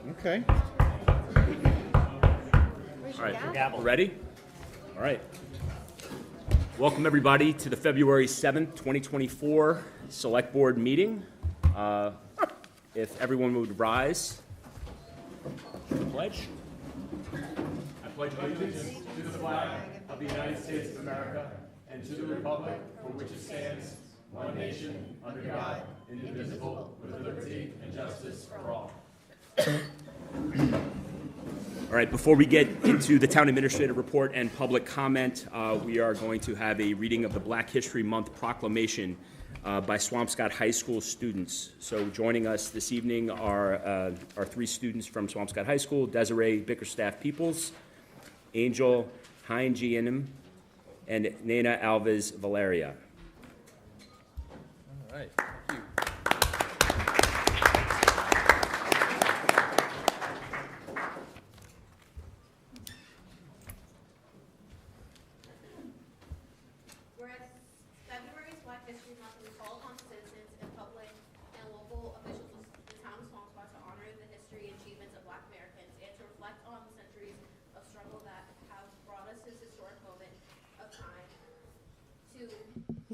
Okay. All right, ready? All right. Welcome, everybody, to the February 7th, 2024 Select Board meeting. If everyone would rise. Pledge. I pledge allegiance to the flag of the United States of America and to the republic for which it stands, one nation, under God, indivisible, with liberty and justice for all. All right, before we get into the Town Administrative Report and public comment, we are going to have a reading of the Black History Month Proclamation by Swampscott High School students. So joining us this evening are our three students from Swampscott High School: DESIREE, BICKERSTAFF-PEOPLES, Angel, ANGIENHIEM, and NAINA, ALVES, VALERIA. All right, thank you.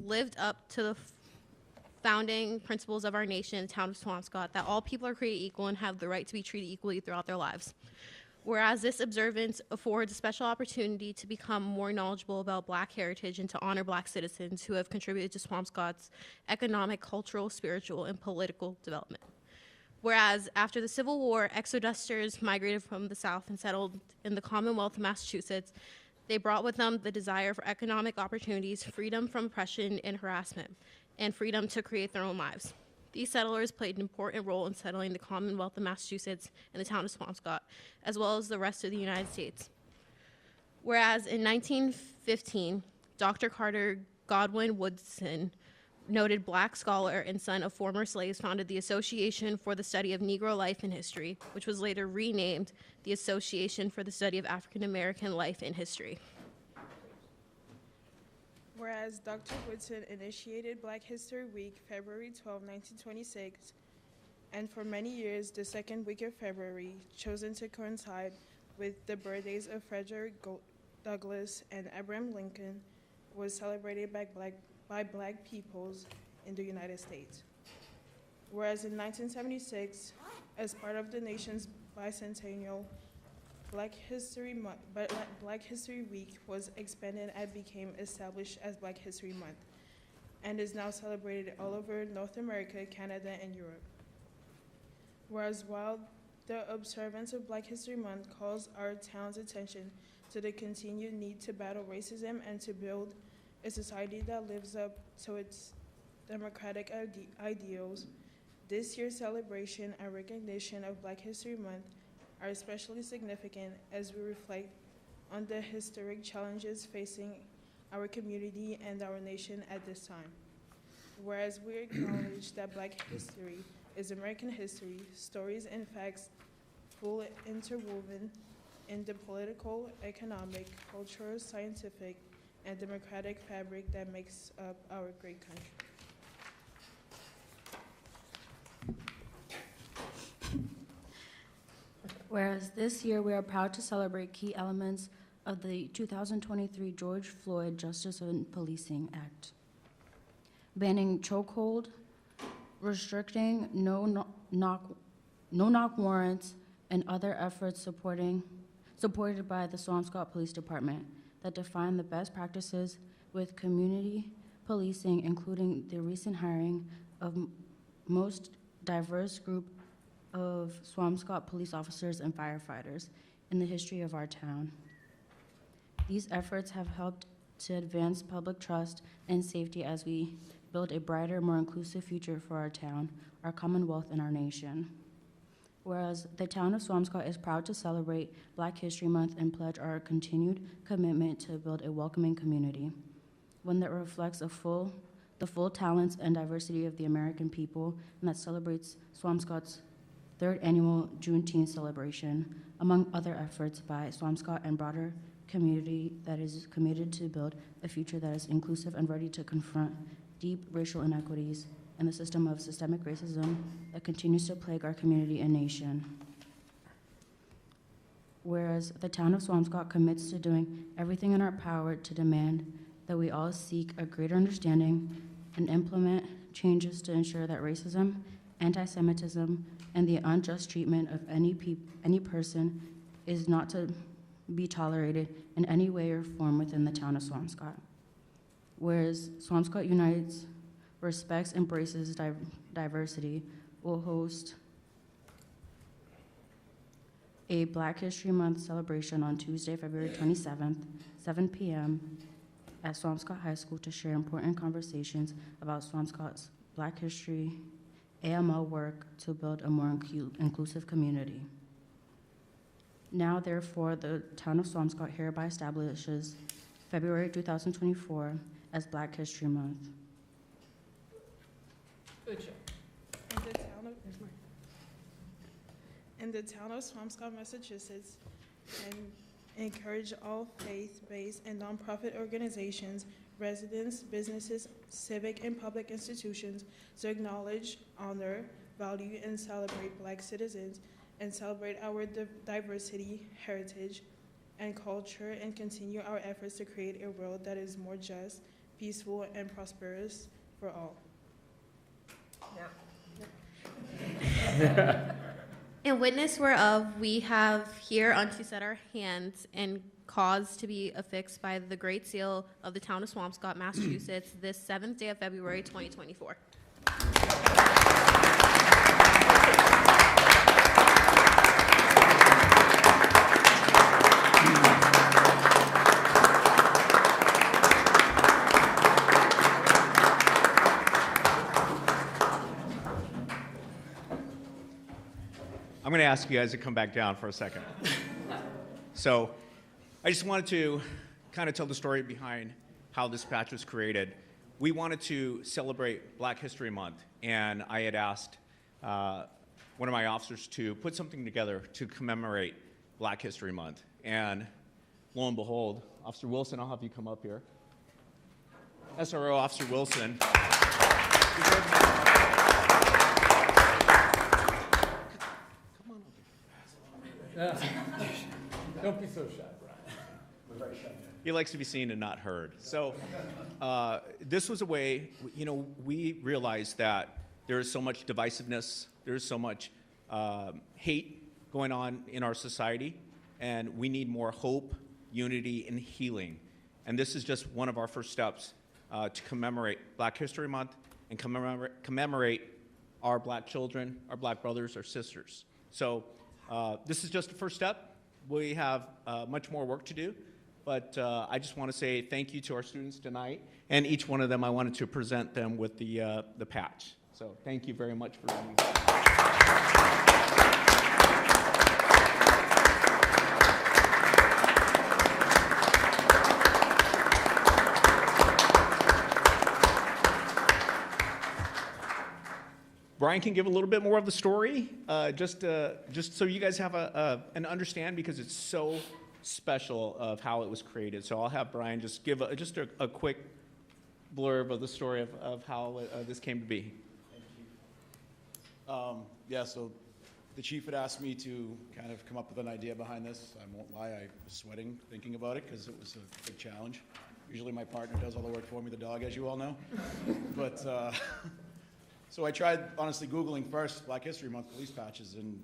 Lived up to the founding principles of our nation, the town of Swampscott, that all people are created equal and have the right to be treated equally throughout their lives. Whereas this observance affords a special opportunity to become more knowledgeable about Black heritage and to honor Black citizens who have contributed to Swampscott's economic, cultural, spiritual, and political development. Whereas after the Civil War, exodusters migrated from the South and settled in the Commonwealth of Massachusetts. They brought with them the desire for economic opportunities, freedom from oppression and harassment, and freedom to create their own lives. These settlers played an important role in settling the Commonwealth of Massachusetts and the town of Swampscott, as well as the rest of the United States. Whereas in 1915, Dr. Carter Godwin Woodson, noted Black scholar and son of former slaves, founded the Association for the Study of Negro Life and History, which was later renamed the Association for the Study of African American Life and History. Whereas Dr. Woodson initiated Black History Week, February 12, 1926, and for many years, the second week of February, chosen to coincide with the birthdays of Frederick Douglass and Abraham Lincoln, was celebrated by Black peoples in the United States. Whereas in 1976, as part of the nation's bicentennial, Black History Week was expanded and became established as Black History Month, and is now celebrated all over North America, Canada, and Europe. Whereas while the observance of Black History Month calls our town's attention to the continued need to battle racism and to build a society that lives up to its democratic ideals, this year's celebration and recognition of Black History Month are especially significant as we reflect on the historic challenges facing our community and our nation at this time. Whereas we acknowledge that Black history is American history, stories and facts fully interwoven in the political, economic, cultural, scientific, and democratic fabric that makes up our great country. Whereas this year we are proud to celebrate key elements of the 2023 George Floyd Justice and Policing Act. Banning chokehold, restricting no-knock warrants, and other efforts supported by the Swampscott Police Department that define the best practices with community policing, including the recent hiring of most diverse group of Swampscott police officers and firefighters in the history of our town. These efforts have helped to advance public trust and safety as we build a brighter, more inclusive future for our town, our Commonwealth, and our nation. Whereas the town of Swampscott is proud to celebrate Black History Month and pledge our continued commitment to build a welcoming community, one that reflects the full talents and diversity of the American people, and that celebrates Swampscott's third annual Juneteenth celebration, among other efforts by Swampscott and broader community that is committed to build a future that is inclusive and ready to confront deep racial inequities and the system of systemic racism that continues to plague our community and nation. Whereas the town of Swampscott commits to doing everything in our power to demand that we all seek a greater understanding and implement changes to ensure that racism, anti-Semitism, and the unjust treatment of any person is not to be tolerated in any way or form within the town of Swampscott. Whereas Swampscott Unites, respects, embraces diversity, will host a Black History Month celebration on Tuesday, February 27th, 7 p.m. at Swampscott High School to share important conversations about Swampscott's Black history, AML work to build a more inclusive community. Now, therefore, the town of Swampscott hereby establishes February 2024 as Black History Month. Good job. In the town of Swampscott, Massachusetts, and encourage all faith-based and nonprofit organizations, residents, businesses, civic and public institutions to acknowledge, honor, value, and celebrate Black citizens, and celebrate our diversity, heritage, and culture, and continue our efforts to create a world that is more just, peaceful, and prosperous for all. In witness whereof, we have here unto set our hands and cause to be affixed by the Great Seal of the town of Swampscott, Massachusetts, this 7th day of February, 2024. I'm going to ask you guys to come back down for a second. So I just wanted to kind of tell the story behind how this patch was created. We wanted to celebrate Black History Month, and I had asked one of my officers to put something together to commemorate Black History Month. And lo and behold, Officer Wilson, I'll have you come up here. SRO Officer Wilson. Don't be so shy, Brian. We're very shy. He likes to be seen and not heard. So this was a way, you know, we realized that there is so much divisiveness, there is so much hate going on in our society, and we need more hope, unity, and healing. And this is just one of our first steps to commemorate Black History Month and commemorate our Black children, our Black brothers, our sisters. So this is just the first step. We have much more work to do, but I just want to say thank you to our students tonight, and each one of them I wanted to present them with the patch. So thank you very much for being here. Brian can give a little bit more of the story, just so you guys have an understand, because it's so special of how it was created. So I'll have Brian just give a quick blurb of the story of how this came to be. Yeah, so the chief had asked me to kind of come up with an idea behind this. I won't lie, I was sweating thinking about it because it was a big challenge. Usually my partner does all the work for me, the dog, as you all know. But so I tried, honestly, Googling first Black History Month police patches, and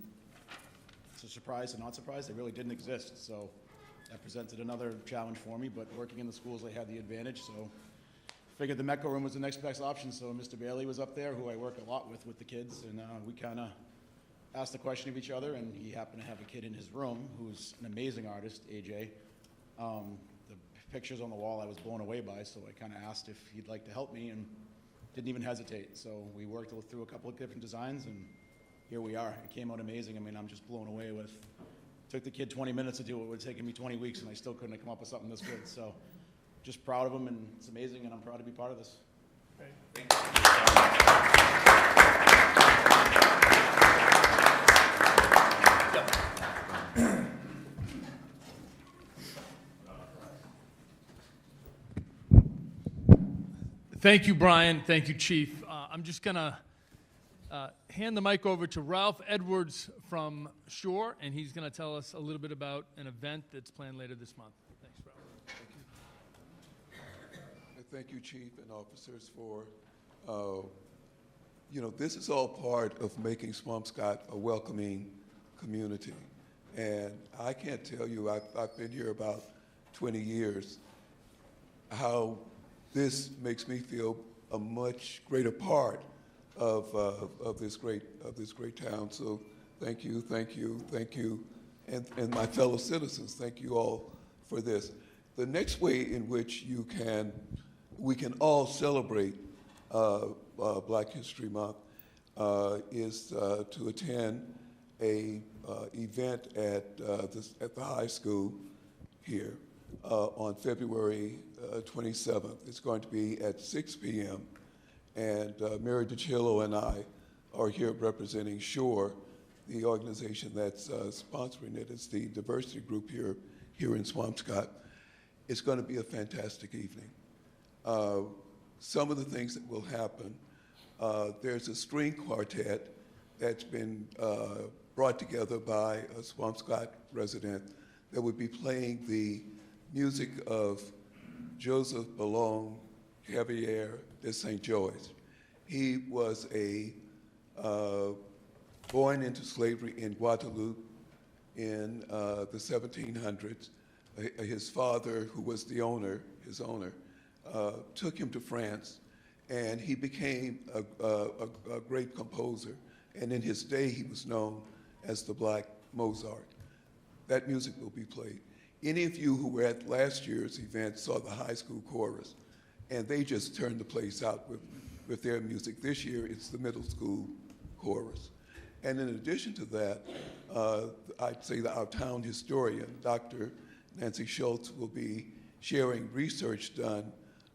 it's a surprise and not surprise, they really didn't exist. So that presented another challenge for me, but working in the schools, I had the advantage. So figured the MECO room was the next best option. So Mr. Bailey was up there, who I work a lot with the kids, and we kind of asked the question of each other, and he happened to have a kid in his room who's an amazing artist, AJ. The pictures on the wall I was blown away by, so I kind of asked if he'd like to help me, and didn't even hesitate. So we worked through a couple of different designs, and here we are. It came out amazing. I mean, I'm just blown away with, took the kid 20 minutes to do what would have taken me 20 weeks, and I still couldn't have come up with something this good. So just proud of him, and it's amazing, and I'm proud to be part of this. Thank you. Thank you, Brian. Thank you, Chief. I'm just going to hand the mic over to Ralph Edwards from Shore, and he's going to tell us a little bit about an event that's planned later this month. Thanks, Ralph. Thank you, Chief and officers, for, this is all part of making Swampscott a welcoming community. And I can't tell you, I've been here about 20 years, how this makes me feel a much greater part of this great town. So thank you, and my fellow citizens, thank you all for this. The next way in which we can all celebrate Black History Month is to attend a event at the high school here on February 27th. It's going to be at 6 p.m. And Mary DiCillo and I are here representing SHORE, the organization that's sponsoring it. It's the diversity group here in Swampscott. It's going to be a fantastic evening. Some of the things that will happen, there's a string quartet that's been brought together by a Swampscott resident that would be playing the music of Joseph Ballon Cavalier de St. George. He was born into slavery in Guadeloupe in the 1700s. His father, who was his owner, took him to France, and he became a great composer. And in his day, he was known as the Black Mozart. That music will be played. Any of you who were at last year's event saw the high school chorus, and they just turned the place out with their music. This year, it's the middle school chorus. And in addition to that, I'd say that our town historian, Dr. Nancy Schultz, will be sharing research done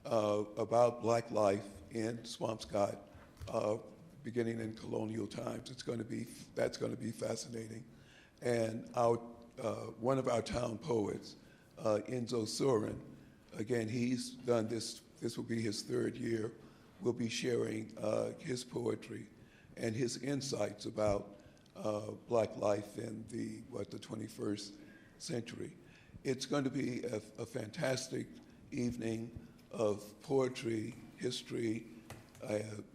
about Black life in Swampscott, beginning in colonial times. That's going to be fascinating. And one of our town poets, Enzo Surin, again, he's done this will be his third year, will be sharing his poetry and his insights about Black life in the 21st century. It's going to be a fantastic evening of poetry, history,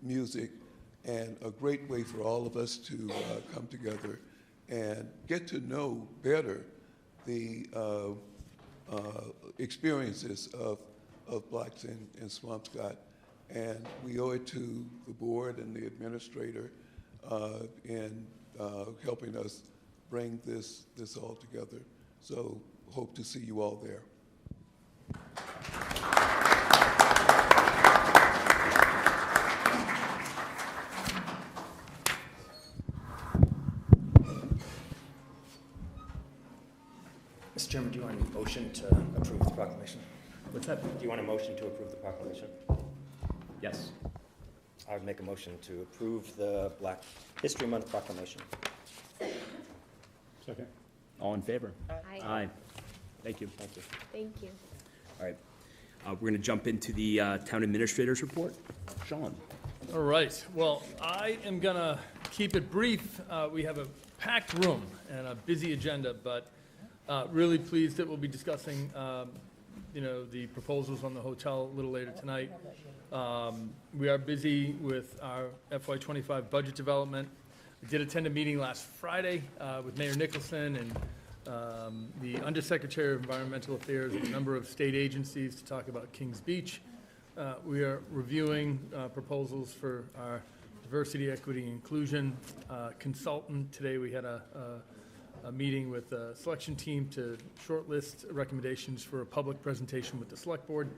music, and a great way for all of us to come together and get to know better the experiences of Blacks in Swampscott. And we owe it to the board and the administrator in helping us bring this all together. So hope to see you all there. Mr. Chairman, do you want a motion to approve the proclamation? What's that? Do you want a motion to approve the proclamation? Yes. I would make a motion to approve the Black History Month proclamation. Second. All in favor? Aye. Aye. Thank you. Thank you. Thank you. All right. We're going to jump into the town administrator's report. Sean. All right. Well, I am going to keep it brief. We have a packed room and a busy agenda, but really pleased that we'll be discussing, the proposals on the hotel a little later tonight. We are busy with our FY25 budget development. I did attend a meeting last Friday with Mayor Nicholson and the Undersecretary of Environmental Affairs and a number of state agencies to talk about Kings Beach. We are reviewing proposals for our diversity, equity, and inclusion consultant. Today we had a meeting with the selection team to shortlist recommendations for a public presentation with the Select Board.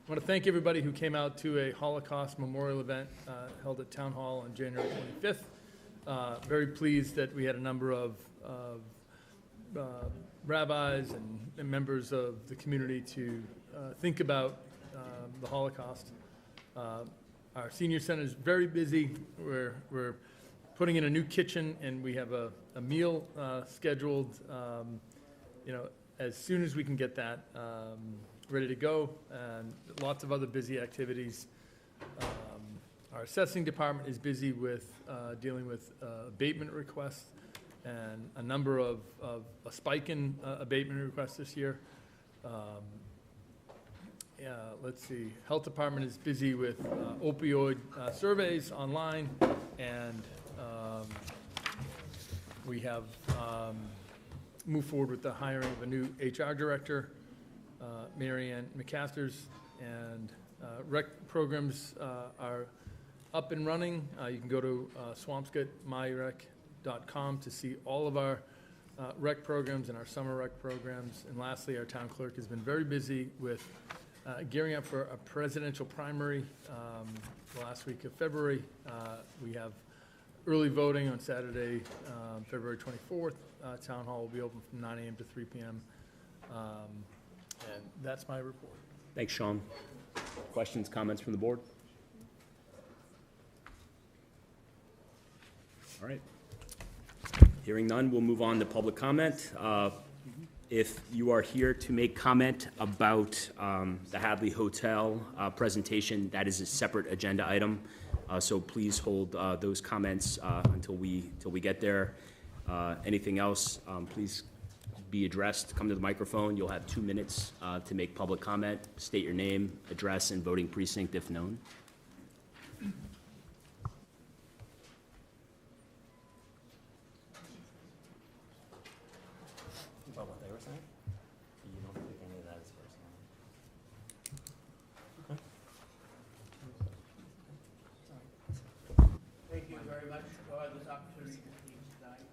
I want to thank everybody who came out to a Holocaust memorial event held at Town Hall on January 25th. Very pleased that we had a number of rabbis and members of the community to think about the Holocaust. Our senior center is very busy. We're putting in a new kitchen, and we have a meal scheduled, as soon as we can get that ready to go, and lots of other busy activities. Our assessing department is busy with dealing with abatement requests and a number of a spike in abatement requests this year. Let's see, health department is busy with opioid surveys online, and we have moved forward with the hiring of a new HR director, Mary Ann McCasters, and rec programs are up and running. You can go to swampscottmyrec.com to see all of our rec programs and our summer rec programs. And lastly, our town clerk has been very busy with gearing up for a presidential primary the last week of February. We have early voting on Saturday, February 24th. Town hall will be open from 9 a.m. to 3 p.m. And that's my report. Thanks, Sean. Questions, comments from the board? All right. Hearing none, we'll move on to public comment. If you are here to make comment about the Hadley Hotel presentation, that is a separate agenda item. So please hold those comments until we get there. Anything else, please be addressed. Come to the microphone. You'll have 2 minutes to make public comment. State your name, address, and voting precinct if known. About what they were saying? You don't think any of that is personal? Thank you very much for this opportunity to speak tonight.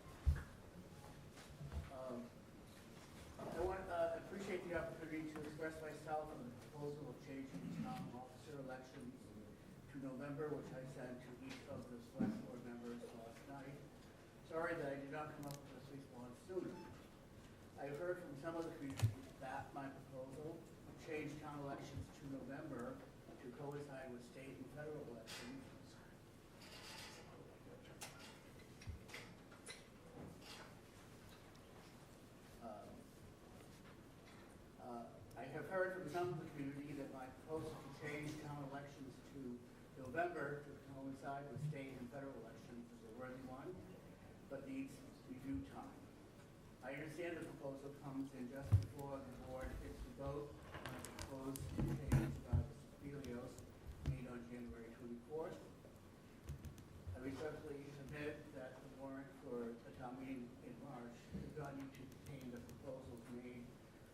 I appreciate the opportunity to express myself on the proposal of changing the town officer elections to November, which I sent to each of the select board members last night. Sorry that I did not come up with this response sooner. I heard from some of the communities that my proposal to change town elections to November to coincide with state and federal elections I have heard from some of the community that my proposal to change town elections to November to coincide with state and federal elections is a worthy one, but needs review time. I understand the proposal comes in just before the board hits the vote on the proposed change by the Helios made on January 24th. I respectfully submit that the warrant for the town meeting in March does not need to contain the proposals made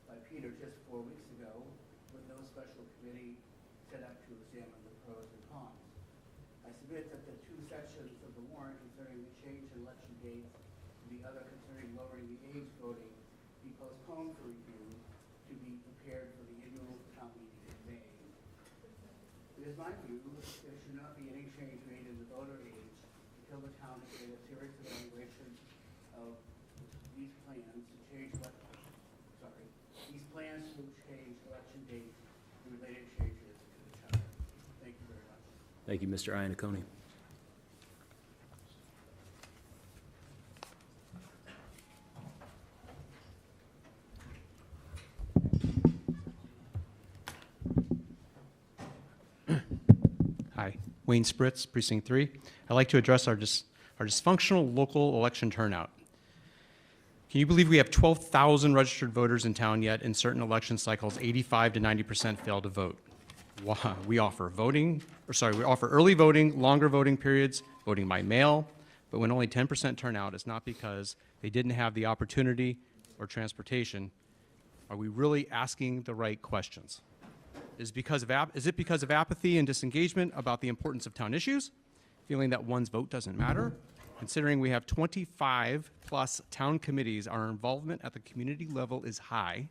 by Peter just 4 weeks ago, with no special committee set up to examine the pros and cons. I submit that the 2 sections of the warrant concerning the change in election dates and the other concerning lowering the age voting be postponed for review to be prepared for the annual town meeting in May. It is my view there should not be any change made in the voter age until the town has made a serious evaluation of these plans to change election dates and related changes to the charter. Thank you very much. Thank you, Mr. Iannacone. Hi, Wayne Spritz, Precinct 3. I'd like to address our dysfunctional local election turnout. Can you believe we have 12,000 registered voters in town, yet in certain election cycles, 85 to 90% fail to vote? Wow. We offer early voting, longer voting periods, voting by mail, but when only 10% turn out, it's not because they didn't have the opportunity or transportation. Are we really asking the right questions? Is it because of apathy and disengagement about the importance of town issues? Feeling that one's vote doesn't matter? Considering we have 25 plus town committees, our involvement at the community level is high,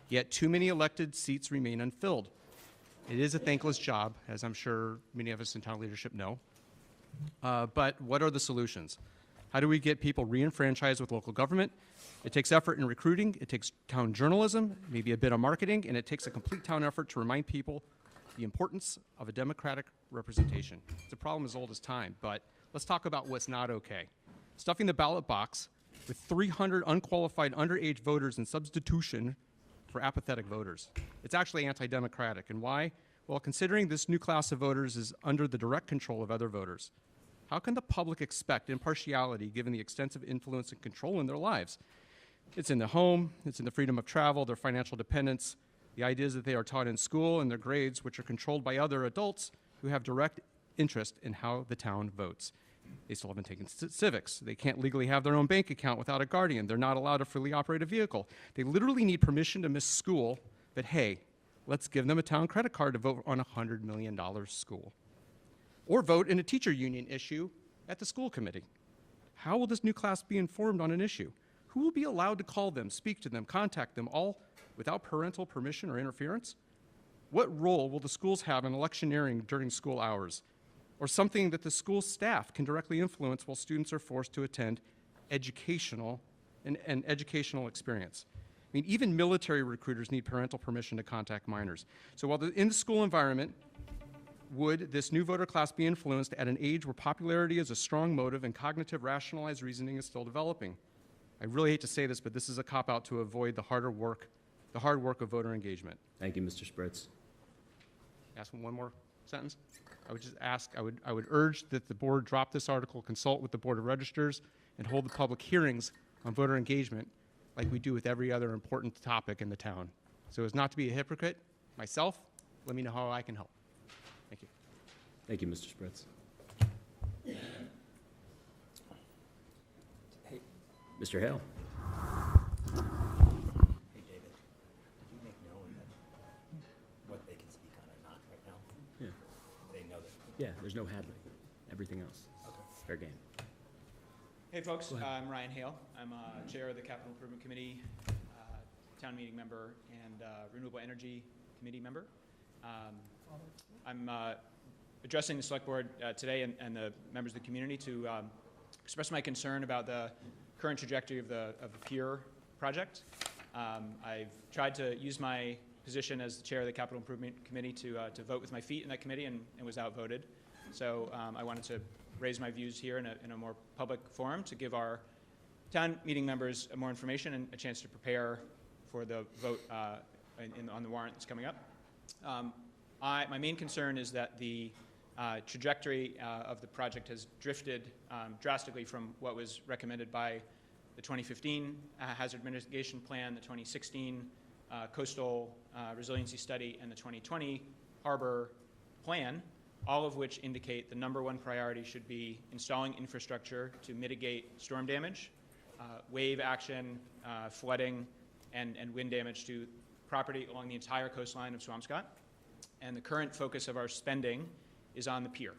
yet too many elected seats remain unfilled. It is a thankless job, as I'm sure many of us in town leadership know. But what are the solutions? How do we get people re-enfranchised with local government? It takes effort in recruiting, it takes town journalism, maybe a bit of marketing, and it takes a complete town effort to remind people the importance of a democratic representation. It's a problem as old as time, but let's talk about what's not okay. Stuffing the ballot box with 300 unqualified underage voters in substitution for apathetic voters. It's actually anti-democratic. And why? Well, considering this new class of voters is under the direct control of other voters, how can the public expect impartiality given the extensive influence and control in their lives? It's in the home, it's in the freedom of travel, their financial dependence, the ideas that they are taught in school, and their grades, which are controlled by other adults who have direct interest in how the town votes. They still haven't taken civics. They can't legally have their own bank account without a guardian. They're not allowed to freely operate a vehicle. They literally need permission to miss school, but hey, let's give them a town credit card to vote on a $100 million school. Or vote in a teacher union issue at the school committee. How will this new class be informed on an issue? Who will be allowed to call them, speak to them, contact them, all without parental permission or interference? What role will the schools have in electioneering during school hours? Or something that the school staff can directly influence while students are forced to attend an educational experience? I mean, even military recruiters need parental permission to contact minors. So while in the school environment, would this new voter class be influenced at an age where popularity is a strong motive and cognitive rationalized reasoning is still developing? I really hate to say this, but this is a cop-out to avoid the hard work of voter engagement. Thank you, Mr. Spritz. Ask one more sentence. I would just ask, I would urge that the board drop this article, consult with the Board of Registers, and hold the public hearings on voter engagement like we do with every other important topic in the town. So as not to be a hypocrite, myself, let me know how I can help. Thank you. Thank you, Mr. Spritz. Hey, Mr. Hale. hey, David, did you make known that what they can speak on or not right now? Yeah. They know that. Yeah, there's no Hadley. Everything else. Okay. Fair game. Hey, folks. I'm Ryan Hale. I'm chair of the Capital Improvement Committee, town meeting member, and Renewable Energy Committee member. I'm addressing the select board today and the members of the community to express my concern about the current trajectory of the pier project. I've tried to use my position as the chair of the Capital Improvement Committee to vote with my feet in that committee and was outvoted. So I wanted to raise my views here in a more public forum to give our town meeting members more information and a chance to prepare for the vote on the warrant that's coming up. My main concern is that the trajectory of the project has drifted drastically from what was recommended by the 2015 Hazard Mitigation Plan, the 2016 Coastal Resiliency Study, and the 2020 Harbor Plan, all of which indicate the #1 priority should be installing infrastructure to mitigate storm damage, wave action, flooding, and wind damage to property along the entire coastline of Swampscott. And the current focus of our spending is on the pier.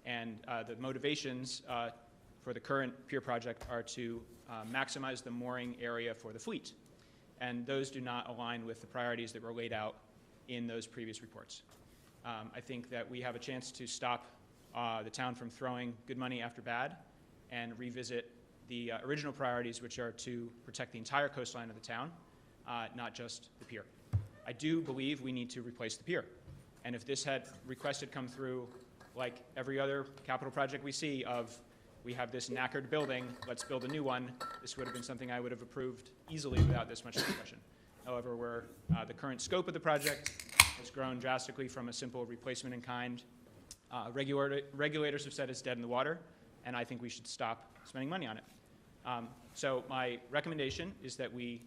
And the motivations for the current pier project are to maximize the mooring area for the fleet. And those do not align with the priorities that were laid out in those previous reports. I think that we have a chance to stop the town from throwing good money after bad and revisit the original priorities, which are to protect the entire coastline of the town, not just the pier. I do believe we need to replace the pier. And if this request had come through like every other capital project we see of, we have this knackered building, let's build a new one, this would have been something I would have approved easily without this much discussion. However, the current scope of the project has grown drastically from a simple replacement in kind. Regulators have said it's dead in the water, and I think we should stop spending money on it. So my recommendation is that we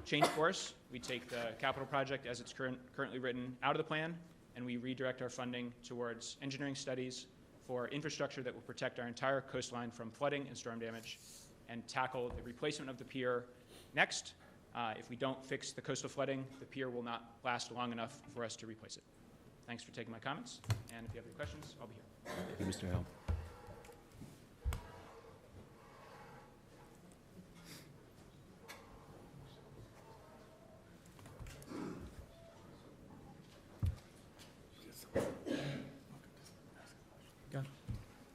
change course. We take the capital project as it's currently written out of the plan, and we redirect our funding towards engineering studies for infrastructure that will protect our entire coastline from flooding and storm damage, and tackle the replacement of the pier next. If we don't fix the coastal flooding, the pier will not last long enough for us to replace it. Thanks for taking my comments, and if you have any questions, I'll be here. Thank you, Mr. Hale.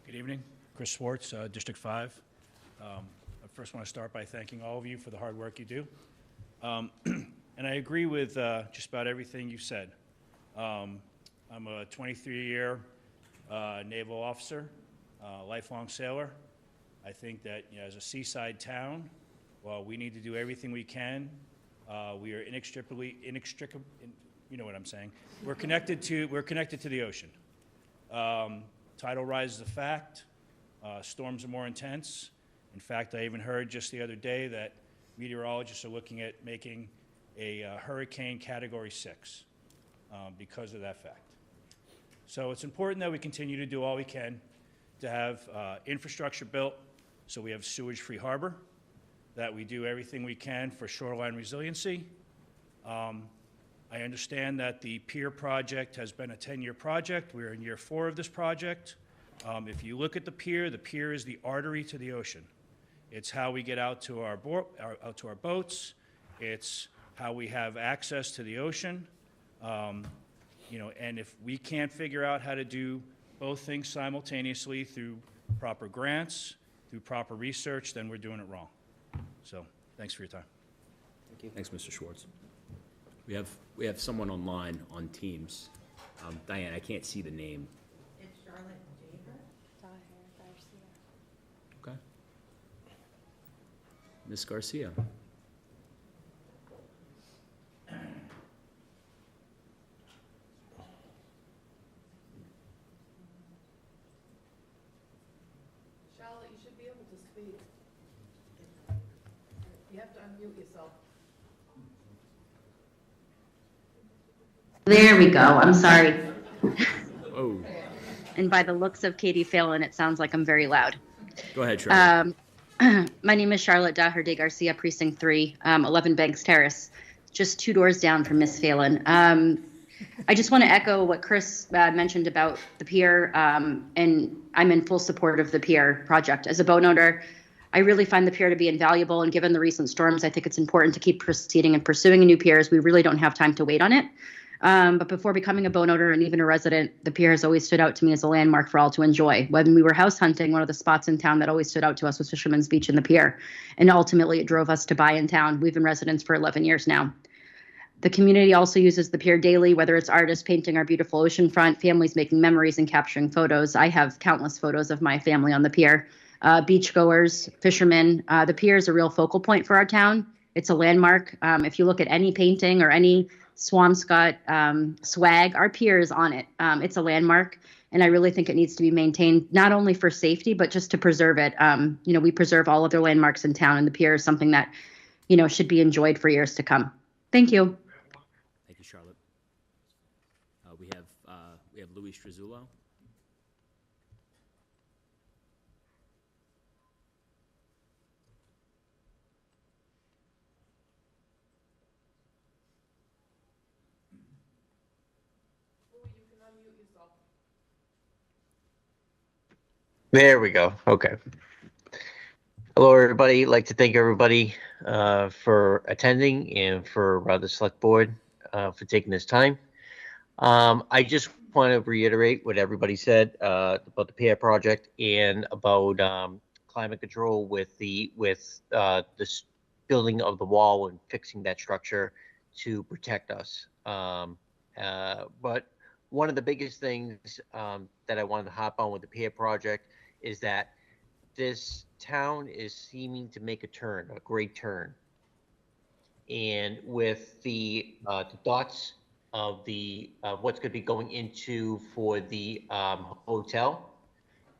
Good evening. Chris Swartz, District 5. I first want to start by thanking all of you for the hard work you do. And I agree with just about everything you said. I'm a 23-year naval officer, lifelong sailor. I think that as a seaside town, while we need to do everything we can, we are you know what I'm saying. We're connected to the ocean. Tidal rise is a fact. Storms are more intense. In fact, I even heard just the other day that meteorologists are looking at making a hurricane category 6 because of that fact. So it's important that we continue to do all we can to have infrastructure built so we have sewage-free harbor, that we do everything we can for shoreline resiliency. I understand that the pier project has been a 10-year project. We're in year 4 of this project. If you look at the pier is the artery to the ocean. It's how we get out to our boats. It's how we have access to the ocean. You know, and if we can't figure out how to do both things simultaneously through proper grants, through proper research, then we're doing it wrong. So, thanks for your time. Thank you. Thanks, Mr. Schwartz. We have someone online on Teams. Diane, I can't see the name. It's Charlotte Garcia. Okay. Ms. Garcia. Charlotte, you should be able to speak. You have to unmute yourself. There we go. I'm sorry. Oh. And by the looks of Katie Phelan, it sounds like I'm very loud. Go ahead, Charlotte. My name is Charlotte Daher Garcia, Precinct 3, 11 Banks Terrace, just 2 doors down from Miss Phelan. I just want to echo what Chris mentioned about the pier, and I'm in full support of the pier project. As a boat owner, I really find the pier to be invaluable, and given the recent storms, I think it's important to keep proceeding and pursuing a new pier, as we really don't have time to wait on it. But before becoming a boat owner and even a resident, the pier has always stood out to me as a landmark for all to enjoy. When we were house hunting, one of the spots in town that always stood out to us was Fisherman's Beach and the pier. And ultimately, it drove us to buy in town. We've been residents for 11 years now. The community also uses the pier daily, whether it's artists painting our beautiful oceanfront, families making memories and capturing photos. I have countless photos of my family on the pier. Beachgoers, fishermen. The pier is a real focal point for our town. It's a landmark. If you look at any painting or any Swampscott swag, our pier is on it. It's a landmark, and I really think it needs to be maintained, not only for safety, but just to preserve it. You know, we preserve all other landmarks in town, and the pier is something that, you know, should be enjoyed for years to come. Thank you. Thank you, Charlotte. We have Louis Struzzulo. There we go. Okay. Hello, everybody. I'd like to thank everybody for attending and for the select board for taking this time. I just want to reiterate what everybody said about the pier project and about climate control with this building of the wall and fixing that structure to protect us. But one of the biggest things that I wanted to hop on with the pier project is that this town is seeming to make a great turn. And with the thoughts of what's going to be going into for the hotel,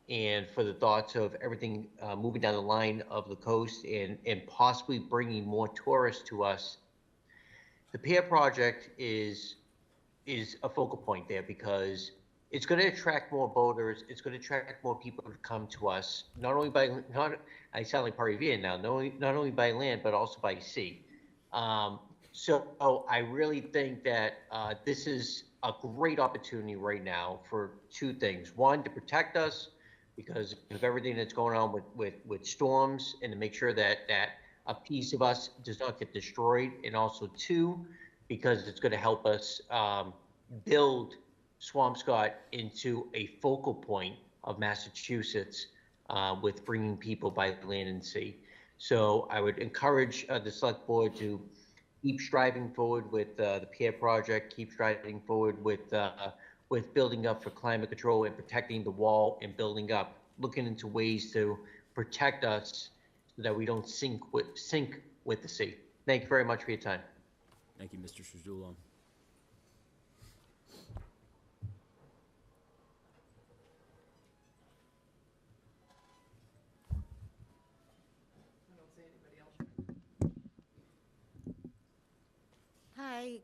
and for the thoughts of everything moving down the line of the coast and possibly bringing more tourists to us, the pier project is a focal point there, because it's going to attract more boaters. It's going to attract more people to come to us, I sound like Parisian now, not only by land, but also by sea. So I really think that this is a great opportunity right now for 2 things. One, to protect us because of everything that's going on with storms, and to make sure that a piece of us does not get destroyed. And also 2, because it's going to help us build Swampscott into a focal point of Massachusetts with bringing people by land and sea. So I would encourage the select board to keep striving forward with the pier project, keep striving forward with building up for climate control and protecting the wall and building up, looking into ways to protect us so that we don't sink with the sea. Thank you very much for your time. Thank you, Mr. Struzzulo.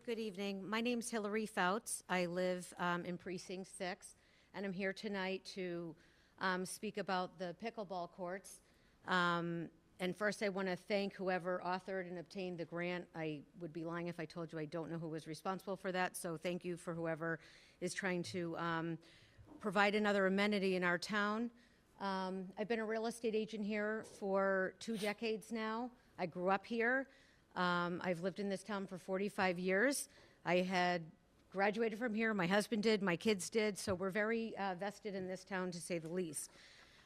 Good evening. My name's Hillary Fouts. I live in Precinct 6, and I'm here tonight to speak about the pickleball courts. And first, I want to thank whoever authored and obtained the grant. I would be lying if I told you I don't know who was responsible for that, so thank you for whoever is trying to provide another amenity in our town. I've been a real estate agent here for 2 decades now. I grew up here. I've lived in this town for 45 years. I had graduated from here. My husband did. My kids did. So we're very vested in this town, to say the least.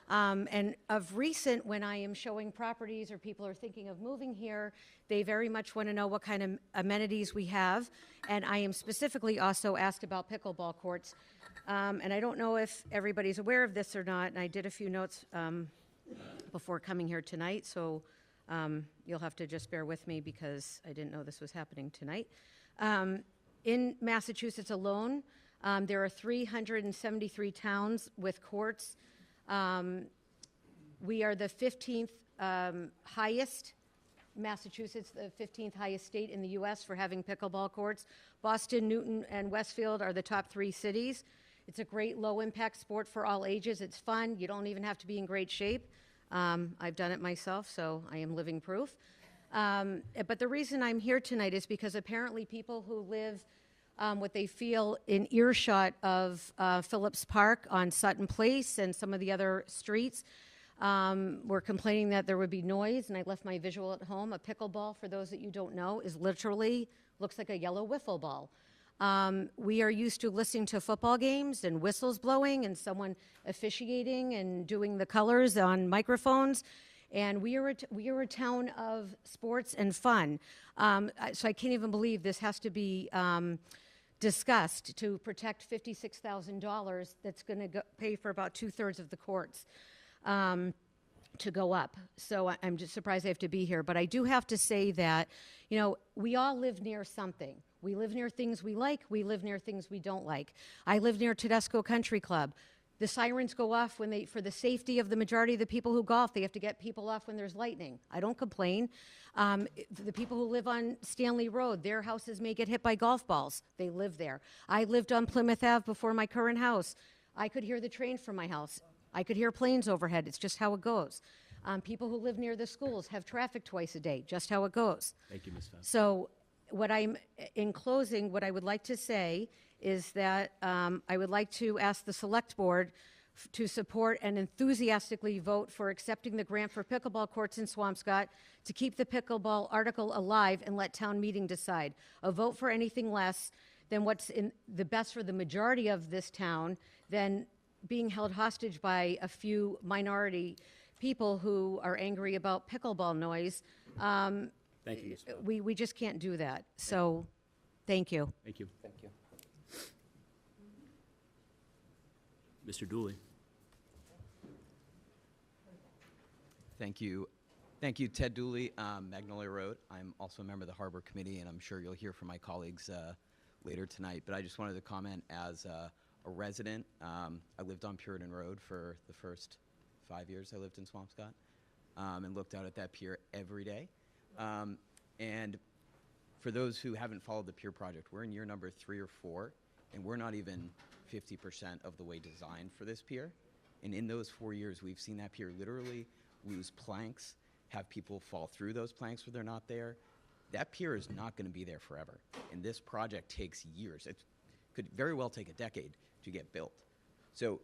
And of recent, when I am showing properties or people are thinking of moving here, they very much want to know what kind of amenities we have. And I am specifically also asked about pickleball courts. And I don't know if everybody's aware of this or not. And I did a few notes before coming here tonight. So you'll have to just bear with me because I didn't know this was happening tonight. In Massachusetts alone, there are 373 towns with courts. We are the 15th highest, Massachusetts, the 15th highest state in the U.S. for having pickleball courts. Boston, Newton, and Westfield are the top 3 cities. It's a great low-impact sport for all ages. It's fun. You don't even have to be in great shape. I've done it myself, so I am living proof. But the reason I'm here tonight is because apparently people who live what they feel in earshot of Phillips Park on Sutton Place and some of the other streets were complaining that there would be noise, and I left my visual at home. A pickleball, for those that you don't know, is literally, looks like a yellow wiffle ball. We are used to listening to football games and whistles blowing and someone officiating and doing the colors on microphones. And we are a town of sports and fun. So I can't even believe this has to be discussed to protect $56,000 that's going to pay for about 2/3 of the courts to go up. So I'm just surprised I have to be here. But I do have to say that, you know, we all live near something. We live near things we like. We live near things we don't like. I live near Tedesco Country Club. The sirens go off when for the safety of the majority of the people who golf. They have to get people off when there's lightning. I don't complain. The people who live on Stanley Road, their houses may get hit by golf balls. They live there. I lived on Plymouth Ave before my current house. I could hear the train from my house. I could hear planes overhead. It's just how it goes. People who live near the schools have traffic twice a day, just how it goes. Thank you, Ms. Fenn. So in closing, what I would like to say is that I would like to ask the Select Board to support and enthusiastically vote for accepting the grant for pickleball courts in Swampscott to keep the pickleball article alive and let town meeting decide. A vote for anything less than what's in the best for the majority of this town than being held hostage by a few minority people who are angry about pickleball noise. Thank you, Ms. Fenn. We just can't do that. So, thank you. Thank you. Thank you. Mr. Dooley. Thank you. Thank you, Ted Dooley, Magnolia Road. I'm also a member of the Harbor Committee, and I'm sure you'll hear from my colleagues later tonight. But I just wanted to comment as a resident. I lived on Puritan Road for the first 5 years I lived in Swampscott and looked out at that pier every day. And for those who haven't followed the pier project, we're in year number 3 or 4, and we're not even 50% of the way designed for this pier. And in those 4 years, we've seen that pier literally lose planks, have people fall through those planks where they're not there. That pier is not going to be there forever. And this project takes years. It could very well take a decade to get built. So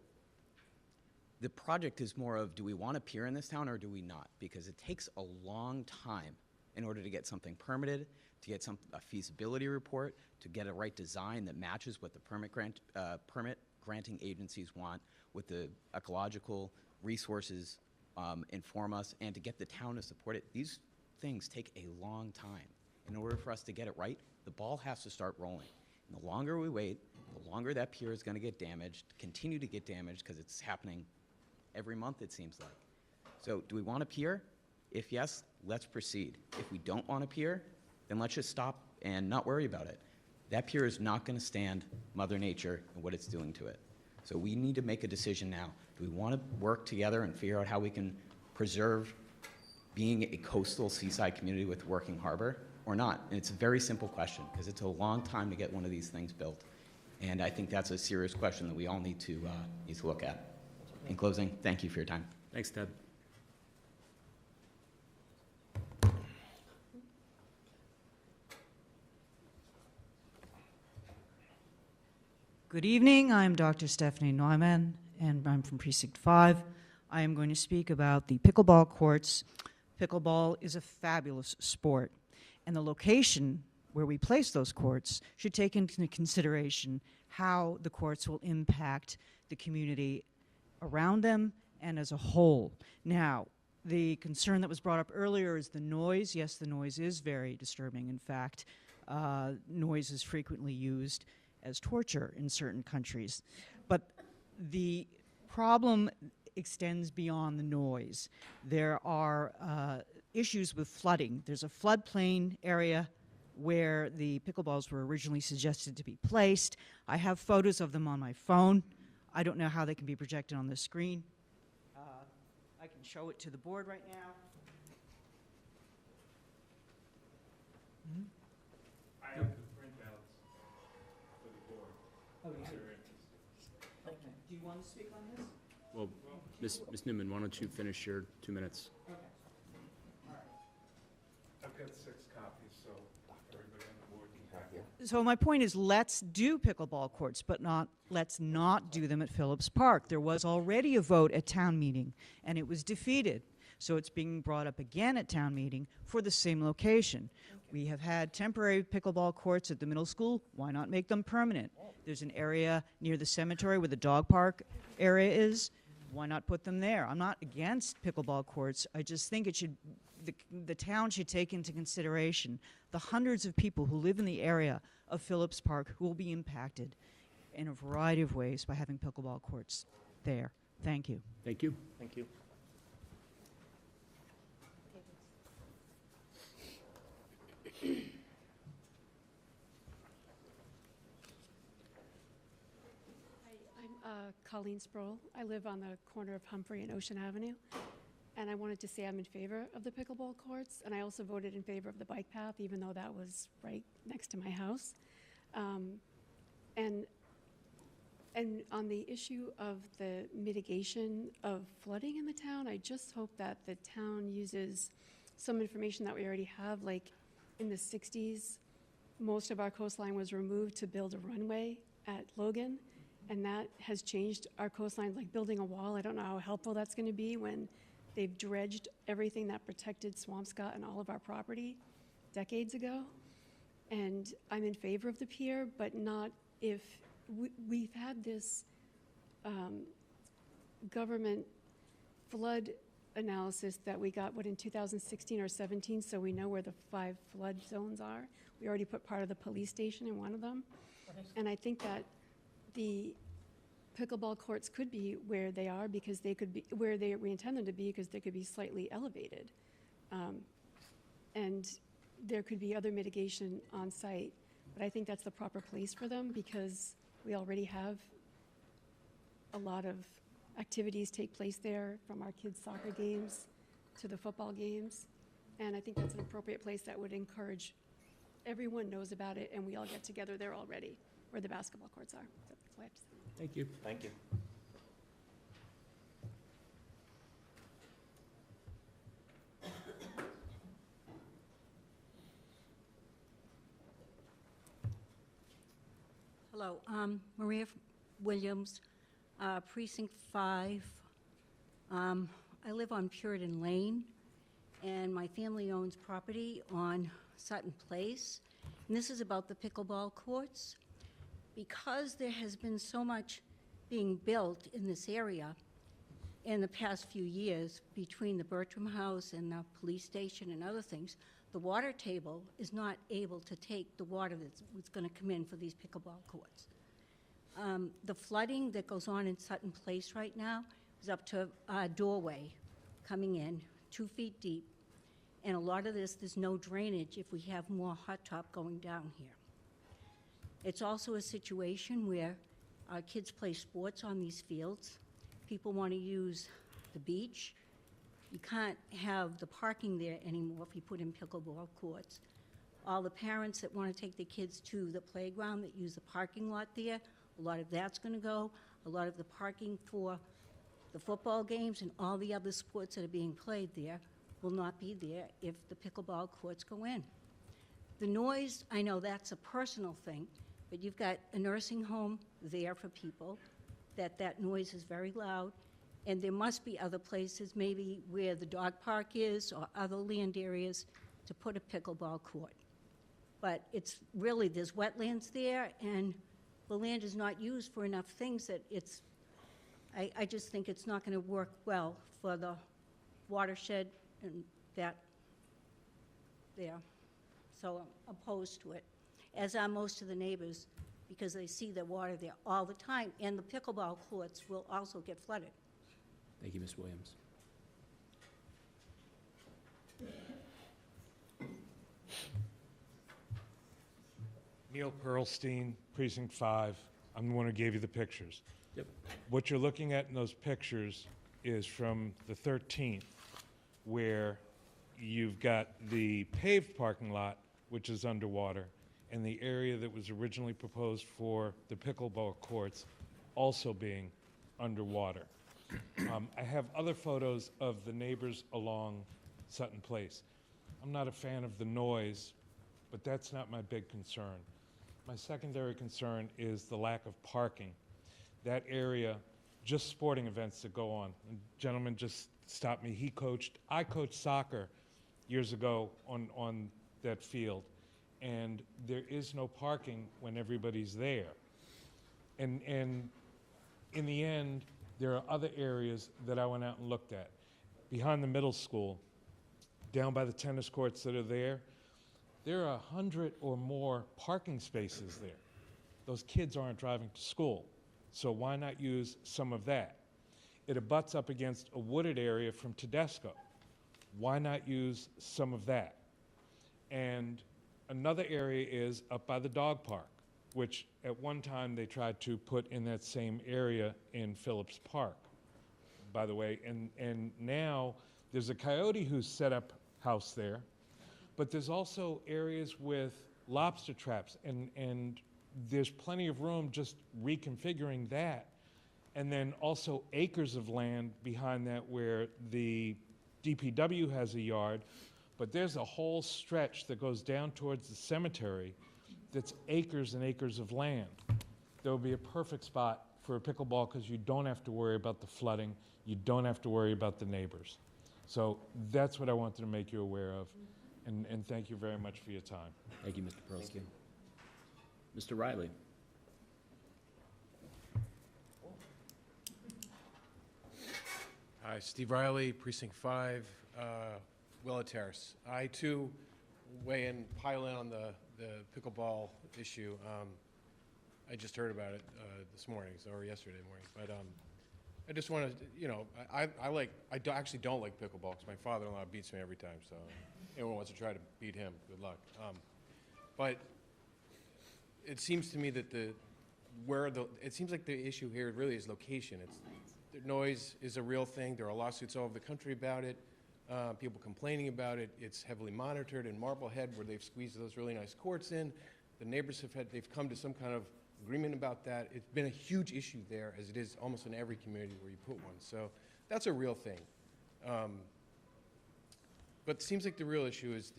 the project is more of, do we want a pier in this town or do we not? Because it takes a long time in order to get something permitted, to get a feasibility report, to get a right design that matches what the permit granting agencies want, what the ecological resources inform us, and to get the town to support it. These things take a long time. In order for us to get it right, the ball has to start rolling. And the longer we wait, the longer that pier is going to get damaged, continue to get damaged, because it's happening every month, it seems like. So do we want a pier? If yes, let's proceed. If we don't want a pier, then let's just stop and not worry about it. That pier is not going to stand Mother Nature and what it's doing to it. So we need to make a decision now. Do we want to work together and figure out how we can preserve being a coastal seaside community with working harbor, or not? And it's a very simple question, because it's a long time to get one of these things built. And I think that's a serious question that we all need to look at. In closing, thank you for your time. Thanks, Ted. Good evening. I'm Dr. Stephanie Neumann, and I'm from Precinct 5. I am going to speak about the pickleball courts. Pickleball is a fabulous sport, and the location where we place those courts should take into consideration how the courts will impact the community around them and as a whole. Now, the concern that was brought up earlier is the noise. Yes, the noise is very disturbing. In fact, noise is frequently used as torture in certain countries. But the problem extends beyond the noise. There are issues with flooding. There's a floodplain area where the pickleballs were originally suggested to be placed. I have photos of them on my phone. I don't know how they can be projected on the screen. I can show it to the board right now. I have the printouts for the board. Oh, you do? Okay. Do you want to speak on this? Well, Ms. Newman, why don't you finish your 2 minutes? Okay. All right. I've got 6 copies, so everybody on the board can have it. So my point is, let's do pickleball courts, but let's not do them at Phillips Park. There was already a vote at town meeting, and it was defeated. So it's being brought up again at town meeting for the same location. We have had temporary pickleball courts at the middle school. Why not make them permanent? There's an area near the cemetery where the dog park area is. Why not put them there? I'm not against pickleball courts. I just think it should, the town should take into consideration the hundreds of people who live in the area of Phillips Park who will be impacted in a variety of ways by having pickleball courts there. Thank you. Thank you. Thank you. I'm Colleen Sproul. I live on the corner of Humphrey and Ocean Avenue, and I wanted to say I'm in favor of the pickleball courts, and I also voted in favor of the bike path, even though that was right next to my house. And on the issue of the mitigation of flooding in the town, I just hope that the town uses some information that we already have. Like in the 60s, most of our coastline was removed to build a runway at Logan, and that has changed our coastline, like building a wall. I don't know how helpful that's going to be when they've dredged everything that protected Swampscott and all of our property decades ago. And I'm in favor of the pier, but not if we've had this government flood analysis that we got, in 2016 or 17, so we know where the 5 flood zones are. We already put part of the police station in one of them. And I think that the pickleball courts could be where they are because they could be where we intend them to be because they could be slightly elevated. And there could be other mitigation on site, but I think that's the proper place for them because we already have a lot of activities take place there, from our kids' soccer games to the football games. And I think that's an appropriate place that would encourage, everyone knows about it and we all get together there already, where the basketball courts are. So that's what I have to say. Thank you. Thank you. Hello, Maria Williams, Precinct 5. I live on Puritan Lane, and my family owns property on Sutton Place. And this is about the pickleball courts. Because there has been so much being built in this area in the past few years between the Bertram House and the police station and other things, the water table is not able to take the water that's going to come in for these pickleball courts. The flooding that goes on in Sutton Place right now is up to a doorway coming in 2 feet deep, and a lot of this, there's no drainage if we have more hot top going down here. It's also a situation where our kids play sports on these fields. People want to use the beach. You can't have the parking there anymore if you put in pickleball courts. all the parents that want to take their kids to the playground that use the parking lot there, a lot of that's going to go. A lot of the parking for the football games and all the other sports that are being played there will not be there if the pickleball courts go in. The noise, I know that's a personal thing, but you've got a nursing home there for people, that noise is very loud, and there must be other places, maybe where the dog park is or other land areas, to put a pickleball court. But it's really, there's wetlands there, and the land is not used for enough things that it's, I just think it's not going to work well for the watershed and that there. So I'm opposed to it, as are most of the neighbors, because they see the water there all the time, and the pickleball courts will also get flooded. Thank you, Ms. Williams. Neil Pearlstein, Precinct 5. I'm the one who gave you the pictures. Yep. What you're looking at in those pictures is from the 13th, where you've got the paved parking lot, which is underwater, and the area that was originally proposed for the pickleball courts also being underwater. I have other photos of the neighbors along Sutton Place. I'm not a fan of the noise, but that's not my big concern. My secondary concern is the lack of parking. That area, just sporting events that go on. And gentleman just stopped me. I coached soccer years ago on that field, and there is no parking when everybody's there. And in the end, there are other areas that I went out and looked at. Behind the middle school, down by the tennis courts that are there are 100 or more parking spaces there. Those kids aren't driving to school, so why not use some of that? It abuts up against a wooded area from Tedesco. Why not use some of that? And another area is up by the dog park, which at one time they tried to put in that same area in Phillips Park, by the way. And now there's a coyote who's set up house there, but there's also areas with lobster traps, and there's plenty of room just reconfiguring that. And then also acres of land behind that where the DPW has a yard, but there's a whole stretch that goes down towards the cemetery that's acres and acres of land. There will be a perfect spot for a pickleball because you don't have to worry about the flooding. You don't have to worry about the neighbors. So that's what I wanted to make you aware of. And thank you very much for your time. Thank you, Mr. Pearlstein. Mr. Riley. Hi, Steve Riley, Precinct 5, Willow Terrace. I, too, weigh in, pile in on the pickleball issue. I just heard about it this morning, or yesterday morning. But I just want to, I actually don't like pickleball because my father-in-law beats me every time. So anyone wants to try to beat him, good luck. But it seems to me that it seems like the issue here really is location. The noise is a real thing. There are lawsuits all over the country about it. People complaining about it. It's heavily monitored in Marblehead, where they've squeezed those really nice courts in. The neighbors they've come to some kind of agreement about that. It's been a huge issue there, as it is almost in every community where you put one. So that's a real thing. But it seems like the real issue is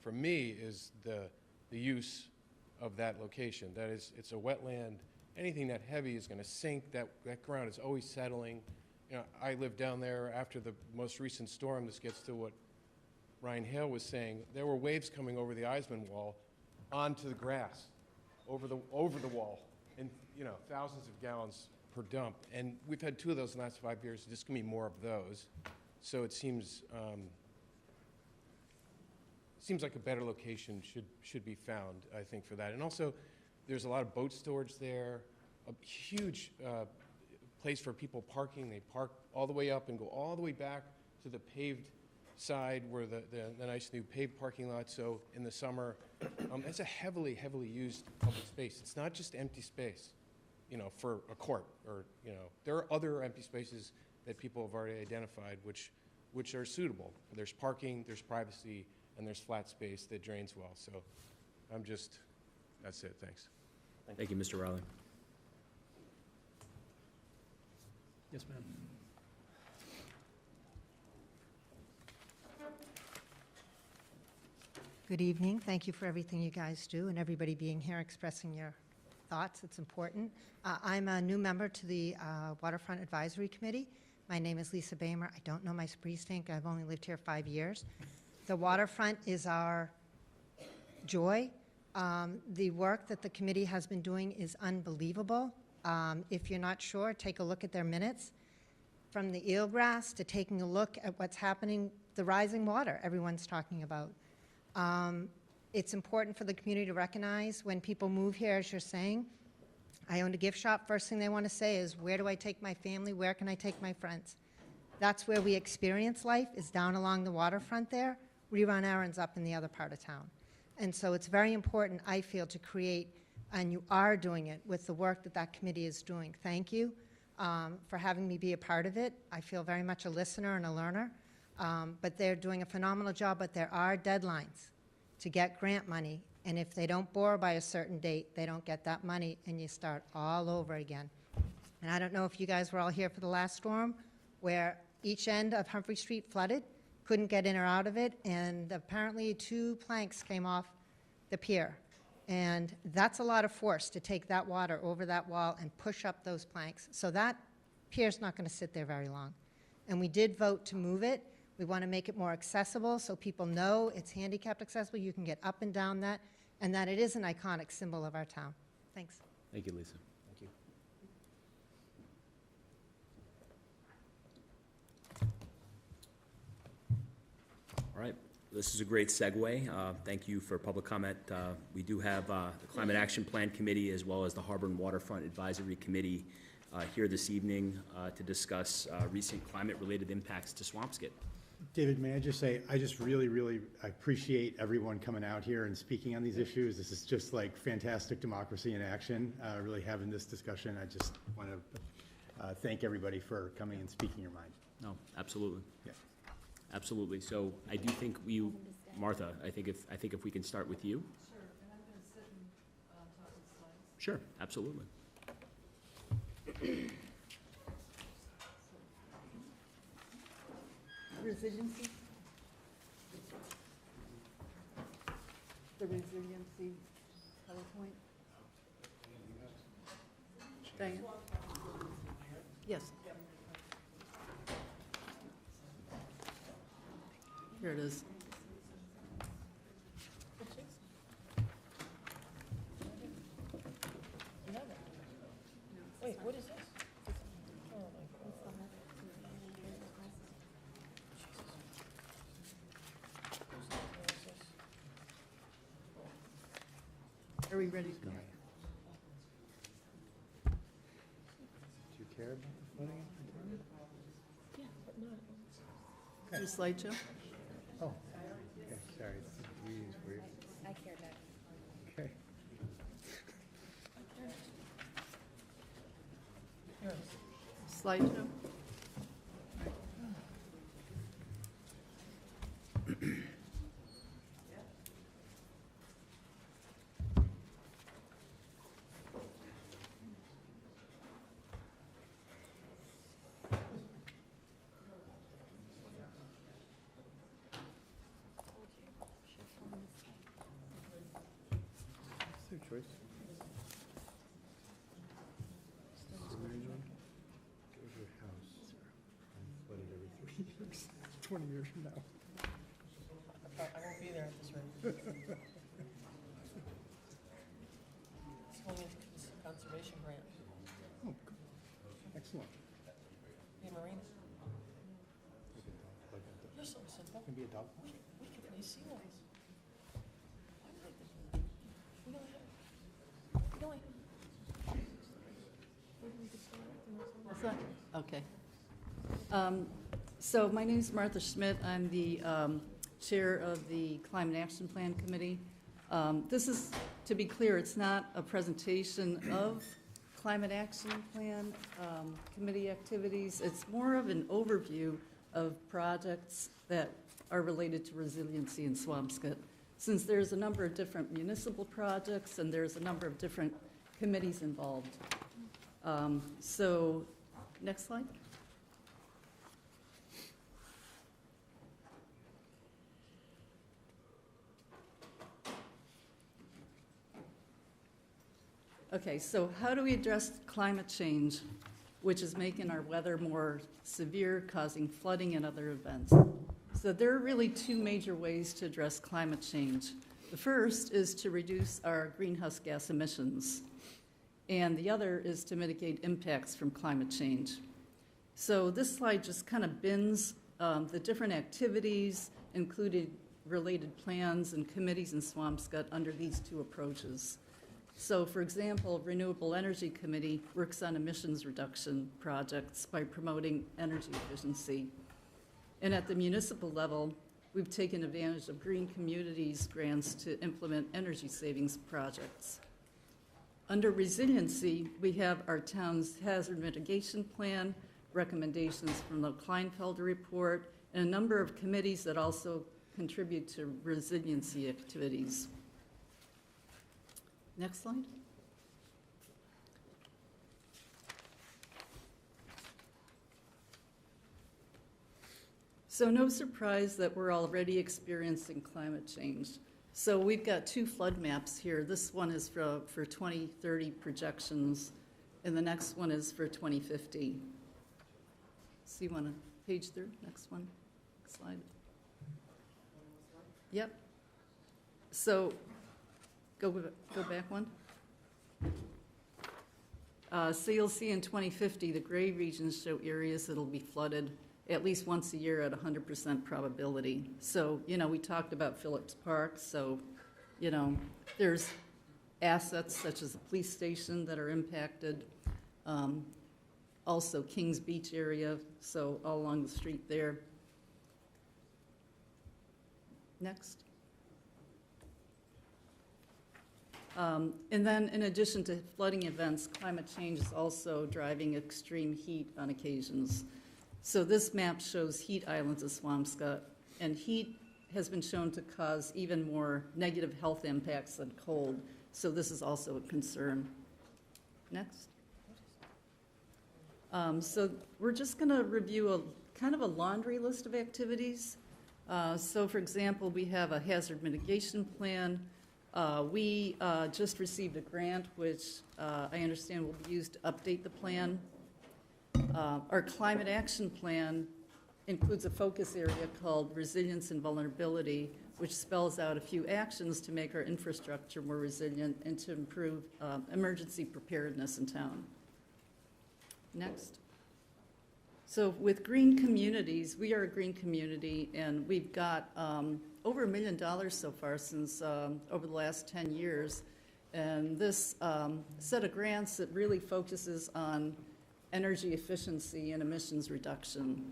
for me, is the use of that location. That is, it's a wetland. Anything that heavy is going to sink. That ground is always settling. I live down there after the most recent storm. This gets to what Ryan Hale was saying. There were waves coming over the Eisman wall onto the grass, over the wall, and thousands of gallons per dump. And we've had 2 of those in the last 5 years. There's going to be more of those. So it seems like a better location should be found, I think, for that. And also, there's a lot of boat storage there, a huge place for people parking. They park all the way up and go all the way back to the paved side where the nice new paved parking lot. So in the summer, it's a heavily used public space. It's not just empty space, for a court or, there are other empty spaces that people have already identified which are suitable. There's parking, there's privacy, and there's flat space that drains well. So that's it, thanks. Thank you, Mr. Riley. Yes, ma'am. Good evening. Thank you for everything you guys do and everybody being here expressing your thoughts. It's important. I'm a new member to the Waterfront Advisory Committee. My name is Lisa Bamer. I don't know my precinct. I've only lived here 5 years. The waterfront is our joy. The work that the committee has been doing is unbelievable. If you're not sure, take a look at their minutes. From the eelgrass to taking a look at what's happening, the rising water everyone's talking about. It's important for the community to recognize when people move here, as you're saying. I owned a gift shop. First thing they want to say is, where do I take my family? Where can I take my friends? That's where we experience life, is down along the waterfront there. We run errands up in the other part of town. And so it's very important, I feel, to create, and you are doing it with the work that that committee is doing. Thank you for having me be a part of it. I feel very much a listener and a learner. But they're doing a phenomenal job, but there are deadlines to get grant money, and if they don't bore by a certain date, they don't get that money, and you start all over again. And I don't know if you guys were all here for the last storm, where each end of Humphrey Street flooded, couldn't get in or out of it, and apparently 2 planks came off the pier. And that's a lot of force to take that water over that wall and push up those planks. So that pier's not going to sit there very long. And we did vote to move it. We want to make it more accessible so people know it's handicapped accessible. You can get up and down that, and that it is an iconic symbol of our town. Thanks. Thank you, Lisa. Thank you. All right, this is a great segue. Thank you for public comment. We do have the Climate Action Plan Committee as well as the Harbor and Waterfront Advisory Committee here this evening to discuss recent climate-related impacts to Swampscott. David, may I just say, I just really appreciate everyone coming out here and speaking on these issues. This is just like fantastic democracy in action, really having this discussion. I just want to thank everybody for coming and speaking your mind. No, absolutely. Yeah. Absolutely. So I do think Martha, I think if we can start with you. Sure, and I'm going to sit and talk with slides. Sure, absolutely. Resiliency. The resiliency PowerPoint. Diane? Yes. Here it is. Wait, what is this? Are we ready to go? Do you care about the flooding? Yeah, but not. Is this slideshow? Oh, okay, sorry. It's weird. I care about it. Okay. Slideshow? It's their choice. Imagine, go to your house and flood it every 3 years, 20 years from now. I won't be there at this rate. It's going into conservation grant. Oh, good. Excellent. Be a marina. Like a You're so simple. Can be a dog park. We could raise seawalls. Why would they do that? We don't have. We don't have. Where do we get started? What's that? Okay. So my name is Martha Schmidt. I'm the chair of the Climate Action Plan Committee. This is, to be clear, it's not a presentation of Climate Action Plan Committee activities. It's more of an overview of projects that are related to resiliency in Swampscott, since there's a number of different municipal projects and there's a number of different committees involved. So, next slide. Okay, so how do we address climate change, which is making our weather more severe, causing flooding and other events? So there are really two major ways to address climate change. The first is to reduce our greenhouse gas emissions, and the other is to mitigate impacts from climate change. So this slide just kind of bins the different activities, including related plans and committees in Swampscott under these two approaches. So, for example, Renewable Energy Committee works on emissions reduction projects by promoting energy efficiency. And at the municipal level, we've taken advantage of Green Communities grants to implement energy savings projects. Under resiliency, we have our town's hazard mitigation plan, recommendations from the Kleinfelder report, and a number of committees that also contribute to resiliency activities. Next slide. So no surprise that we're already experiencing climate change. So we've got two flood maps here. This one is for 2030 projections, and the next one is for 2050. So you want to page through? Next one. Next slide. Yep. So go back one. So you'll see in 2050, the gray regions show areas that'll be flooded at least once a year at 100% probability. So, you know, we talked about Phillips Park, so, you know, there's assets such as the police station that are impacted. Also Kings Beach area, so all along the street there. Next. And then in addition to flooding events, climate change is also driving extreme heat on occasions. So this map shows heat islands of Swampscott, and heat has been shown to cause even more negative health impacts than cold, so this is also a concern. Next. So we're just going to review a kind of a laundry list of activities. So for example, we have a hazard mitigation plan. We just received a grant, which I understand will be used to update the plan. Our climate action plan includes a focus area called resilience and vulnerability, which spells out a few actions to make our infrastructure more resilient and to improve emergency preparedness in town. Next. So with green communities, we are a green community, and we've got over $1 million so far since over the last 10 years. And this set of grants that really focuses on energy efficiency and emissions reduction.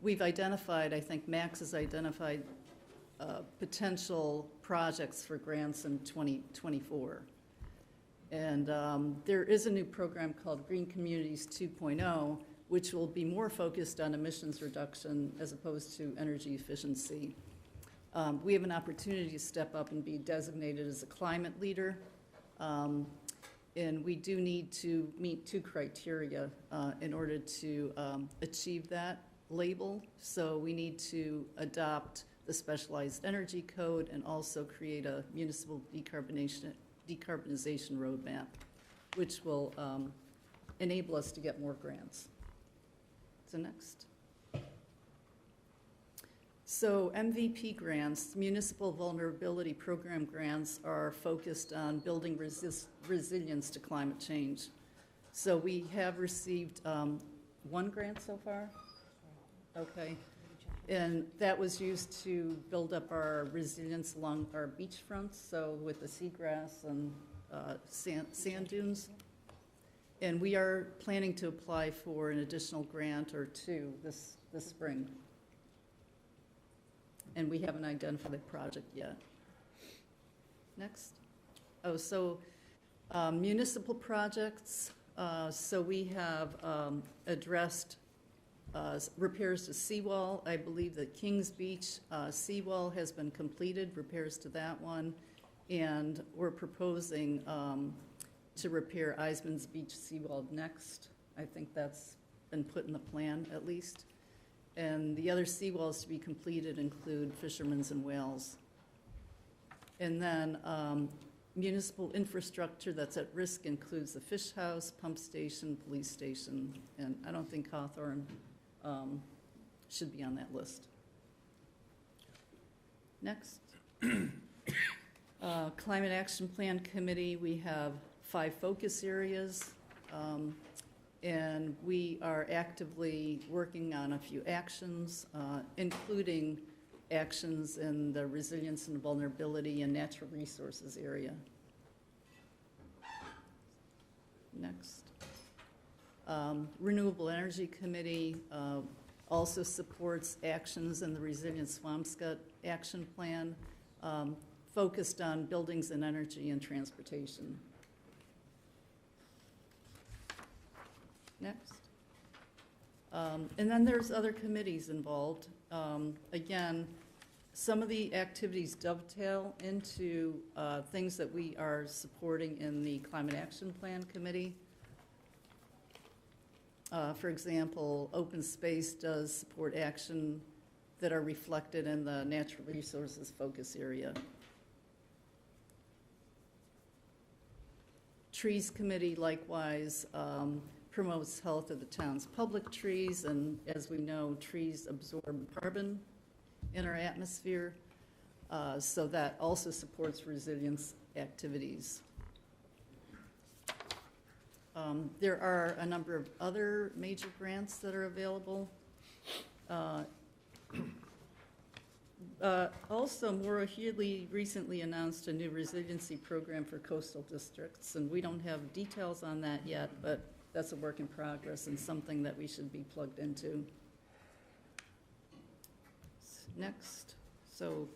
We've identified, I think Max has identified potential projects for grants in 2024. And there is a new program called Green Communities 2.0, which will be more focused on emissions reduction as opposed to energy efficiency. We have an opportunity to step up and be designated as a climate leader. And we do need to meet two criteria in order to achieve that label. So we need to adopt the specialized energy code and also create a municipal decarbonization roadmap, which will enable us to get more grants. So next. So MVP grants, Municipal Vulnerability Program grants, are focused on building resilience to climate change. So we have received one grant so far. Okay. And that was used to build up our resilience along our beachfronts, so with the seagrass and sand dunes. And we are planning to apply for an additional grant or two this spring. And we haven't identified the project yet. Next. Oh, so municipal projects. So we have addressed repairs to seawall. I believe that Kings Beach seawall has been completed, repairs to that one. And we're proposing to repair Eisman's Beach seawall next. I think that's been put in the plan at least. And the other seawalls to be completed include Fisherman's and Whales. And then municipal infrastructure that's at risk includes the fish house, pump station, police station, and I don't think Hawthorne should be on that list. Next. Climate Action Plan Committee, we have 5 focus areas, and we are actively working on a few actions, including actions in the resilience and vulnerability and natural resources area. Next. Renewable Energy Committee also supports actions in the Resilient Swampscott Action Plan, focused on buildings and energy and transportation. Next. And then there's other committees involved. Again, some of the activities dovetail into things that we are supporting in the Climate Action Plan Committee. For example, open space does support action that are reflected in the natural resources focus area. Trees Committee likewise promotes health of the town's public trees, and as we know, trees absorb carbon in our atmosphere, so that also supports resilience activities. There are a number of other major grants that are available. Also, Maura Healy recently announced a new resiliency program for coastal districts, and we don't have details on that yet, but that's a work in progress and something that we should be plugged into. Next. So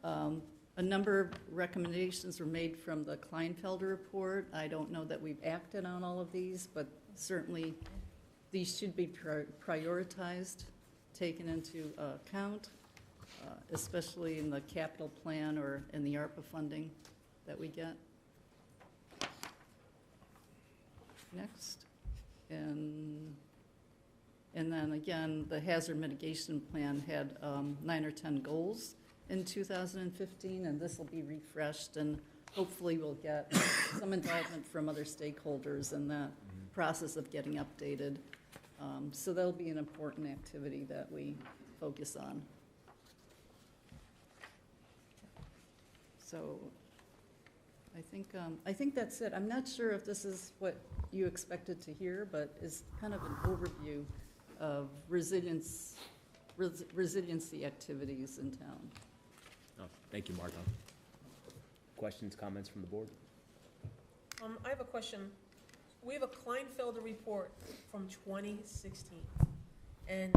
a number of recommendations were made from the Kleinfelder report. I don't know that we've acted on all of these, but certainly these should be prioritized, taken into account, especially in the capital plan or in the ARPA funding that we get. Next. And then again, the hazard mitigation plan had 9 or 10 goals in 2015, and this will be refreshed, and hopefully we'll get some involvement from other stakeholders in that process of getting updated. So that'll be an important activity that we focus on. So I think that's it. I'm not sure if this is what you expected to hear, but it's kind of an overview of resiliency activities in town. Oh, thank you, Martha. Questions, comments from the board? I have a question. We have a Kleinfelder report from 2016, and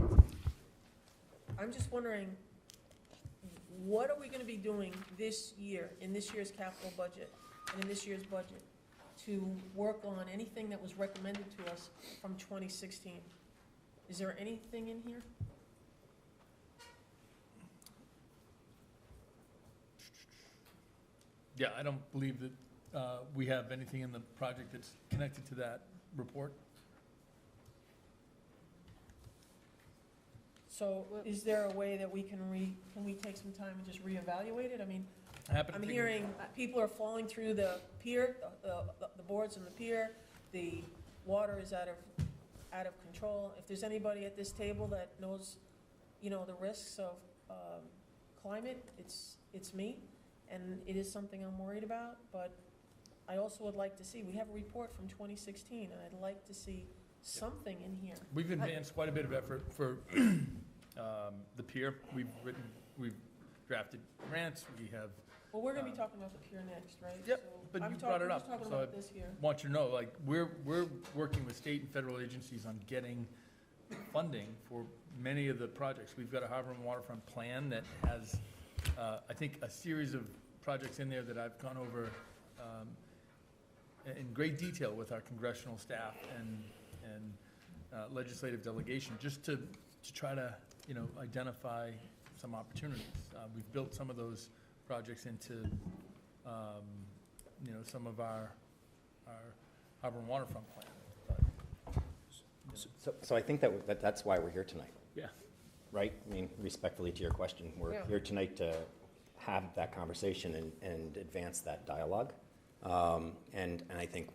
I'm just wondering, what are we going to be doing this year, in this year's capital budget, and in this year's budget, to work on anything that was recommended to us from 2016? Is there anything in here? Yeah, I don't believe that we have anything in the project that's connected to that report. So is there a way that we can we take some time and just reevaluate it? I mean, I'm hearing people are falling through the pier, the boards in the pier, the water is out of control. If there's anybody at this table that knows, the risks of climate, it's me, and it is something I'm worried about, but I also would like to see, we have a report from 2016, and I'd like to see something in here. We've advanced quite a bit of effort for the pier. We've drafted grants. We have. Well, we're going to be talking about the pier next, right? Yep, So but I'm you brought it up. I'm just talking So about this here. I want you to know, like, we're working with state and federal agencies on getting funding for many of the projects. We've got a harbor and waterfront plan that has, I think, a series of projects in there that I've gone over in great detail with our congressional staff, and legislative delegation, just to try to, you know, identify some opportunities. We've built some of those projects into, you know, some of our harbor and waterfront plan. So I think that's why we're here tonight. Yeah. Right? I mean, respectfully to your question, we're here tonight to have that conversation and advance that dialogue. And I think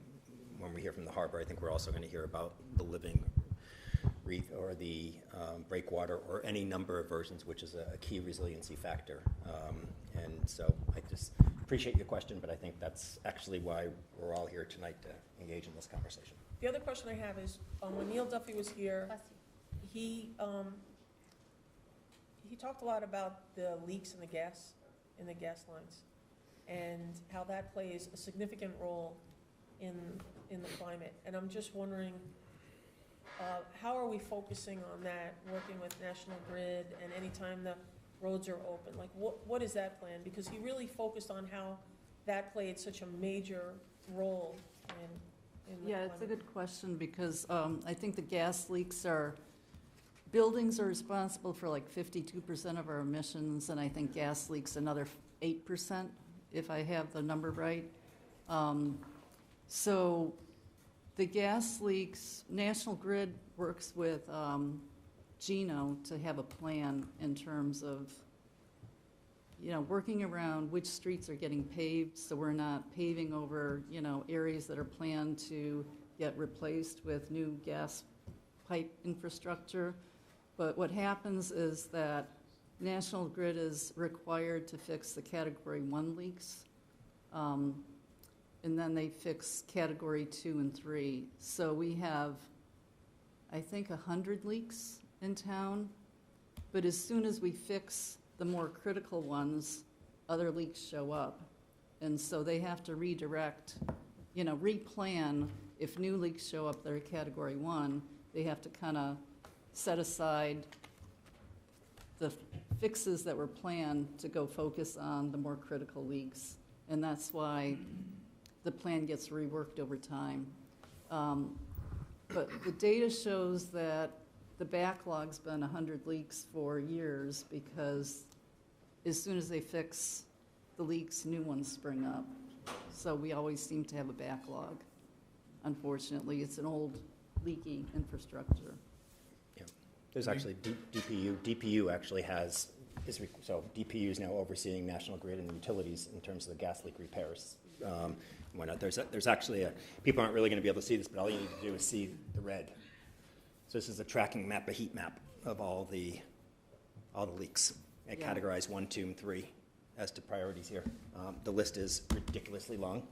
when we hear from the harbor, I think we're also going to hear about the living reef or the breakwater or any number of versions, which is a key resiliency factor. And so I just appreciate your question, but I think that's actually why we're all here tonight to engage in this conversation. The other question I have is, when Neil Duffy was here, he talked a lot about the leaks in the gas lines and how that plays a significant role in the climate. And I'm just wondering, how are we focusing on that, working with National Grid, and anytime the roads are open? Like, what is that plan? Because he really focused on how that played such a major role in the Yeah, climate. it's a good question, because I think the gas leaks buildings are responsible for like 52% of our emissions, and I think gas leaks another 8%, if I have the number right. So the gas leaks, National Grid works with Gino to have a plan in terms of, you know, working around which streets are getting paved, so we're not paving over, you know, areas that are planned to get replaced with new gas pipe infrastructure. But what happens is that National Grid is required to fix the Category 1 leaks, and then they fix Category 2 and 3. So we have, I think, 100 leaks in town, but as soon as we fix the more critical ones, other leaks show up. And so they have to redirect, you know, replan. If new leaks show up that are Category 1, they have to kind of set aside the fixes that were planned to go focus on the more critical leaks. And that's why the plan gets reworked over time. But the data shows that the backlog's been 100 leaks for years, because as soon as they fix the leaks, new ones spring up. So we always seem to have a backlog. Unfortunately, it's an old leaky infrastructure. There's actually DPU actually has, so DPU is now overseeing National Grid and the utilities in terms of the gas leak repairs. There's actually people aren't really going to be able to see this, but all you need to do is see the red. So this is a tracking map, a heat map of all the leaks, and categorized 1, 2, and 3 as to priorities here. The list is ridiculously long.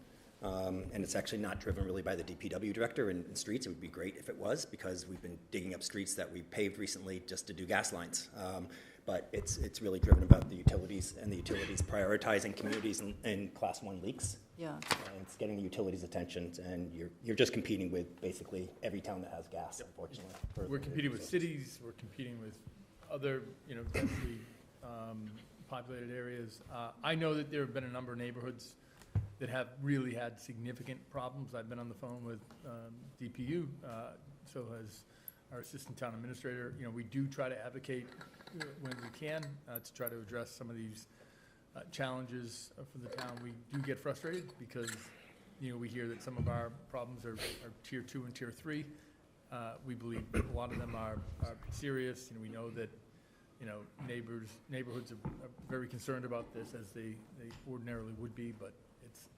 And it's actually not driven really by the DPW director in streets. It would be great if it was, because we've been digging up streets that we paved recently just to do gas lines. But it's really driven about the utilities, and the utilities prioritizing communities in Class 1 leaks. Yeah. And it's getting the utilities' attention, and you're just competing with basically every town that has gas, unfortunately. We're competing with cities, we're competing with other, you know, densely populated areas. I know that there have been a number of neighborhoods that have really had significant problems. I've been on the phone with DPU, so has our assistant town administrator. You know, we do try to advocate when we can to try to address some of these challenges for the town. We do get frustrated because, you know, we hear that some of our problems are tier 2 and tier 3. We believe a lot of them are serious, and we know that, you know, neighborhoods are very concerned about this, as they ordinarily would be, but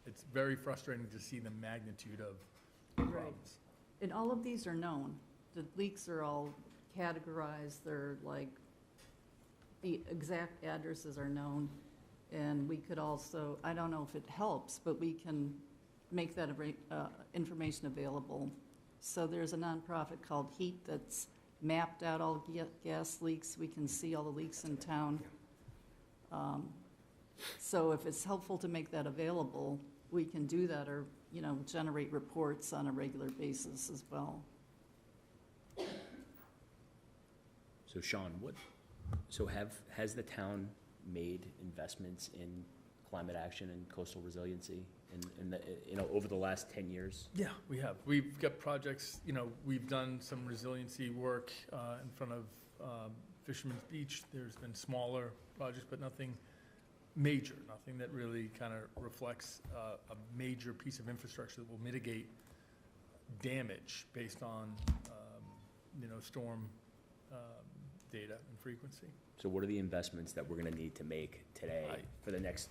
it's very frustrating to see the magnitude of problems. And all of these are known. The leaks are all categorized. They're like, the exact addresses are known. And we could also, I don't know if it helps, but we can make that information available. So there's a nonprofit called HEAT that's mapped out all gas leaks. We can see all the leaks in town. So if it's helpful to make that available, we can do that, or, you know, generate reports on a regular basis as well. So Sean, has the town made investments in climate action and coastal resiliency over the last 10 years? Yeah, we have. We've got projects, we've done some resiliency work in front of Fisherman's Beach. There's been smaller projects, but nothing major, nothing that really kind of reflects a major piece of infrastructure that will mitigate damage based on, storm data and frequency. So what are the investments that we're going to need to make today for the next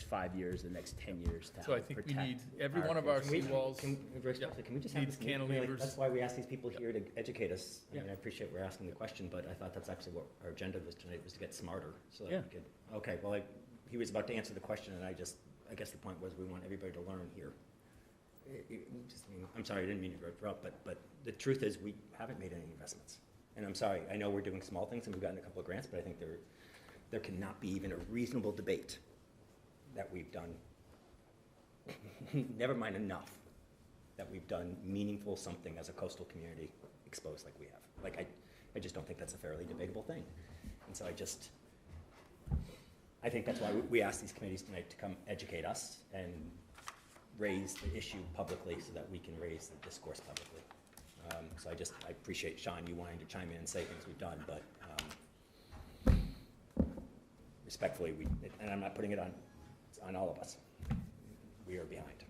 5 years, the next 10 years to So I help think we protect need every one of our seawalls. Can we just have needs this meeting? cantilevers. That's why we ask these people here to educate us. I mean, I appreciate we're asking the question, but I thought that's actually what our agenda was tonight, was to get smarter. So that we could, okay, well, he was about to answer the question, and I guess the point was we want everybody to learn here. I'm sorry, I didn't mean to interrupt, but the truth is we haven't made any investments. And I'm sorry, I know we're doing small things and we've gotten a couple of grants, but I think there cannot be even a reasonable debate that we've done, never mind enough, that we've done meaningful something as a coastal community exposed like we have. Like, I just don't think that's a fairly debatable thing. And so I think that's why we asked these committees tonight to come educate us and raise the issue publicly so that we can raise the discourse publicly. So I appreciate, Sean, you wanting to chime in and say things we've done, but respectfully, and I'm not putting it on all of us, we are behind.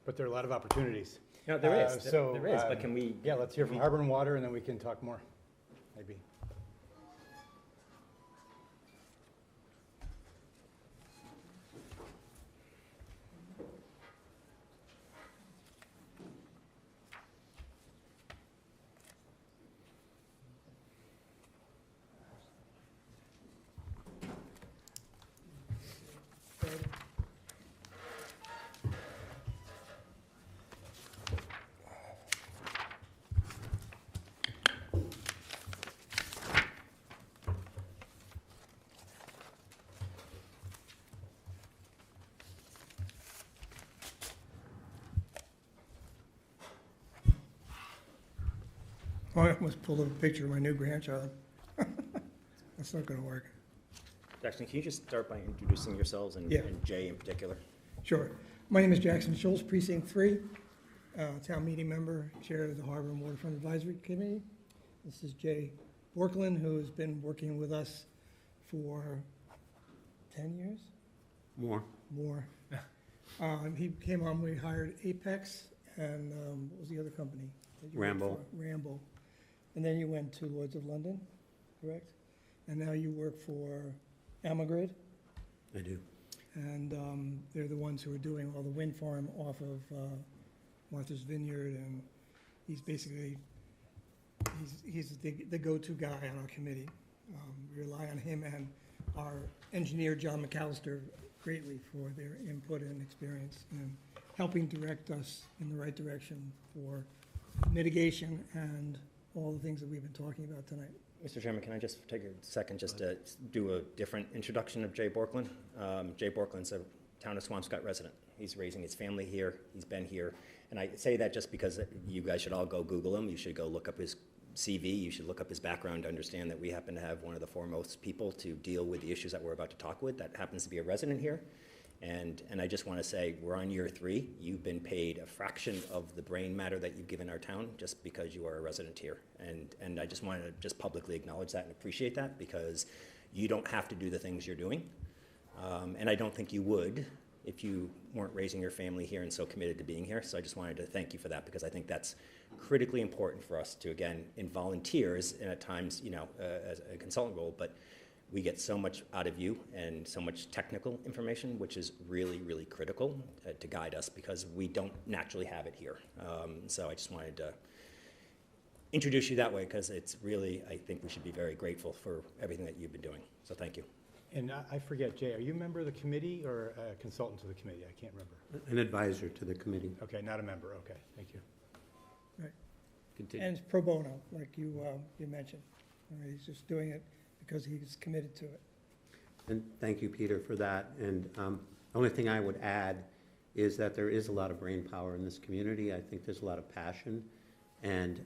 But there are a lot of opportunities. No, there is, but can we? Yeah, let's hear from Harbor and Water, and then we can talk more, maybe. I almost pulled up a picture of my new grandchild. That's not going to work. Jackson, can you just start by introducing yourselves and Jay in particular? Sure. My name is Jackson Schultz, Precinct 3, town meeting member, chair of the Harbor and Waterfront Advisory Committee. This is Jay Borklin, who has been working with us for 10 years? More. He came on, we hired Apex, and what was the other company? Rambo. Rambo. And then you went to Lloyd's of London, correct? And now you work for Amagrid? I do. And they're the ones who are doing all the wind farm off of Martha's Vineyard, and he's basically, he's the go-to guy on our committee. We rely on him and our engineer, John McAllister, greatly for their input and experience and helping direct us in the right direction for mitigation and all the things that we've been talking about tonight. Mr. Chairman, can I just take a second just to do a different introduction of Jay Borklin? Jay Borklin's a town of Swampscott resident. He's raising his family here. He's been here. And I say that just because you guys should all go Google him. You should go look up his CV. You should look up his background to understand that we happen to have one of the foremost people to deal with the issues that we're about to talk with that happens to be a resident here. And I just want to say, we're on year 3. You've been paid a fraction of the brain matter that you've given our town just because you are a resident here. And I just wanted to just publicly acknowledge that and appreciate that, because you don't have to do the things you're doing. And I don't think you would if you weren't raising your family here and so committed to being here. So I just wanted to thank you for that, because I think that's critically important for us to, again, in volunteers and at times, as a consultant role, but we get so much out of you and so much technical information, which is really, really critical to guide us, because we don't naturally have it here. So I just wanted to introduce you that way, because it's really, I think we should be very grateful for everything that you've been doing. So thank you. And I forget, Jay, are you a member of the committee or a consultant to the committee? I can't remember. An advisor to the committee. Okay, not a member. Okay, thank you. Right. Continue. And it's pro bono, like you mentioned. He's just doing it because he's committed to it. And thank you, Peter, for that. And the only thing I would add is that there is a lot of brain power in this community. I think there's a lot of passion, and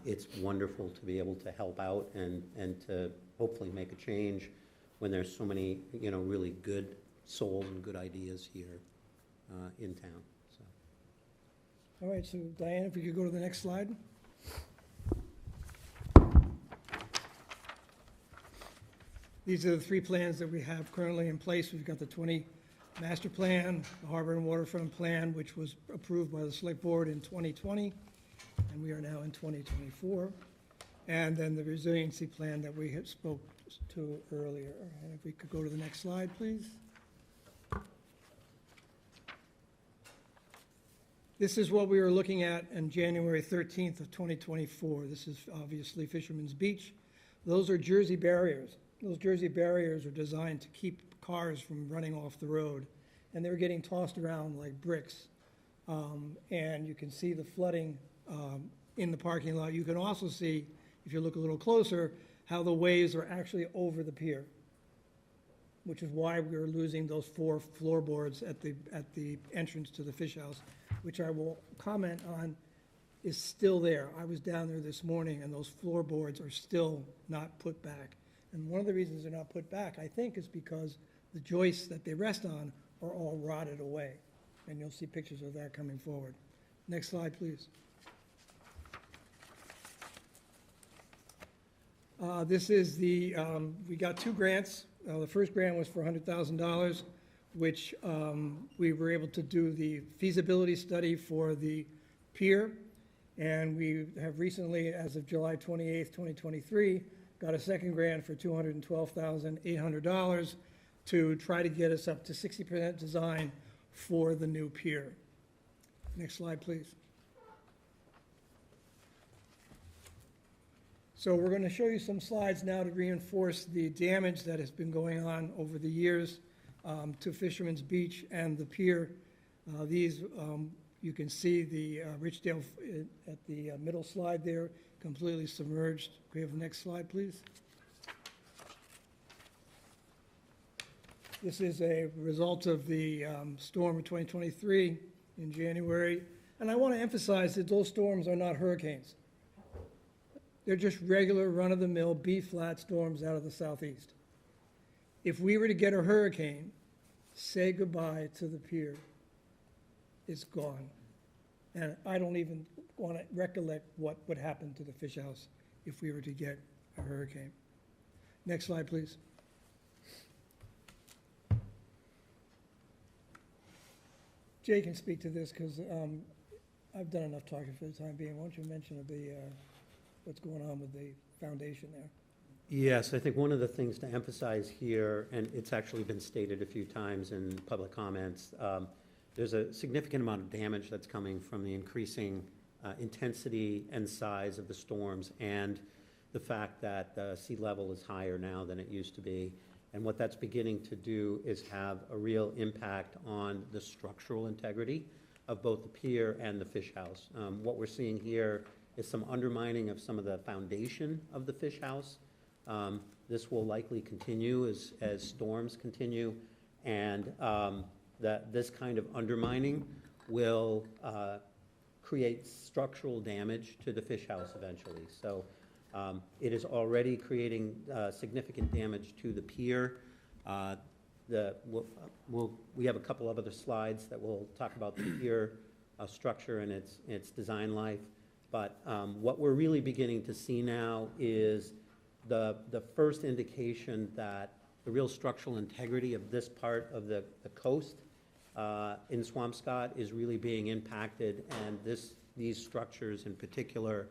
it's wonderful to be able to help out and to hopefully make a change when there's so many, really good souls and good ideas here in town. So. All right, so Diane, if we could go to the next slide. These are the three plans that we have currently in place. We've got the 20 master plan, the harbor and waterfront plan, which was approved by the select board in 2020, and we are now in 2024. And then the resiliency plan that we had spoke to earlier. And if we could go to the next slide, please. This is what we were looking at on January 13th of 2024. This is obviously Fisherman's Beach. Those are Jersey barriers. Those Jersey barriers are designed to keep cars from running off the road, and they're getting tossed around like bricks. And you can see the flooding in the parking lot. You can also see, if you look a little closer, how the waves are actually over the pier, which is why we're losing those 4 floorboards at the entrance to the fish house, which I will comment on is still there. I was down there this morning, and those floorboards are still not put back. And one of the reasons they're not put back, I think, is because the joists that they rest on are all rotted away. And you'll see pictures of that coming forward. Next slide, please. This is the, we got 2 grants. The first grant was for $100,000, which we were able to do the feasibility study for the pier. And we have recently, as of July 28th, 2023, got a second grant for $212,800 to try to get us up to 60% design for the new pier. Next slide, please. So we're going to show you some slides now to reinforce the damage that has been going on over the years to Fisherman's Beach and the pier. These, you can see the Richdale at the middle slide there, completely submerged. Can we have the next slide, please? This is a result of the storm of 2023 in January. And I want to emphasize that those storms are not hurricanes. They're just regular run-of-the-mill B-flat storms out of the southeast. If we were to get a hurricane, say goodbye to the pier. It's gone. And I don't even want to recollect what would happen to the fish house if we were to get a hurricane. Next slide, please. Jay can speak to this because I've done enough talking for the time being. Why don't you mention what's going on with the foundation there? Yes, I think one of the things to emphasize here, and it's actually been stated a few times in public comments, there's a significant amount of damage that's coming from the increasing intensity and size of the storms and the fact that the sea level is higher now than it used to be. And what that's beginning to do is have a real impact on the structural integrity of both the pier and the fish house. What we're seeing here is some undermining of some of the foundation of the fish house. This will likely continue as storms continue, and this kind of undermining will create structural damage to the fish house eventually. So it is already creating significant damage to the pier. We have a couple of other slides that will talk about the pier structure and its design life. But what we're really beginning to see now is the first indication that the real structural integrity of this part of the coast in Swampscott is really being impacted, and these structures in particular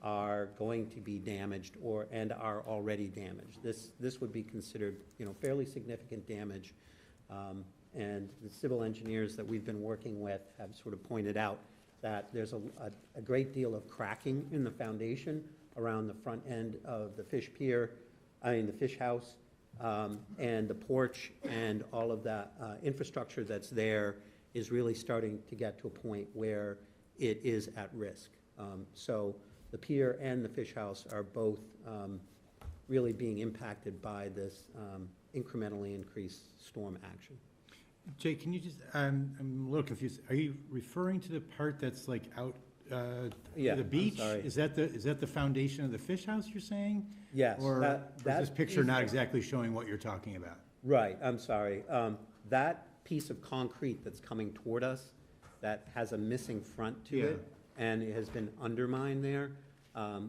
are going to be damaged and are already damaged. This would be considered, fairly significant damage, and the civil engineers that we've been working with have sort of pointed out that there's a great deal of cracking in the foundation around the front end of the fish house, and the porch, and all of that infrastructure that's there is really starting to get to a point where it is at risk. So the pier and the fish house are both really being impacted by this incrementally increased storm action. Jay, can you just, I'm a little confused. Are you referring to the part that's like out Yeah, the beach? I'm sorry. Is that the foundation of the fish house you're saying? Yes. Or that is this picture not exactly showing what you're talking about? Right, I'm sorry. That piece of concrete that's coming toward us, that has a missing front to it, and it has been undermined there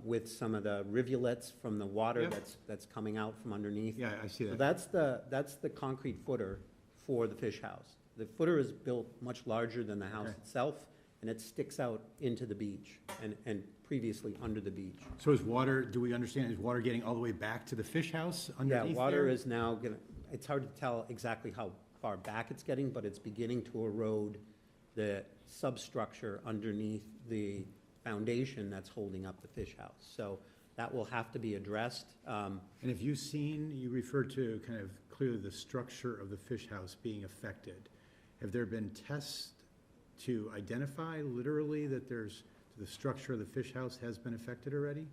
with some of the rivulets from the water that's coming out from underneath. Yeah, I see So that. that's the concrete footer for the fish house. The footer is built much larger than the house itself, and it sticks out into the beach and previously under the beach. So is water, do we understand, is water getting all the way back to the fish house underneath Yeah, water there? is now gonna, it's hard to tell exactly how far back it's getting, but it's beginning to erode the substructure underneath the foundation that's holding up the fish house. So that will have to be addressed. And have you seen, you referred to kind of clearly the structure of the fish house being affected. Have there been tests to identify literally that the structure of the fish house has been affected already?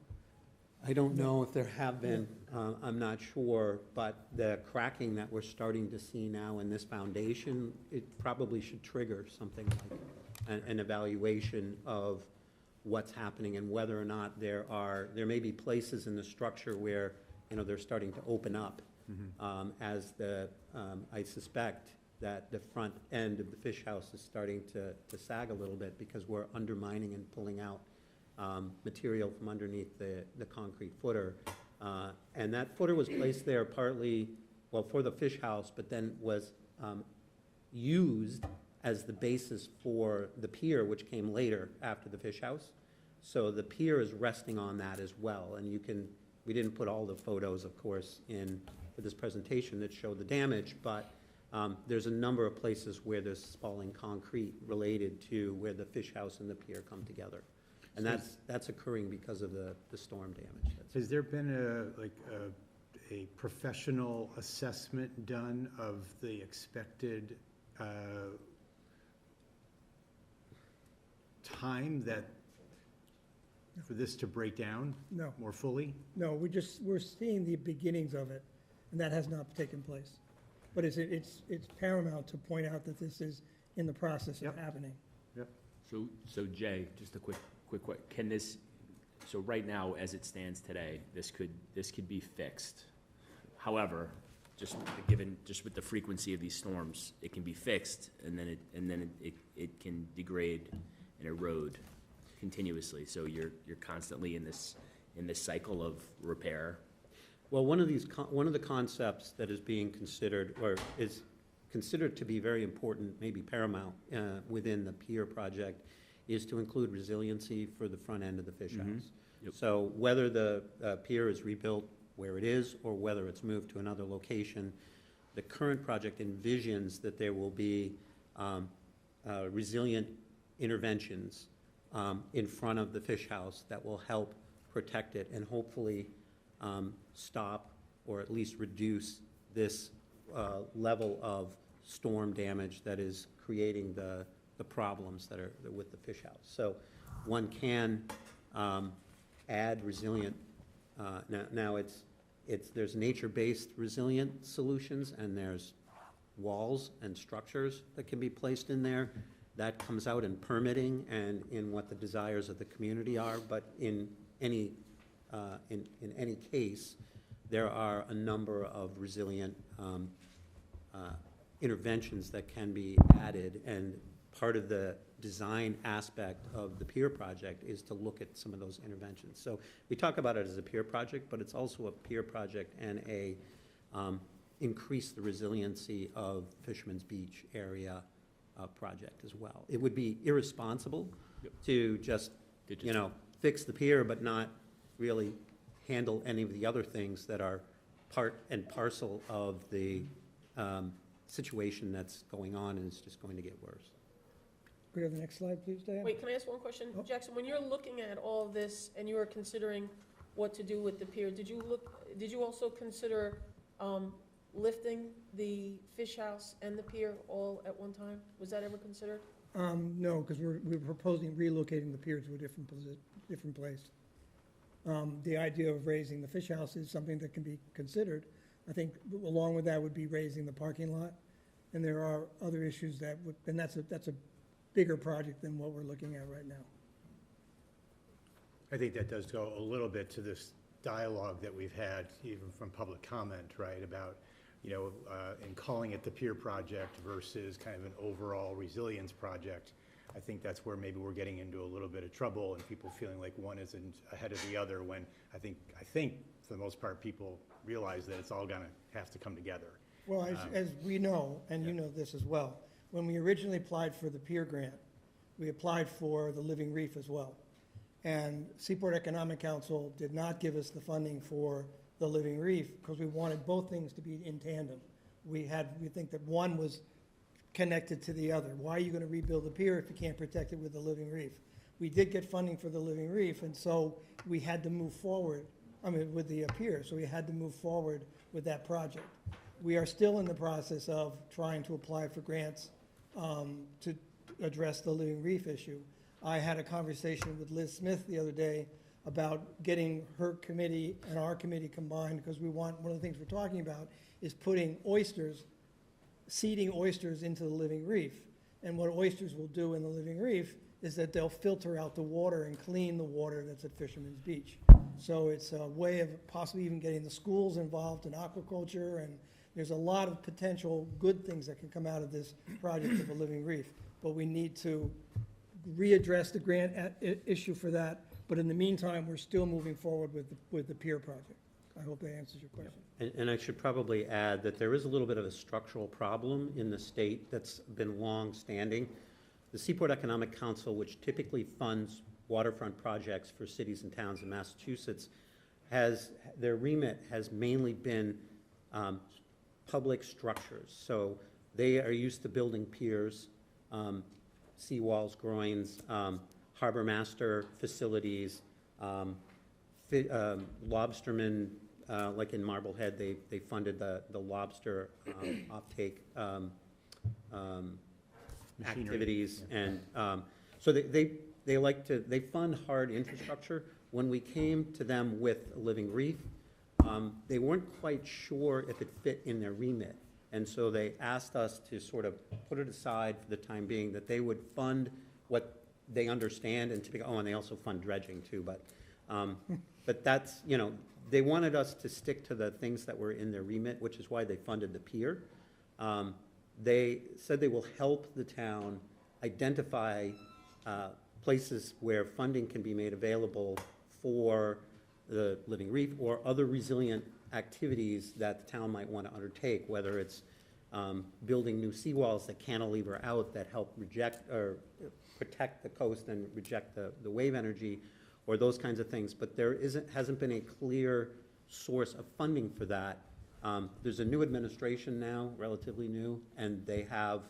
I don't know if there have been, I'm not sure, but the cracking that we're starting to see now in this foundation, it probably should trigger something like an evaluation of what's happening and whether or not there may be places in the structure where, they're starting to open up. As I suspect that the front end of the fish house is starting to sag a little bit because we're undermining and pulling out material from underneath the concrete footer. And that footer was placed there partly, well, for the fish house, but then was used as the basis for the pier, which came later after the fish house. So the pier is resting on that as well. And we didn't put all the photos, of course, in for this presentation that show the damage, but there's a number of places where there's falling concrete related to where the fish house and the pier come together. And that's occurring because of the storm damage. Has there been a professional assessment done of the expected time for this to break down? No. More fully? No, we're seeing the beginnings of it, and that has not taken place. But it's paramount to point out that this is in the process of happening. Yep. So Jay, just a quick, can this, so right now, as it stands today, this could be fixed. However, just with the frequency of these storms, it can be fixed, and then it can degrade and erode continuously. So you're constantly in this cycle of repair. Well, one of the concepts that is being considered, or is considered to be very important, maybe paramount, within the pier project, is to include resiliency for the front end of the fish house. Yep. So whether the pier is rebuilt where it is, or whether it's moved to another location, the current project envisions that there will be resilient interventions in front of the fish house that will help protect it and hopefully stop or at least reduce this level of storm damage that is creating the problems that are with the fish house. So one can add resilient, now there's nature-based resilient solutions, and there's walls and structures that can be placed in there. That comes out in permitting and in what the desires of the community are, but in any case, there are a number of resilient interventions that can be added, and part of the design aspect of the pier project is to look at some of those interventions. So we talk about it as a pier project, but it's also a pier project and a increase the resiliency of Fisherman's Beach area project as well. It would be irresponsible to just fix the pier but not really handle any of the other things that are part and parcel of the situation that's going on, and it's just going to get worse. Go to the next slide, please, Diane. Wait, can I ask one question? Jackson, when you're looking at all of this and you were considering what to do with the pier, did you also consider lifting the fish house and the pier all at one time? Was that ever considered? No, because we're proposing relocating the pier to a different place. The idea of raising the fish house is something that can be considered. I think along with that would be raising the parking lot, and there are other issues that would, and that's a bigger project than what we're looking at right now. I think that does go a little bit to this dialogue that we've had, even from public comment, right, about in calling it the pier project versus kind of an overall resilience project. I think that's where maybe we're getting into a little bit of trouble and people feeling like one isn't ahead of the other when I think for the most part people realize that it's all going to have to come together. Well, as we know, and you know this as well, when we originally applied for the pier grant, we applied for the Living Reef as well. And Seaport Economic Council did not give us the funding for the Living Reef because we wanted both things to be in tandem. We think that one was connected to the other. Why are you going to rebuild the pier if you can't protect it with the Living Reef? We did get funding for the Living Reef, and so we had to move forward, with the pier, so we had to move forward with that project. We are still in the process of trying to apply for grants to address the Living Reef issue. I had a conversation with Liz Smith the other day about getting her committee and our committee combined because one of the things we're talking about is putting seeding oysters into the Living Reef. And what oysters will do in the Living Reef is that they'll filter out the water and clean the water that's at Fisherman's Beach. So it's a way of possibly even getting the schools involved in aquaculture, and there's a lot of potential good things that can come out of this project of a Living Reef. But we need to readdress the grant issue for that. But in the meantime, we're still moving forward with the pier project. I hope that answers your question. And I should probably add that there is a little bit of a structural problem in the state that's been long-standing. The Seaport Economic Council, which typically funds waterfront projects for cities and towns in Massachusetts, their remit has mainly been public structures. So they are used to building piers, seawalls, groins, harbor master facilities, lobstermen, like in Marblehead, they funded the lobster offtake activities, and so they fund hard infrastructure. When we came to them with Living Reef, they weren't quite sure if it fit in their remit, and so they asked us to sort of put it aside for the time being, that they would fund what they understand, and and they also fund dredging too, but that's, they wanted us to stick to the things that were in their remit, which is why they funded the pier. They said they will help the town identify places where funding can be made available for the Living Reef or other resilient activities that the town might want to undertake, whether it's building new seawalls that cantilever out that help protect the coast and reject the wave energy, or those kinds of things. But there hasn't been a clear source of funding for that. There's a new administration now, relatively new, and they have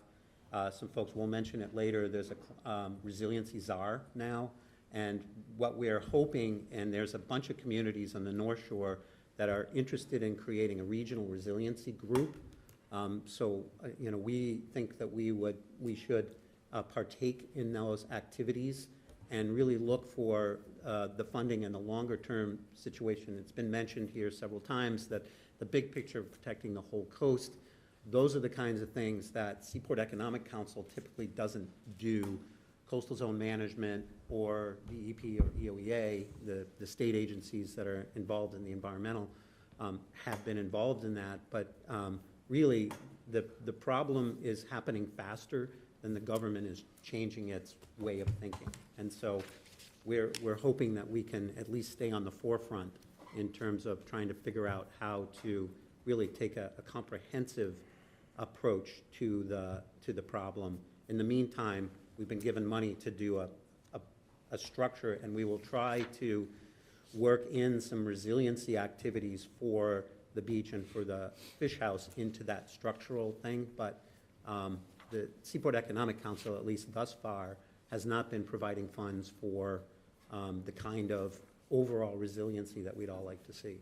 some folks, we'll mention it later, there's a resiliency czar now, and what we're hoping, and there's a bunch of communities on the North Shore that are interested in creating a regional resiliency group. We think that we should partake in those activities and really look for the funding in the longer term situation. It's been mentioned here several times that the big picture of protecting the whole coast, those are the kinds of things that Seaport Economic Council typically doesn't do. Coastal zone management or DEP or EOEA, the state agencies that are involved in the environmental, have been involved in that, but really the problem is happening faster than the government is changing its way of thinking. And so we're hoping that we can at least stay on the forefront in terms of trying to figure out how to really take a comprehensive approach to the problem. In the meantime, we've been given money to do a structure, and we will try to work in some resiliency activities for the beach and for the fish house into that structural thing. But the Seaport Economic Council, at least thus far, has not been providing funds for the kind of overall resiliency that we'd all like to see.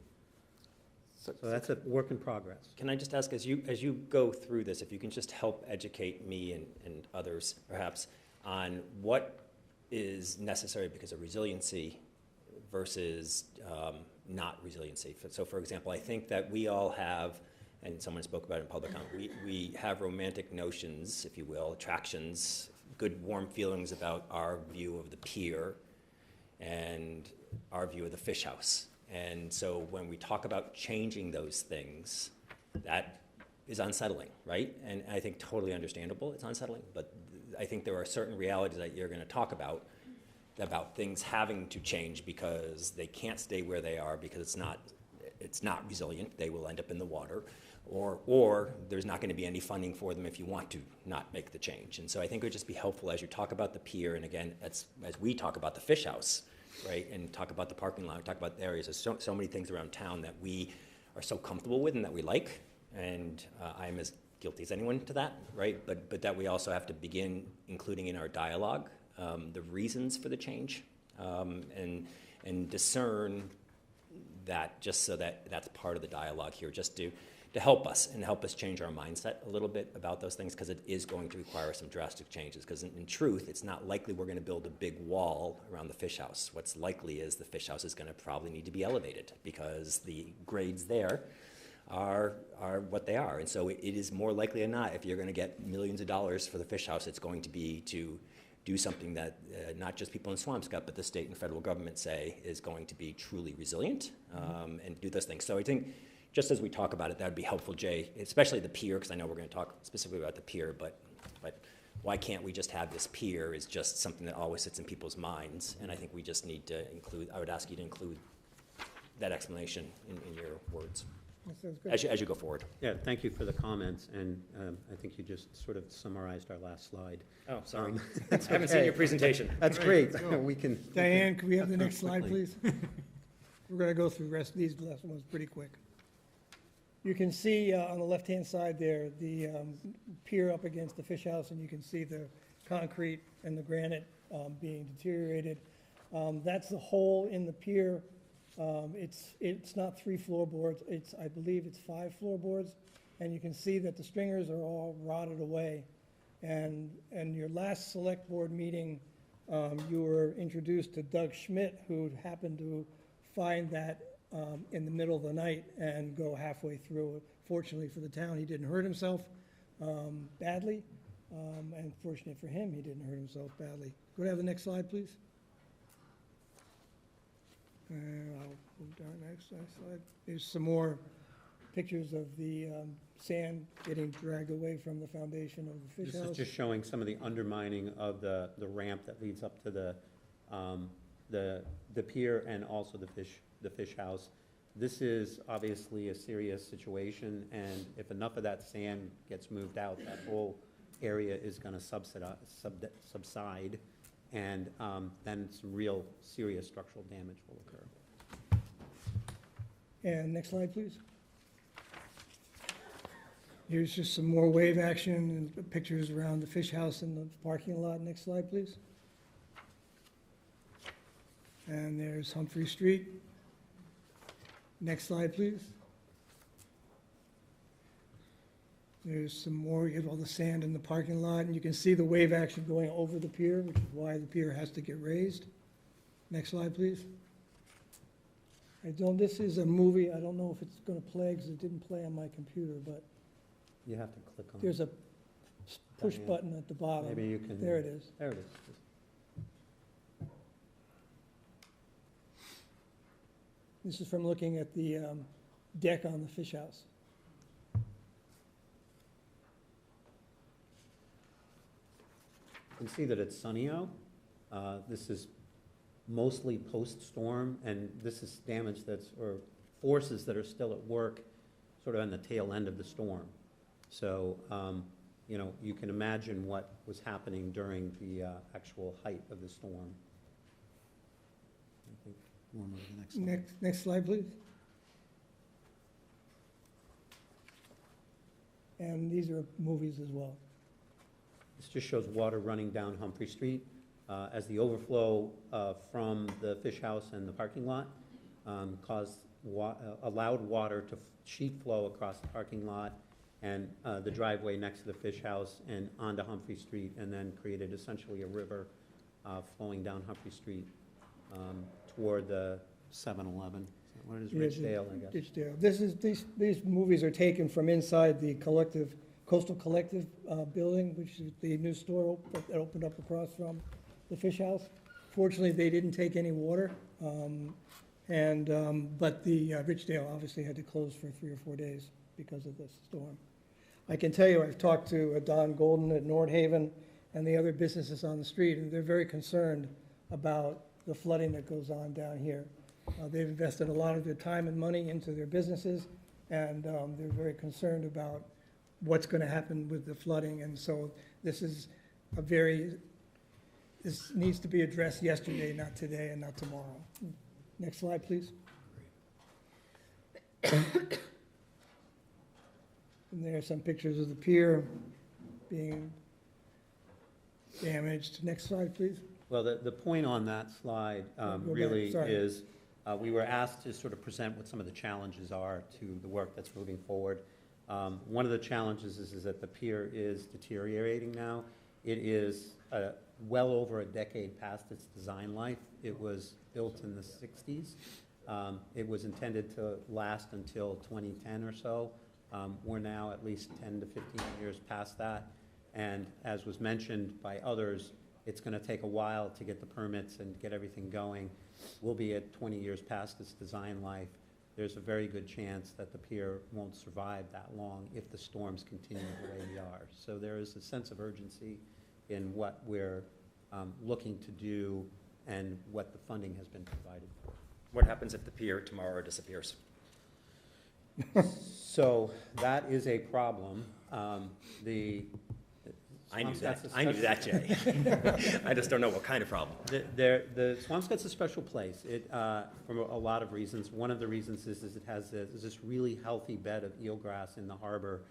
So that's a work in progress. Can I just ask, as you go through this, if you can just help educate me and others perhaps on what is necessary because of resiliency versus not resiliency. So for example, I think that we all have, and someone spoke about it in public comment, we have romantic notions, if you will, attractions, good warm feelings about our view of the pier and our view of the fish house. And so when we talk about changing those things, that unsettling, right? And I think totally understandable, it's unsettling, but I think there are certain realities that you're going to talk about things having to change because they can't stay where they are because it's not resilient. They will end up in the water, or there's not going to be any funding for them if you want to not make the change. And so I think it would just be helpful as you talk about the pier, and again, as we talk about the fish house, right, and talk about the parking lot, talk about the areas. There's so many things around town that we are so comfortable with and that we like, and I'm as guilty as anyone to that, right? But that we also have to begin including in our dialogue the reasons for the change, and discern that, just so that that's part of the dialogue here, just to help us and help us change our mindset a little bit about those things, because it is going to require some drastic changes. Because in truth, it's not likely we're going to build a big wall around the fish house. What's likely is the fish house is going to probably need to be elevated because the grades there are what they are. And so it is more likely than not, if you're going to get millions of dollars for the fish house, it's going to be to do something that not just people in Swampscott, but the state and federal government say is going to be truly resilient, and do those things. So I think just as we talk about it, that would be helpful, Jay, especially the pier, because I know we're going to talk specifically about the pier, but why can't we just have this pier is just something that always sits in people's minds, and I think we just need to include, I would ask you to include that explanation in your words. That sounds good. As you go forward. Yeah, thank you for the comments, and I think you just sort of summarized our last slide. Oh, sorry. I haven't seen your presentation. That's great. We can. Diane, can we have the next slide, please? We're going to go through the rest of these last ones pretty quick. You can see on the left-hand side there, the pier up against the fish house, and you can see the concrete and the granite being deteriorated. That's the hole in the pier. It's not 3 floorboards. I believe it's 5 floorboards, and you can see that the stringers are all rotted away. And your last select board meeting, you were introduced to Doug Schmidt, who happened to find that in the middle of the night and go halfway through. Fortunately for the town, he didn't hurt himself badly, and fortunately for him, he didn't hurt himself badly. Go to the next slide, please. And I'll move down next slide. There's some more pictures of the sand getting dragged away from the foundation of the fish house. This is just showing some of the undermining of the ramp that leads up to the pier and also the fish house. This is obviously a serious situation, and if enough of that sand gets moved out, that whole area is going to subside, and then some real serious structural damage will occur. And next slide, please. Here's just some more wave action and pictures around the fish house and the parking lot. Next slide, please. And there's Humphrey Street. Next slide, please. There's some more, you have all the sand in the parking lot, and you can see the wave action going over the pier, which is why the pier has to get raised. Next slide, please. This is a movie, I don't know if it's gonna play, because it didn't play on my computer, but You have to click on. there's a push button at the bottom. Maybe you can. There it is. There it is. This is from looking at the deck on the fish house. You can see that it's sunny out. This is mostly post-storm, and this is damage or forces that are still at work sort of on the tail end of the storm. So, you can imagine what was happening during the actual height of the storm. I think we'll move to the next slide. Next slide, please. And these are movies as well. This just shows water running down Humphrey Street as the overflow from the fish house and the parking lot allowed water to sheet flow across the parking lot and the driveway next to the fish house and onto Humphrey Street, and then created essentially a river flowing down Humphrey Street toward the 7-Eleven. What is Ridgedale, I guess? Ridgedale. These movies are taken from inside the Coastal Collective building, which is the new store that opened up across from the fish house. Fortunately, they didn't take any water, but the Ridgedale obviously had to close for 3 or 4 days because of the storm. I can tell you, I've talked to Don Golden at Nordhaven and the other businesses on the street, and they're very concerned about the flooding that goes on down here. They've invested a lot of their time and money into their businesses, and they're very concerned about what's going to happen with the flooding. And so this is this needs to be addressed yesterday, not today and not tomorrow. Next slide, please. And there are some pictures of the pier being damaged. Next slide, please. Well, the point on that slide really is we were asked to sort of present what some of the challenges are to the work that's moving forward. One of the challenges is that the pier is deteriorating now. It is well over a decade past its design life. It was built in the 60s. It was intended to last until 2010 or so. We're now at least 10 to 15 years past that. And as was mentioned by others, it's going to take a while to get the permits and get everything going. We'll be at 20 years past its design life. There's a very good chance that the pier won't survive that long if the storms continue the way they are. So there is a sense of urgency in what we're looking to do and what the funding has been provided for. What happens if the pier tomorrow disappears? So that is a problem. I knew that, Jay. I just don't know what kind of problem. The Swampscott's a special place for a lot of reasons. One of the reasons is it has this really healthy bed of eelgrass in the harbor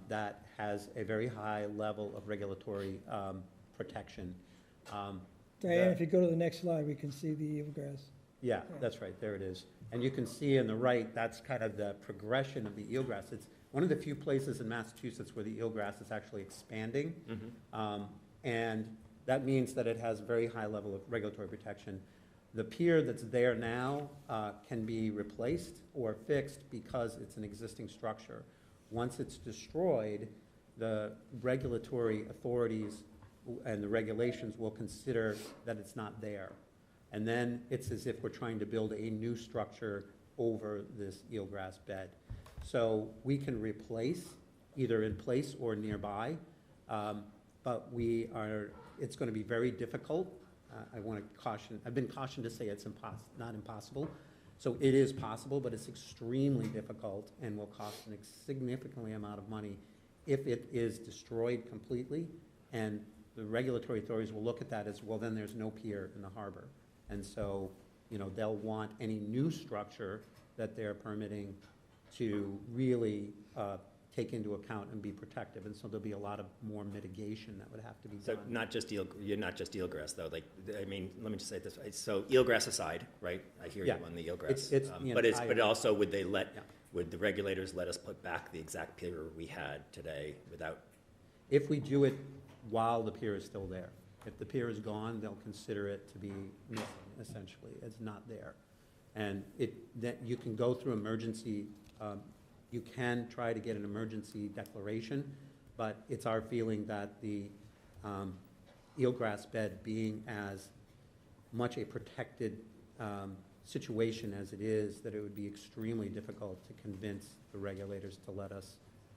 that has a very high level of regulatory protection. Diane, if you go to the next slide, we can see the eelgrass. Yeah, that's right, there it is. And you can see on the right, that's kind of the progression of the eelgrass. It's one of the few places in Massachusetts where the eelgrass is actually expanding. And that means that it has a very high level of regulatory protection. The pier that's there now can be replaced or fixed because it's an existing structure. Once it's destroyed, the regulatory authorities and the regulations will consider that it's not there. And then it's as if we're trying to build a new structure over this eelgrass bed. So we can replace either in place or nearby, but it's going to be very difficult. I've been cautioned to say it's not impossible. So it is possible, but it's extremely difficult and will cost a significantly amount of money if it is destroyed completely. And the regulatory authorities will look at that as, well, then there's no pier in the harbor. And so, they'll want any new structure that they're permitting to really take into account and be protective. And so there'll be a lot of more mitigation that would have to be done. So you're not just eelgrass, though. Let me just say it this way. So eelgrass aside, right? I hear you on the eelgrass. But also, would the regulators let us put back the exact pier we had today without? If we do it while the pier is still there. If the pier is gone, they'll consider it to be missing, essentially. It's not there. And that you can go through emergency, you can try to get an emergency declaration, but it's our feeling that the eelgrass bed being as much a protected situation as it is, that it would be extremely difficult to convince the regulators to let us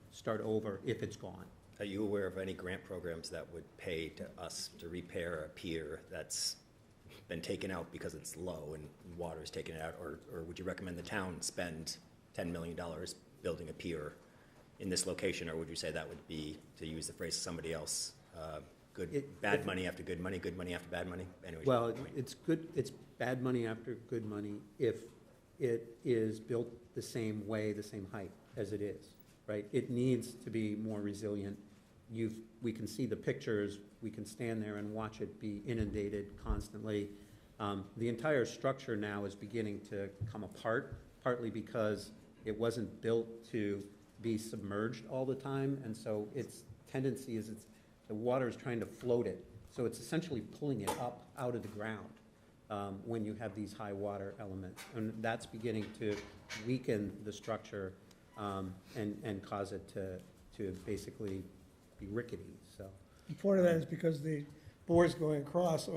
start over if it's gone. Are you aware of any grant programs that would pay to us to repair a pier that's been taken out because it's low and water is taken out, or would you recommend the town spend $10 million building a pier in this location, or would you say that would be, to use the phrase of somebody else, bad money after good money after bad money? Anyways, well, it's bad money after good money if it is built the same way, the same height as it is, right? It needs to be more resilient. We can see the pictures, we can stand there and watch it be inundated constantly. The entire structure now is beginning to come apart, partly because it wasn't built to be submerged all the time, and so its tendency is the water is trying to float it. So it's essentially pulling it up out of the ground when you have these high water elements. And that's beginning to weaken the structure and cause it to basically be rickety. So part of that is because the boards going across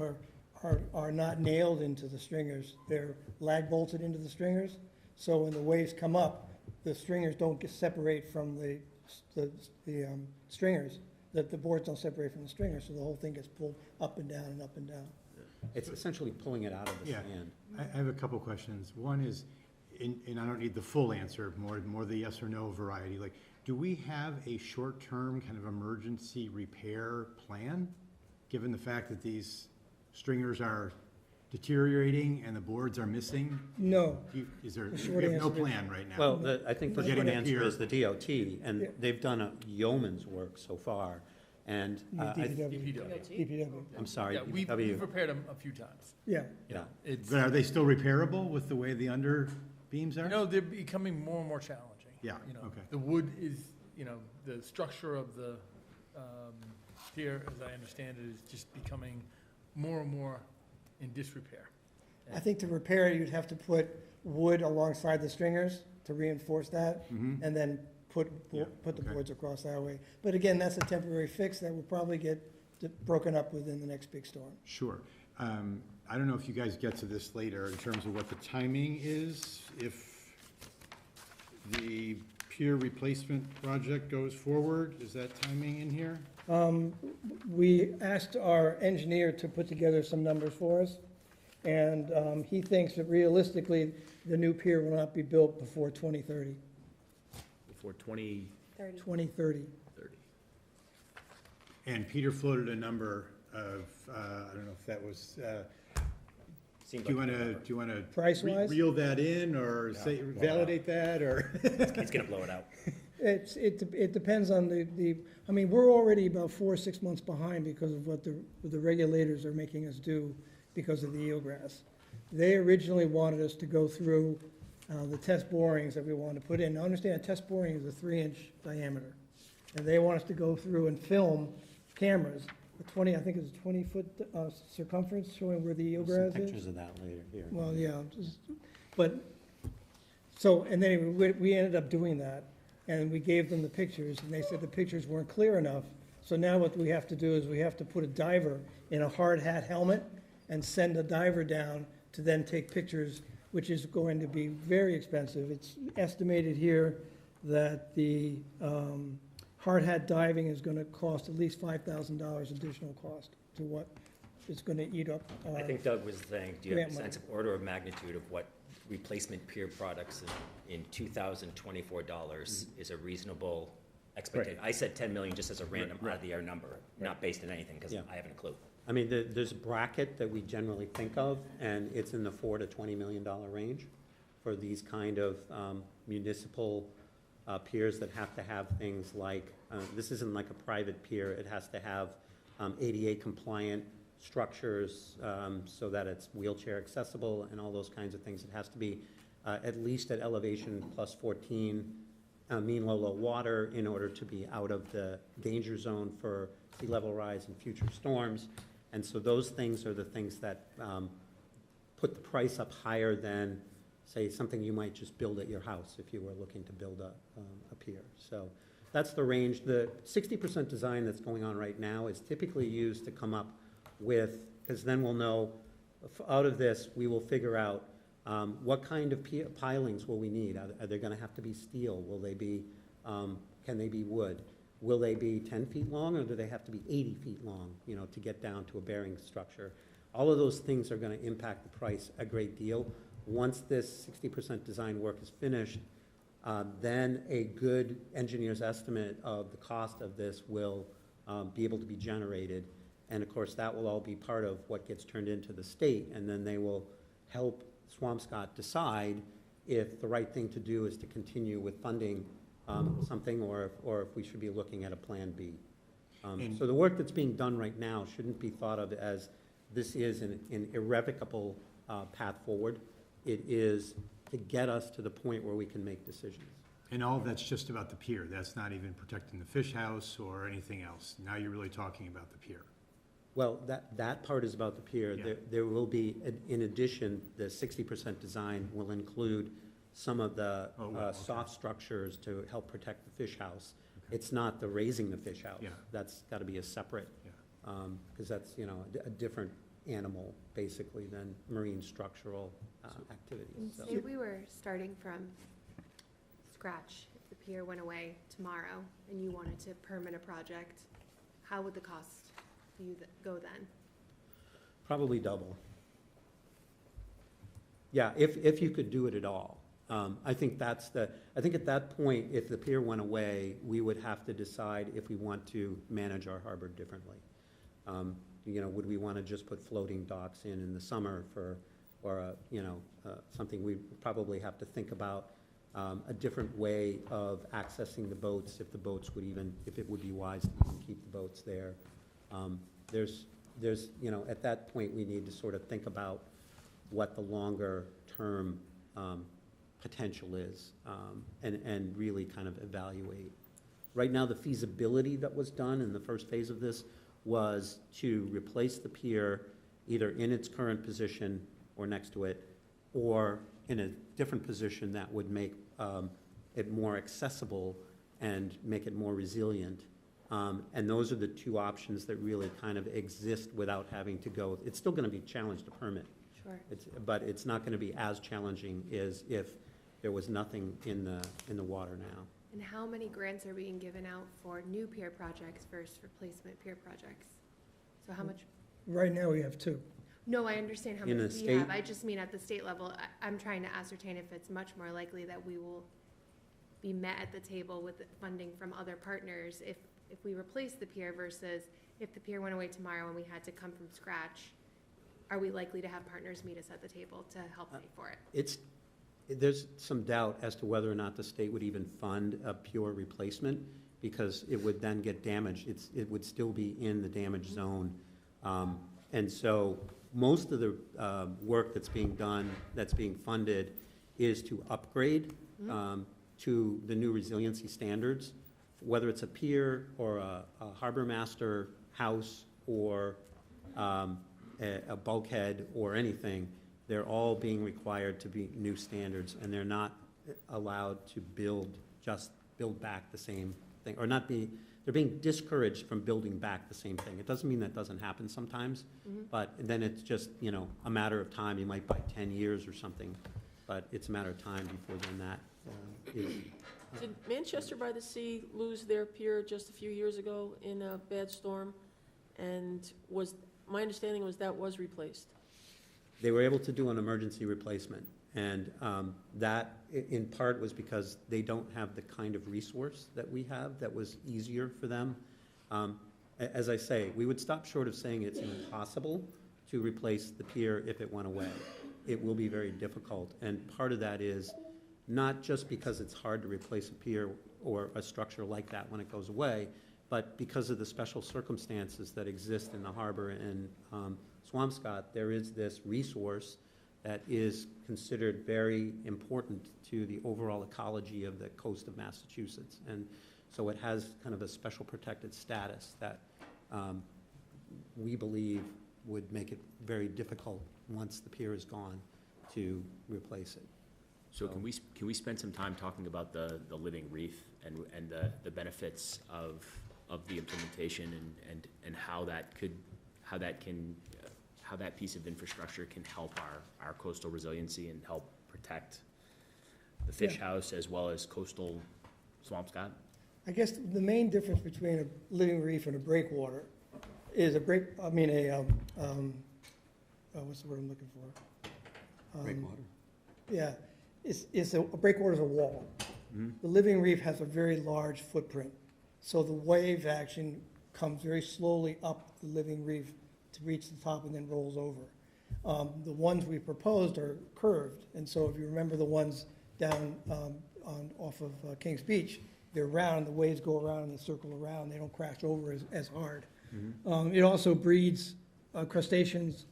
are not nailed into the stringers. They're lag bolted into the stringers. So when the waves come up, the stringers don't separate from the stringers, that the boards don't separate from the stringers, so the whole thing gets pulled up and down and up and down. It's essentially pulling it out of the Yeah, sand. I have a couple questions. One is, and I don't need the full answer, more the yes or no variety. Like, do we have a short-term kind of emergency repair plan, given the fact that these stringers are deteriorating and the boards are missing? No. Is there, The short we have no answer is- plan right now? Well, I think the For getting short a answer pier. is the DOT, and they've done a yeoman's work so far. And DPW. I'm sorry, Yeah, we've DPW. repaired them a few times. Yeah. Yeah. It's, But are they still repairable with the way the under beams are? you know, they're becoming more and more challenging. Yeah, You know, okay. the wood is, you know, the structure of the pier, as I understand it, is just becoming more and more in disrepair. I think to repair it, you'd have to put wood alongside the stringers to reinforce that, Mhm. and then put the okay. boards across that way. But again, that's a temporary fix that will probably get broken up within the next big storm. Sure. I don't know if you guys get to this later in terms of what the timing is, if the pier replacement project goes forward. Is that timing in here? We asked our engineer to put together some numbers for us, and he thinks that realistically, the new pier will not be built before 2030. Before 2030. 2030. And Peter floated a number of, I don't know if that was, Seems do you like want a to, number. do you want to Price-wise? reel that in, or No, say, blow it out. validate that, or? He's gonna blow it out. It depends on I mean, we're already about 4 or 6 months behind because of what the regulators are making us do because of the eelgrass. They originally wanted us to go through the test borings that we wanted to put in. Now, understand, a test boring is a 3-inch diameter. And they want us to go through and film cameras, I think it's a 20-foot circumference showing where the Some eelgrass is. pictures of that later here. Well, yeah, but, so, and then we ended up doing that, and we gave them the pictures, and they said the pictures weren't clear enough. So now what we have to do is we have to put a diver in a hard hat helmet and send a diver down to then take pictures, which is going to be very expensive. It's estimated here that the hard hat diving is gonna cost at least $5,000 additional cost to what it's gonna eat up. I think Doug was saying, do you have a grant money. sense of order of magnitude of what replacement pier products in 2024 dollars is a reasonable expectation? I said 10 million just as a random out of the air number, not based on anything, because Yeah. I haven't a clue. I mean, there's a bracket that we generally think of, and it's in the $4 to $20 million range for these kind of municipal piers that have to have things like, this isn't like a private pier, it has to have ADA compliant structures so that it's wheelchair accessible and all those kinds of things. It has to be at least at elevation plus 14, mean low water, in order to be out of the danger zone for sea level rise and future storms. And so those things are the things that put the price up higher than, say, something you might just build at your house if you were looking to build a pier. So that's the range. The 60% design that's going on right now is typically used to come up with, because then we'll know, out of this, we will figure out what kind of pilings will we need. Are they going to have to be steel? Will they be, can they be wood? Will they be 10 feet long, or do they have to be 80 feet long, you know, to get down to a bearing structure? All of those things are going to impact the price a great deal. Once this 60% design work is finished, then a good engineer's estimate of the cost of this will be able to be generated. And of course, that will all be part of what gets turned into the state, and then they will help Swampscott decide if the right thing to do is to continue with funding something, or if we should be looking at a plan B. So the work that's being done right now shouldn't be thought of as this is an irrevocable path forward. It is to get us to the point where we can make decisions. And all that's just about the pier. That's not even protecting the fish house or anything else. Now you're really talking about the pier. Well, that part is about the pier. Yeah. There will be, in addition, the 60% design will include some of the soft structures to help protect the fish house. Okay. It's not the raising the fish house. Yeah. That's got to be a separate, because that's, you know, a different animal, basically, than marine structural activities. And So. say we were starting from scratch, if the pier went away tomorrow and you wanted to permit a project, how would the cost for you go then? Probably double. Yeah, if you could do it at all. I think I think at that point, if the pier went away, we would have to decide if we want to manage our harbor differently. You know, would we want to just put floating docks in the summer or something? We probably have to think about a different way of accessing the boats, if it would be wise to even keep the boats there. There's, you know, at that point, we need to sort of think about what the longer term potential is, and really kind of evaluate. Right now, the feasibility that was done in the first phase of this was to replace the pier either in its current position or next to it, or in a different position that would make it more accessible and make it more resilient. And those are the two options that really kind of exist without having to go. It's still going to be challenged to permit. Sure. But it's not going to be as challenging as if there was nothing in the water now. And how many grants are being given out for new pier projects versus replacement pier projects? So how much? Right now, we have 2. No, I understand how In much the we state? have. I just mean at the state level, I'm trying to ascertain if it's much more likely that we will be met at the table with funding from other partners if we replace the pier versus if the pier went away tomorrow and we had to come from scratch. Are we likely to have partners meet us at the table to help pay for it? There's some doubt as to whether or not the state would even fund a pure replacement, because it would then get damaged. It would still be in the damage zone. And so most of the work that's being done, that's being funded, is to upgrade to the new resiliency standards, whether it's a pier or a harbor master house or a bulkhead or anything. They're all being required to be new standards, and they're not allowed to build back the same thing, or they're being discouraged from building back the same thing. It doesn't mean that doesn't happen sometimes, but then it's just, you know, a matter of time. You might buy 10 years or something, but it's a matter of time before then that is. Did Manchester by the Sea lose their pier just a few years ago in a bad storm? And my understanding was that was replaced. They were able to do an emergency replacement, and that in part was because they don't have the kind of resource that we have that was easier for them. As I say, we would stop short of saying it's impossible to replace the pier if it went away. It will be very difficult, and part of that is not just because it's hard to replace a pier or a structure like that when it goes away, but because of the special circumstances that exist in the harbor and Swampscott. There is this resource that is considered very important to the overall ecology of the coast of Massachusetts. And so it has kind of a special protected status that we believe would make it very difficult once the pier is gone to replace it. So can we spend some time talking about the living reef and the benefits of the implementation and how that piece of infrastructure can help our coastal resiliency and help protect the fish house as well as coastal Swampscott? I guess the main difference between a living reef and a breakwater is what's the word I'm looking for? Breakwater. Yeah, a breakwater is a wall. Mm-hmm. The living reef has a very large footprint, so the wave action comes very slowly up the living reef to reach the top and then rolls over. The ones we proposed are curved, and so if you remember the ones down off of Kings Beach, they're round, the waves go around and they circle around, they don't crash over as hard. Mm-hmm. It also breeds crustaceans,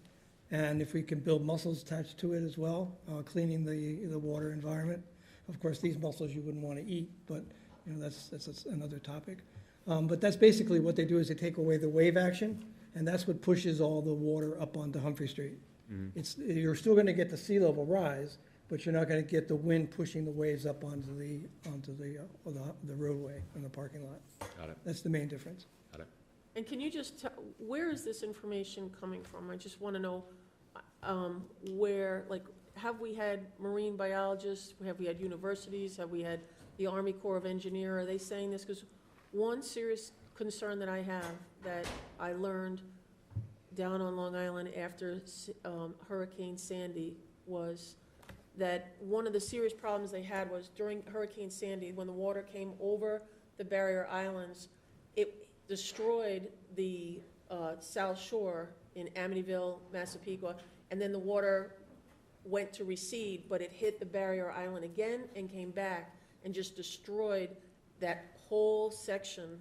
and if we can build mussels attached to it as well, cleaning the water environment. Of course, these mussels you wouldn't want to eat, but you know that's another topic. But that's basically what they do, is they take away the wave action, and that's what pushes all the water up onto Humphrey Street. Mm-hmm. You're still going to get the sea level rise, but you're not going to get the wind pushing the waves up onto the roadway and the parking lot. Got it. That's the main difference. Got it. And can you just tell, where is this information coming from? I just want to know where, like, have we had marine biologists? Have we had universities? Have we had the Army Corps of Engineer, are they saying this? Because one serious concern that I have that I learned down on Long Island after Hurricane Sandy was that one of the serious problems they had was during Hurricane Sandy, when the water came over the barrier islands, it destroyed the South Shore in Amityville, Massapequa, and then the water went to recede, but it hit the barrier island again and came back and just destroyed that whole section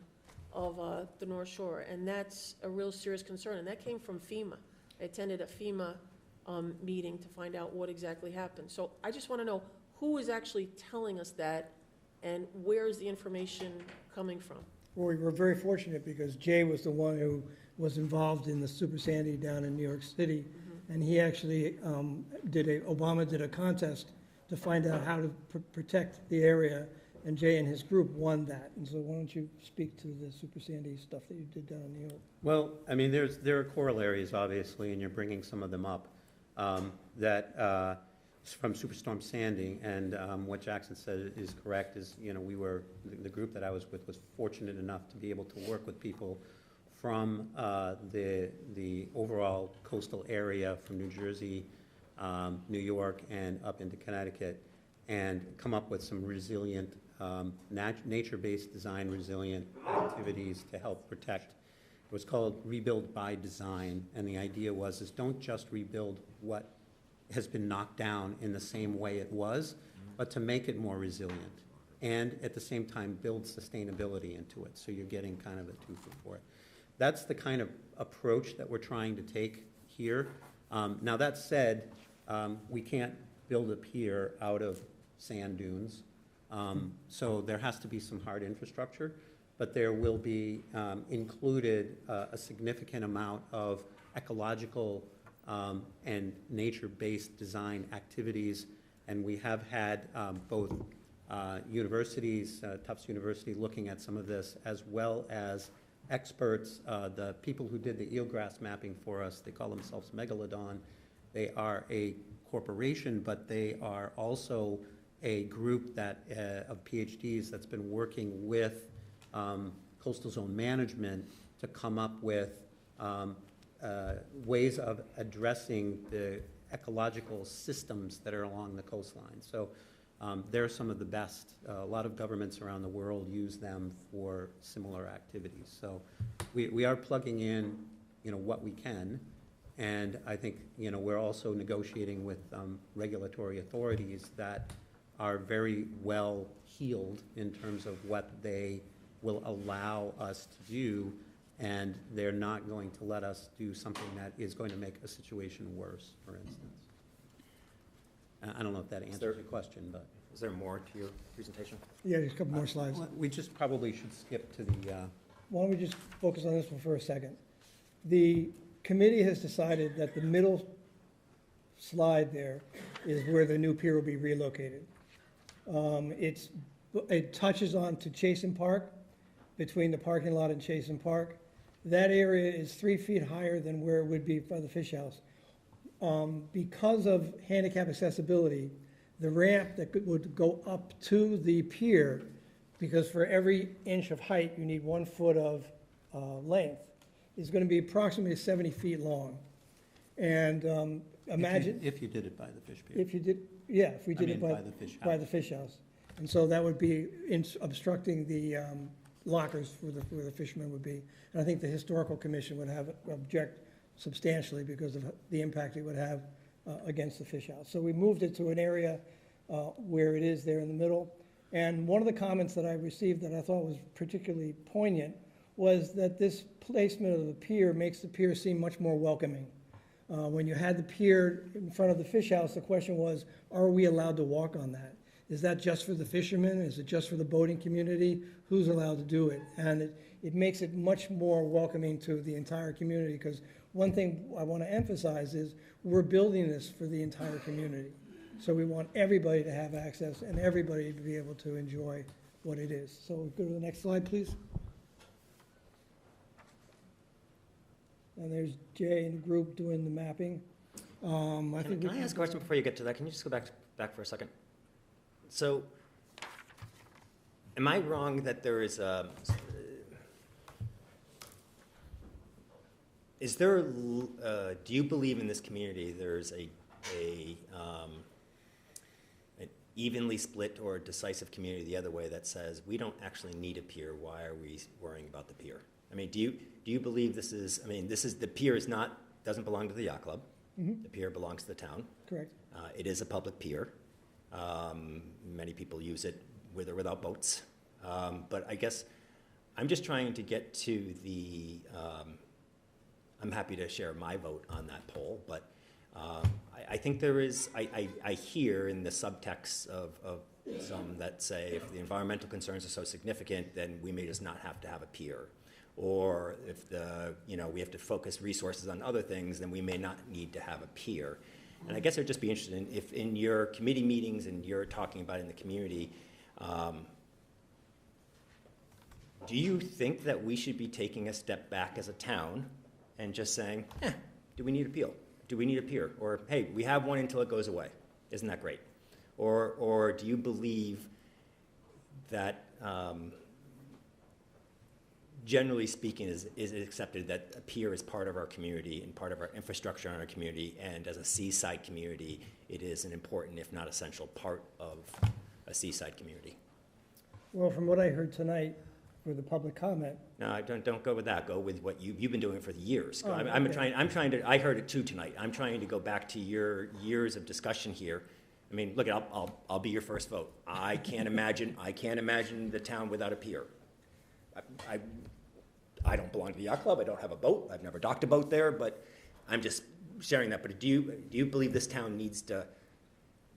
of the North Shore. And that's a real serious concern. And that came from FEMA. I attended a FEMA meeting to find out what exactly happened. So I just want to know who is actually telling us that and where is the information coming from? Well, we were very fortunate because Jay was the one who was involved in the Super Sandy down in New York City. And he actually Obama did a contest to find out how to protect the area, and Jay and his group won that. And so why don't you speak to the Super Sandy stuff that you did down in New York? Well, I mean, there are corollaries, obviously, and you're bringing some of them up, that from Superstorm Sandy, and what Jackson said is correct, is, you know, the group that I was with was fortunate enough to be able to work with people from the overall coastal area from New Jersey, New York, and up into Connecticut, and come up with some resilient, nature-based design resilient activities to help protect. It was called Rebuild by Design, and the idea was is don't just rebuild what has been knocked down in the same way it was, but to make it more resilient, and at the same time build sustainability into it, so you're getting kind of a two for four. That's the kind of approach that we're trying to take here. Now that said, we can't build a pier out of sand dunes, so there has to be some hard infrastructure, but there will be included a significant amount of ecological and nature-based design activities, and we have had both universities, Tufts University looking at some of this, as well as experts, the people who did the eelgrass mapping for us, they call themselves Megalodon. They are a corporation, but they are also a group that of PhDs that's been working with coastal zone management to come up with ways of addressing the ecological systems that are along the coastline. So they're some of the best. A lot of governments around the world use them for similar activities. So we are plugging in, you know, what we can, and I think, you know, we're also negotiating with regulatory authorities that are very well heeled in terms of what they will allow us to do, and they're not going to let us do something that is going to make a situation worse, for instance. I don't know if that answers your question, but. Is there more to your presentation? Yeah, there's a couple more slides. We just probably should skip to the. Why don't we just focus on this one for a second? The committee has decided that the middle slide there is where the new pier will be relocated. It touches on to Chasen Park, between the parking lot and Chasen Park. That area is 3 feet higher than where it would be by the fish house. Because of handicap accessibility, the ramp that would go up to the pier, because for every inch of height you need 1 foot of length, is going to be approximately 70 feet long. And imagine if you did it by the fish pier. If you did, yeah, if we did it by the fish house. by the fish house, and so that would be obstructing the lockers where the fishermen would be. And I think the historical commission would have object substantially because of the impact it would have against the fish house. So we moved it to an area where it is there in the middle. And one of the comments that I received that I thought was particularly poignant was that this placement of the pier makes the pier seem much more welcoming. When you had the pier in front of the fish house, the question was, are we allowed to walk on that? Is that just for the fishermen? Is it just for the boating community? Who's allowed to do it? And it makes it much more welcoming to the entire community, because one thing I want to emphasize is we're building this for the entire community. So we want everybody to have access and everybody to be able to enjoy what it is. So go to the next slide, please. And there's Jay and the group doing the mapping. Can I ask a question before you get to that? Can you just go back for a second? So am I wrong that there is a, is there, do you believe in this community there's an evenly split or decisive community the other way that says we don't actually need a pier, why are we worrying about the pier? I mean, do you believe this is, I mean, the pier is not, doesn't belong to the yacht club. Mhm. The pier belongs to the town. Correct. It is a public pier. Many people use it with or without boats. But I guess I'm just trying to get to the, I'm happy to share my vote on that poll, but I think there is, I hear in the subtext of some that say if the environmental concerns are so significant, then we may just not have to have a pier. Or if we have to focus resources on other things, then we may not need to have a pier. And I guess I'd just be interested in if in your committee meetings and you're talking about in the community, do you think that we should be taking a step back as a town and just saying, do we need a pier? Do we need a pier? Or, hey, we have one until it goes away. Isn't that great? Or do you believe that generally speaking, is it accepted that a pier is part of our community and part of our infrastructure in our community, and as a seaside community, it is an important, if not essential, part of a seaside community? Well, from what I heard tonight for the public comment. No, don't go with that. Go with what you've been doing for years. Oh, I'm okay. trying to. I heard it too tonight. I'm trying to go back to your years of discussion here. I mean, look, I'll be your first vote. I can't imagine the town without a pier. I don't belong to the yacht club. I don't have a boat. I've never docked a boat there, but I'm just sharing that. But do you believe this town needs to?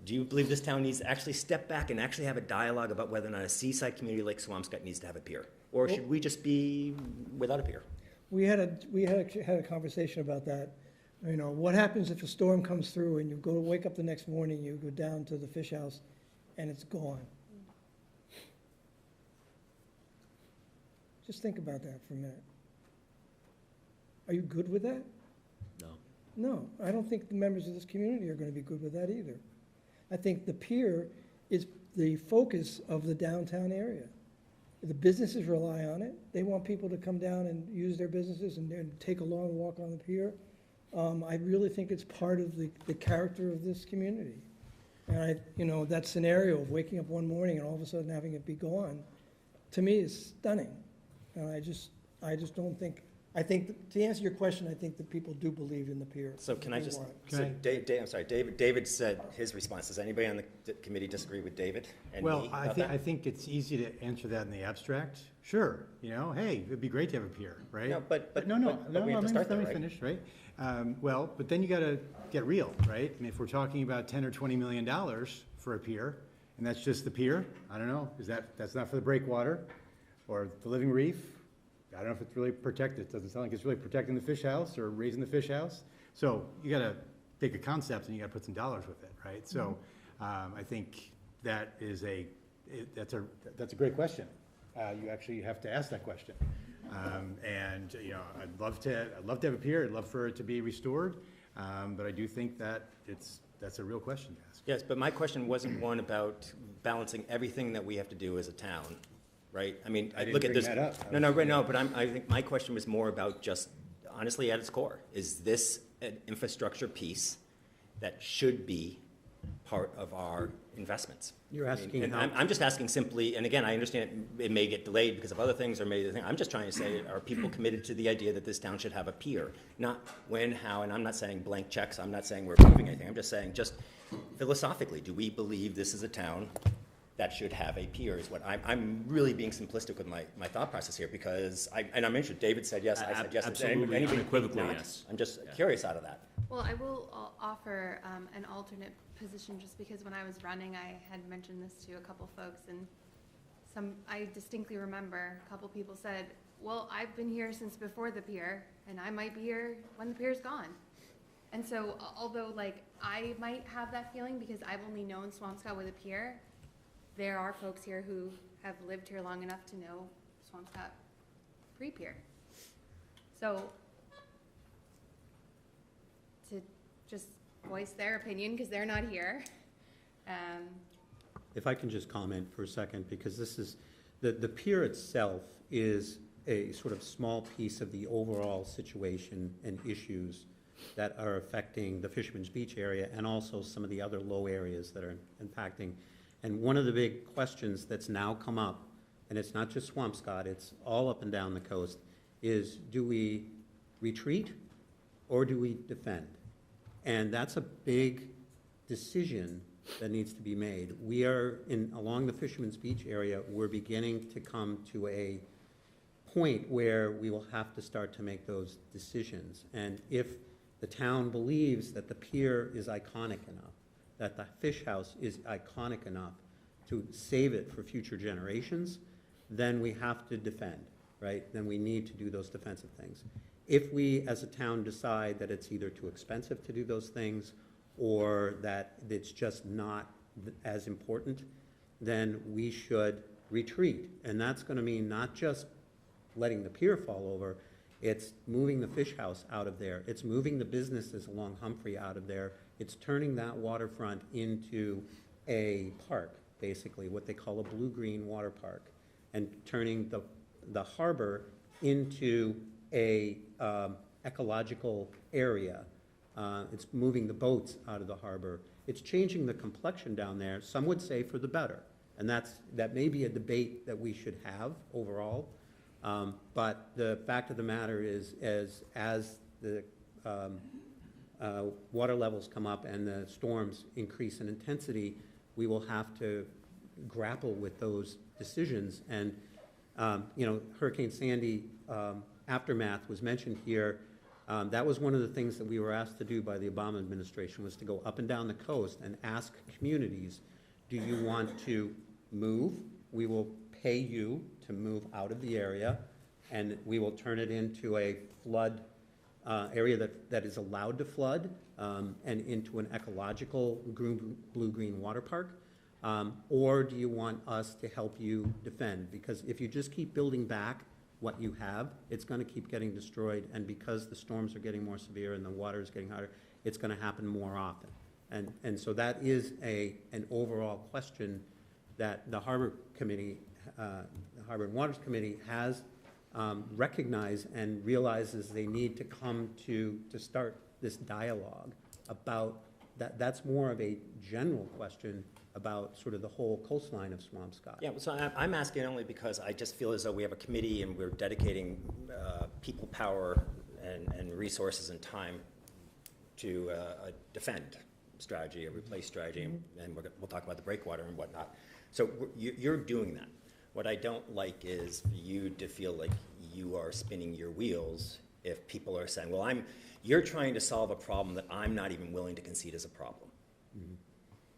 Do you believe this town needs to actually step back and actually have a dialogue about whether or not a seaside community like Swampscott needs to have a pier, or should we just be without a pier? We had a conversation about that. You know, what happens if a storm comes through and you go to wake up the next morning, you go down to the fish house, and it's gone? Just think about that for a minute. Are you good with that? No. No, I don't think the members of this community are going to be good with that either. I think the pier is the focus of the downtown area. The businesses rely on it. They want people to come down and use their businesses and take a long walk on the pier. I really think it's part of the character of this community. And that scenario of waking up one morning and all of a sudden having it be gone, to me is stunning. And I just don't think, to answer your question, I think that people do believe in the pier. So can I just, I'm sorry, David said his response. Does anybody on the committee disagree with David and me Well, about that? I think it's easy to answer that in the abstract. Sure, hey, it'd be great to have a pier, right? No, but we have to let start there, me right? finish, right? Well, but then you gotta get real, right? I mean, if we're talking about $10 or $20 million for a pier, and that's just the pier, I don't know, that's not for the breakwater or the living reef? I don't know if it's really protected. It doesn't sound like it's really protecting the fish house or raising the fish house. So you got to take a concept and you got to put some dollars with it, right? So I think that is that's a great question. You actually have to ask that question. And I'd love to have a pier. I'd love for it to be restored. But I do think that that's a real question to ask. Yes, but my question wasn't one about balancing everything that we have to do as a town. Right? I mean, I didn't look at bring this. that up. No, but I think my question was more about just, honestly, at its core, is this an infrastructure piece that should be part of our investments? You're asking how- I'm just asking simply, and again, I understand it may get delayed because of other things or maybe I'm just trying to say, are people committed to the idea that this town should have a pier? Not when, how, and I'm not saying blank checks. I'm not saying we're approving anything. I'm just saying, just philosophically, do we believe this is a town that should have a pier is what I'm really being simplistic with my thought process here because I'm interested. David said yes, I said yes. Absolutely, unequivocally yes. I'm just curious out of that. Well, I will offer an alternate position just because when I was running, I had mentioned this to a couple folks and I distinctly remember a couple people said, well, I've been here since before the pier and I might be here when the pier's gone. And so although I might have that feeling because I've only known Swampscott with a pier, there are folks here who have lived here long enough to know Swampscott pre-pier. So to just voice their opinion because they're not here. If I can just comment for a second, because this is The pier itself is a sort of small piece of the overall situation and issues that are affecting the Fisherman's Beach area and also some of the other low areas that are impacting. And one of the big questions that's now come up, and it's not just Swampscott, it's all up and down the coast, is do we retreat or do we defend? And that's a big decision that needs to be made. We are along the Fisherman's Beach area, we're beginning to come to a point where we will have to start to make those decisions. And if the town believes that the pier is iconic enough, that the fish house is iconic enough to save it for future generations, then we have to defend, right? Then we need to do those defensive things. If we, as a town, decide that it's either too expensive to do those things or that it's just not as important, then we should retreat. And that's going to mean not just letting the pier fall over, it's moving the fish house out of there. It's moving the businesses along Humphrey out of there. It's turning that waterfront into a park, basically, what they call a blue-green water park, and turning the harbor into a ecological area. It's moving the boats out of the harbor. It's changing the complexion down there, some would say for the better. And that may be a debate that we should have overall. But the fact of the matter is, as the water levels come up and the storms increase in intensity, we will have to grapple with those decisions. And, Hurricane Sandy aftermath was mentioned here. That was one of the things that we were asked to do by the Obama administration, was to go up and down the coast and ask communities, do you want to move? We will pay you to move out of the area, and we will turn it into a flood area that is allowed to flood, and into an ecological blue-green water park. Or do you want us to help you defend? Because if you just keep building back what you have, it's going to keep getting destroyed, and because the storms are getting more severe and the water is getting hotter, it's going to happen more often. And so that is an overall question that the Harbor Committee, the Harbor and Waters Committee has recognized and realizes they need to come to start this dialogue about that. That's more of a general question about sort of the whole coastline of Swampscott. Yeah, so I'm asking only because I just feel as though we have a committee and we're dedicating people power and resources and time to a defend strategy, a replace strategy, and we'll talk about the breakwater and whatnot. So you're doing that. What I don't like is for you to feel like you are spinning your wheels if people are saying, well, you're trying to solve a problem that I'm not even willing to concede as a problem. Mm-hmm.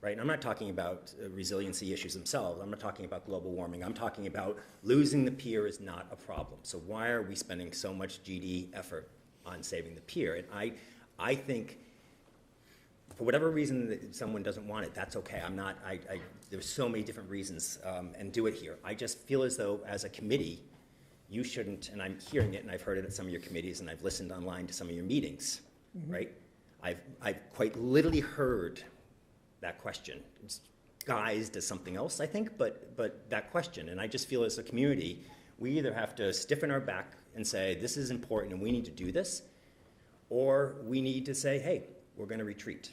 Right? And I'm not talking about resiliency issues themselves. I'm not talking about global warming. I'm talking about losing the pier is not a problem. So why are we spending so much GD effort on saving the pier? And I think for whatever reason that someone doesn't want it, that's okay. There's so many different reasons, and do it here. I just feel as though as a committee, you shouldn't, and I'm hearing it and I've heard it at some of your committees and I've listened online to some of your meetings, right? I've quite literally heard that question. It's guised as something else, I think, but that question. And I just feel as a community, we either have to stiffen our back and say, this is important and we need to do this, or we need to say, hey, we're going to retreat.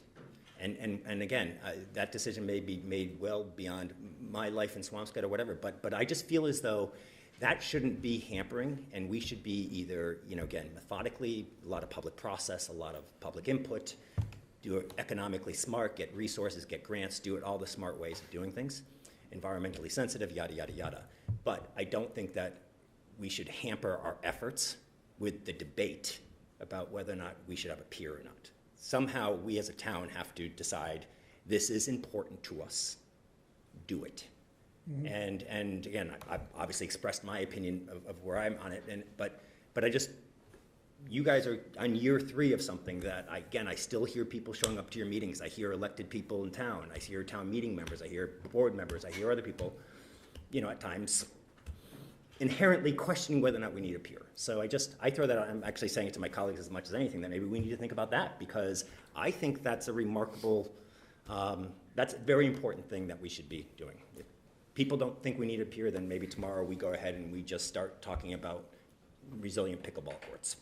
And again, that decision may be made well beyond my life in Swampscott or whatever, but I just feel as though that shouldn't be hampering, and we should be either, again, methodically, a lot of public process, a lot of public input, do it economically smart, get resources, get grants, do it all the smart ways of doing things, environmentally sensitive, yada, yada, yada. But I don't think that we should hamper our efforts with the debate about whether or not we should have a pier or not. Somehow we as a town have to decide this is important to us, do it. Mm-hmm. And again, I've obviously expressed my opinion of where I'm on it, but I just, you guys are on year 3 of something that, I still hear people showing up to your meetings. I hear elected people in town. I hear town meeting members. I hear board members. I hear other people, at times inherently questioning whether or not we need a pier. So I throw that out. I'm actually saying it to my colleagues as much as anything, that maybe we need to think about that, because I think that's a remarkable, that's a very important thing that we should be doing. people don't think we need a pier, then maybe tomorrow we go ahead and we just start talking about resilient pickleball courts.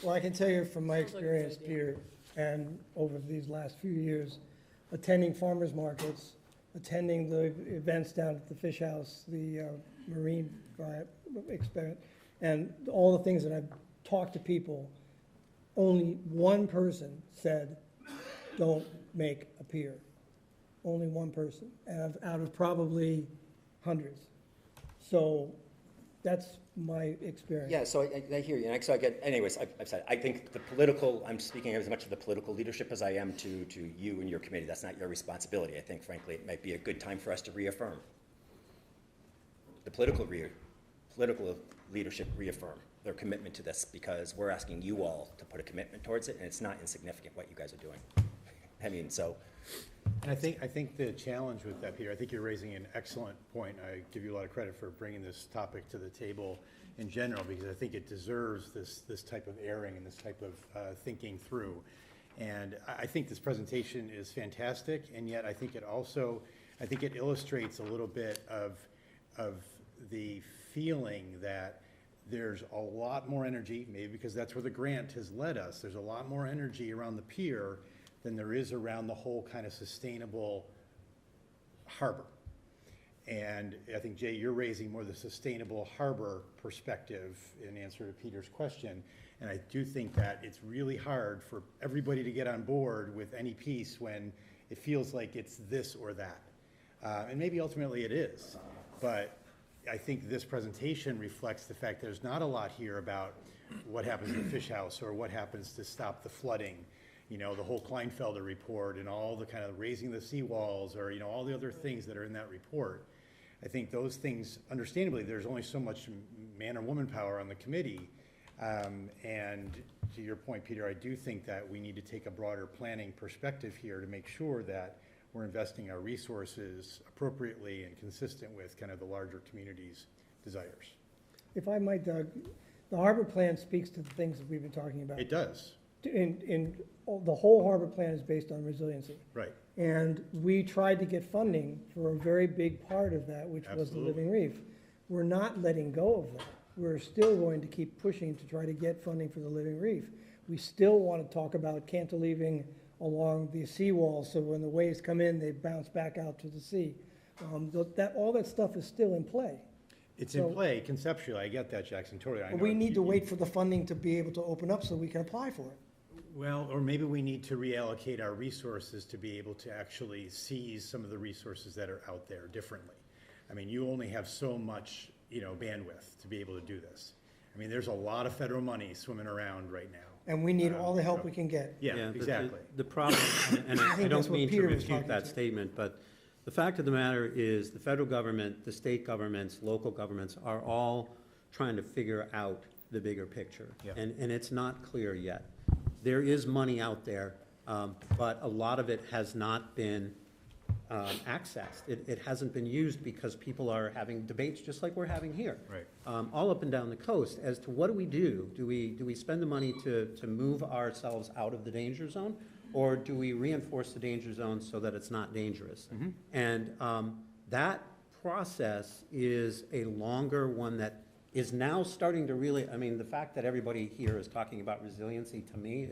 Well, I can tell you from my experience, Peter, and over these last few years, attending farmers markets, attending the events down at the Fish House, the Marine experience, and all the things that I've talked to people, only one person said, don't make a pier. Only one person, out of probably hundreds. So that's my experience. Yeah, so I hear you, and so I get, anyways, I've said, I think the political, I'm speaking as much of the political leadership as I am to you and your committee. That's not your responsibility. I think, frankly, it might be a good time for us to reaffirm. The political leadership reaffirm their commitment to this, because we're asking you all to put a commitment towards it, and it's not insignificant what you guys are doing. I mean, so. And I think the challenge with that, Peter, I think you're raising an excellent point. I give you a lot of credit for bringing this topic to the table in general, because I think it deserves this type of airing and this type of thinking through. And I think this presentation is fantastic, and yet I think it also, it illustrates a little bit of the feeling that there's a lot more energy, maybe because that's where the grant has led us. There's a lot more energy around the pier than there is around the whole kind of sustainable harbor. And I think, Jay, you're raising more the sustainable harbor perspective in answer to Peter's question. And I do think that it's really hard for everybody to get on board with any piece when it feels like it's this or that. And maybe ultimately it is. But I think this presentation reflects the fact there's not a lot here about what happens in the fish house or what happens to stop the flooding. You know, the whole Kleinfelder report and all the kind of raising the seawalls, or, you know, all the other things that are in that report. I think those things, understandably, there's only so much man or woman power on the committee. And to your point, Peter, I do think that we need to take a broader planning perspective here to make sure that we're investing our resources appropriately and consistent with kind of the larger community's desires. If I might, Doug, the harbor plan speaks to the things that we've been talking about. It does. The whole harbor plan is based on resiliency. Right. And we tried to get funding for a very big part of that, which was the Living Reef. We're not letting go of that. We're still going to keep pushing to try to get funding for the Living Reef. We still want to talk about cantilevering along the seawall, so when the waves come in, they bounce back out to the sea. All that stuff is still in play. It's in play conceptually. I get that, Jackson, totally. I know we need to wait for the funding to be able to open up so we can apply for it. Well, or maybe we need to reallocate our resources to be able to actually seize some of the resources that are out there differently. I mean, you only have so much, you know, bandwidth to be able to do this. I mean, there's a lot of federal money swimming around right now. And we need all the help we can get. Yeah, exactly. The problem, and I don't mean to refute that statement, but the fact of the matter is the federal government, the state governments, local governments are all trying to figure out the bigger picture. Yeah. And it's not clear yet. There is money out there, but a lot of it has not been accessed. It hasn't been used because people are having debates just like we're having here. Right. All up and down the coast as to what do we do? Do we spend the money to move ourselves out of the danger zone, or do we reinforce the danger zone so that it's not dangerous? Mm-hmm. And that process is a longer one that is now starting to really, I mean, the fact that everybody here is talking about resiliency to me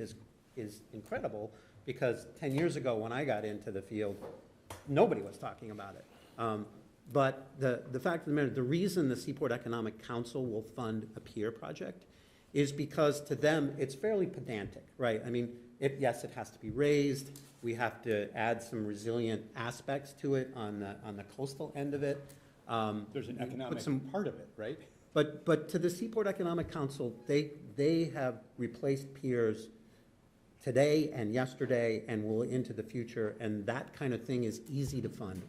is incredible, because 10 years ago when I got into the field, nobody was talking about it. But the fact of the matter, the reason the Seaport Economic Council will fund a pier project is because to them it's fairly pedantic, right? I mean, yes, it has to be raised. We have to add some resilient aspects to it on the coastal end of it. There's an economic part of it, right? But to the Seaport Economic Council, they have replaced piers today and yesterday and will into the future, and that kind of thing is easy to fund.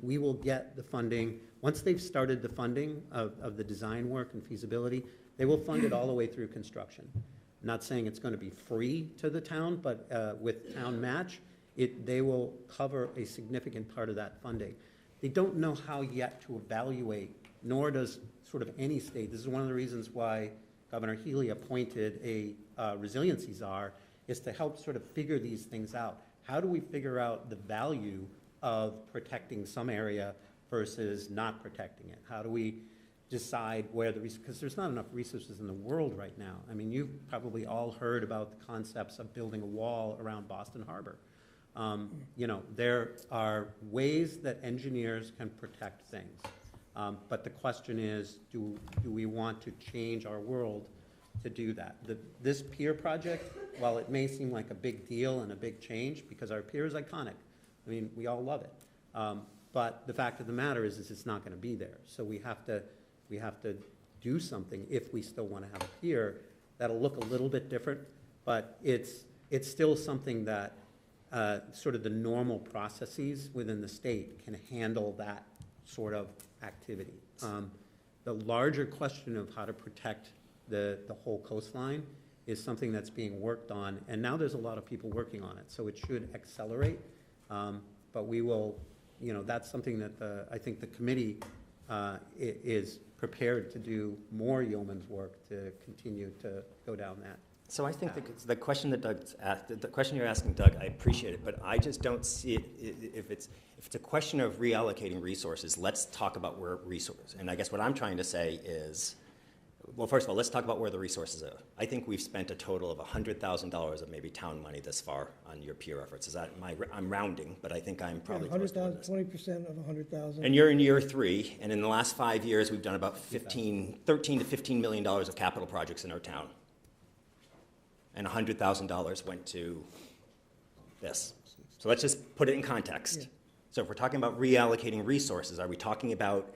We will get the funding. Once they've started the funding of the design work and feasibility, they will fund it all the way through construction. I'm not saying it's going to be free to the town, but with town match, they will cover a significant part of that funding. They don't know how yet to evaluate, nor does sort of any state. This is one of the reasons why Governor Healy appointed a resiliency czar, is to help sort of figure these things out. How do we figure out the value of protecting some area versus not protecting it? How do we decide where the, because there's not enough resources in the world right now. I mean, you've probably all heard about the concepts of building a wall around Boston Harbor. You know, there are ways that engineers can protect things. But the question is, do we want to change our world to do that? This pier project, while it may seem like a big deal and a big change, because our pier is iconic, I mean, we all love it. But the fact of the matter is it's not going to be there. So we have to do something if we still want to have a pier that'll look a little bit different, but it's still something that sort of the normal processes within the state can handle that sort of activity. The larger question of how to protect the whole coastline is something that's being worked on, and now there's a lot of people working on it, so it should accelerate. But we will, you know, that's something that I think the committee is prepared to do more yeoman's work to continue to go down that. So I think the question that Doug's asked, the question you're asking, Doug, I appreciate it, but I just don't see it. If it's a question of reallocating resources, let's talk about where resources. And I guess what I'm trying to say is, well, first of all, let's talk about where the resources are. I think we've spent a total of $100,000 of maybe town money this far on your peer efforts. Is that I'm rounding, but I think I'm probably close to this. 20% of 100,000. And you're in year 3, and in the last 5 years, we've done about $13 to $15 million of capital projects in our town. And $100,000 went to this. So let's just put it in context. Yeah. So if we're talking about reallocating resources, are we talking about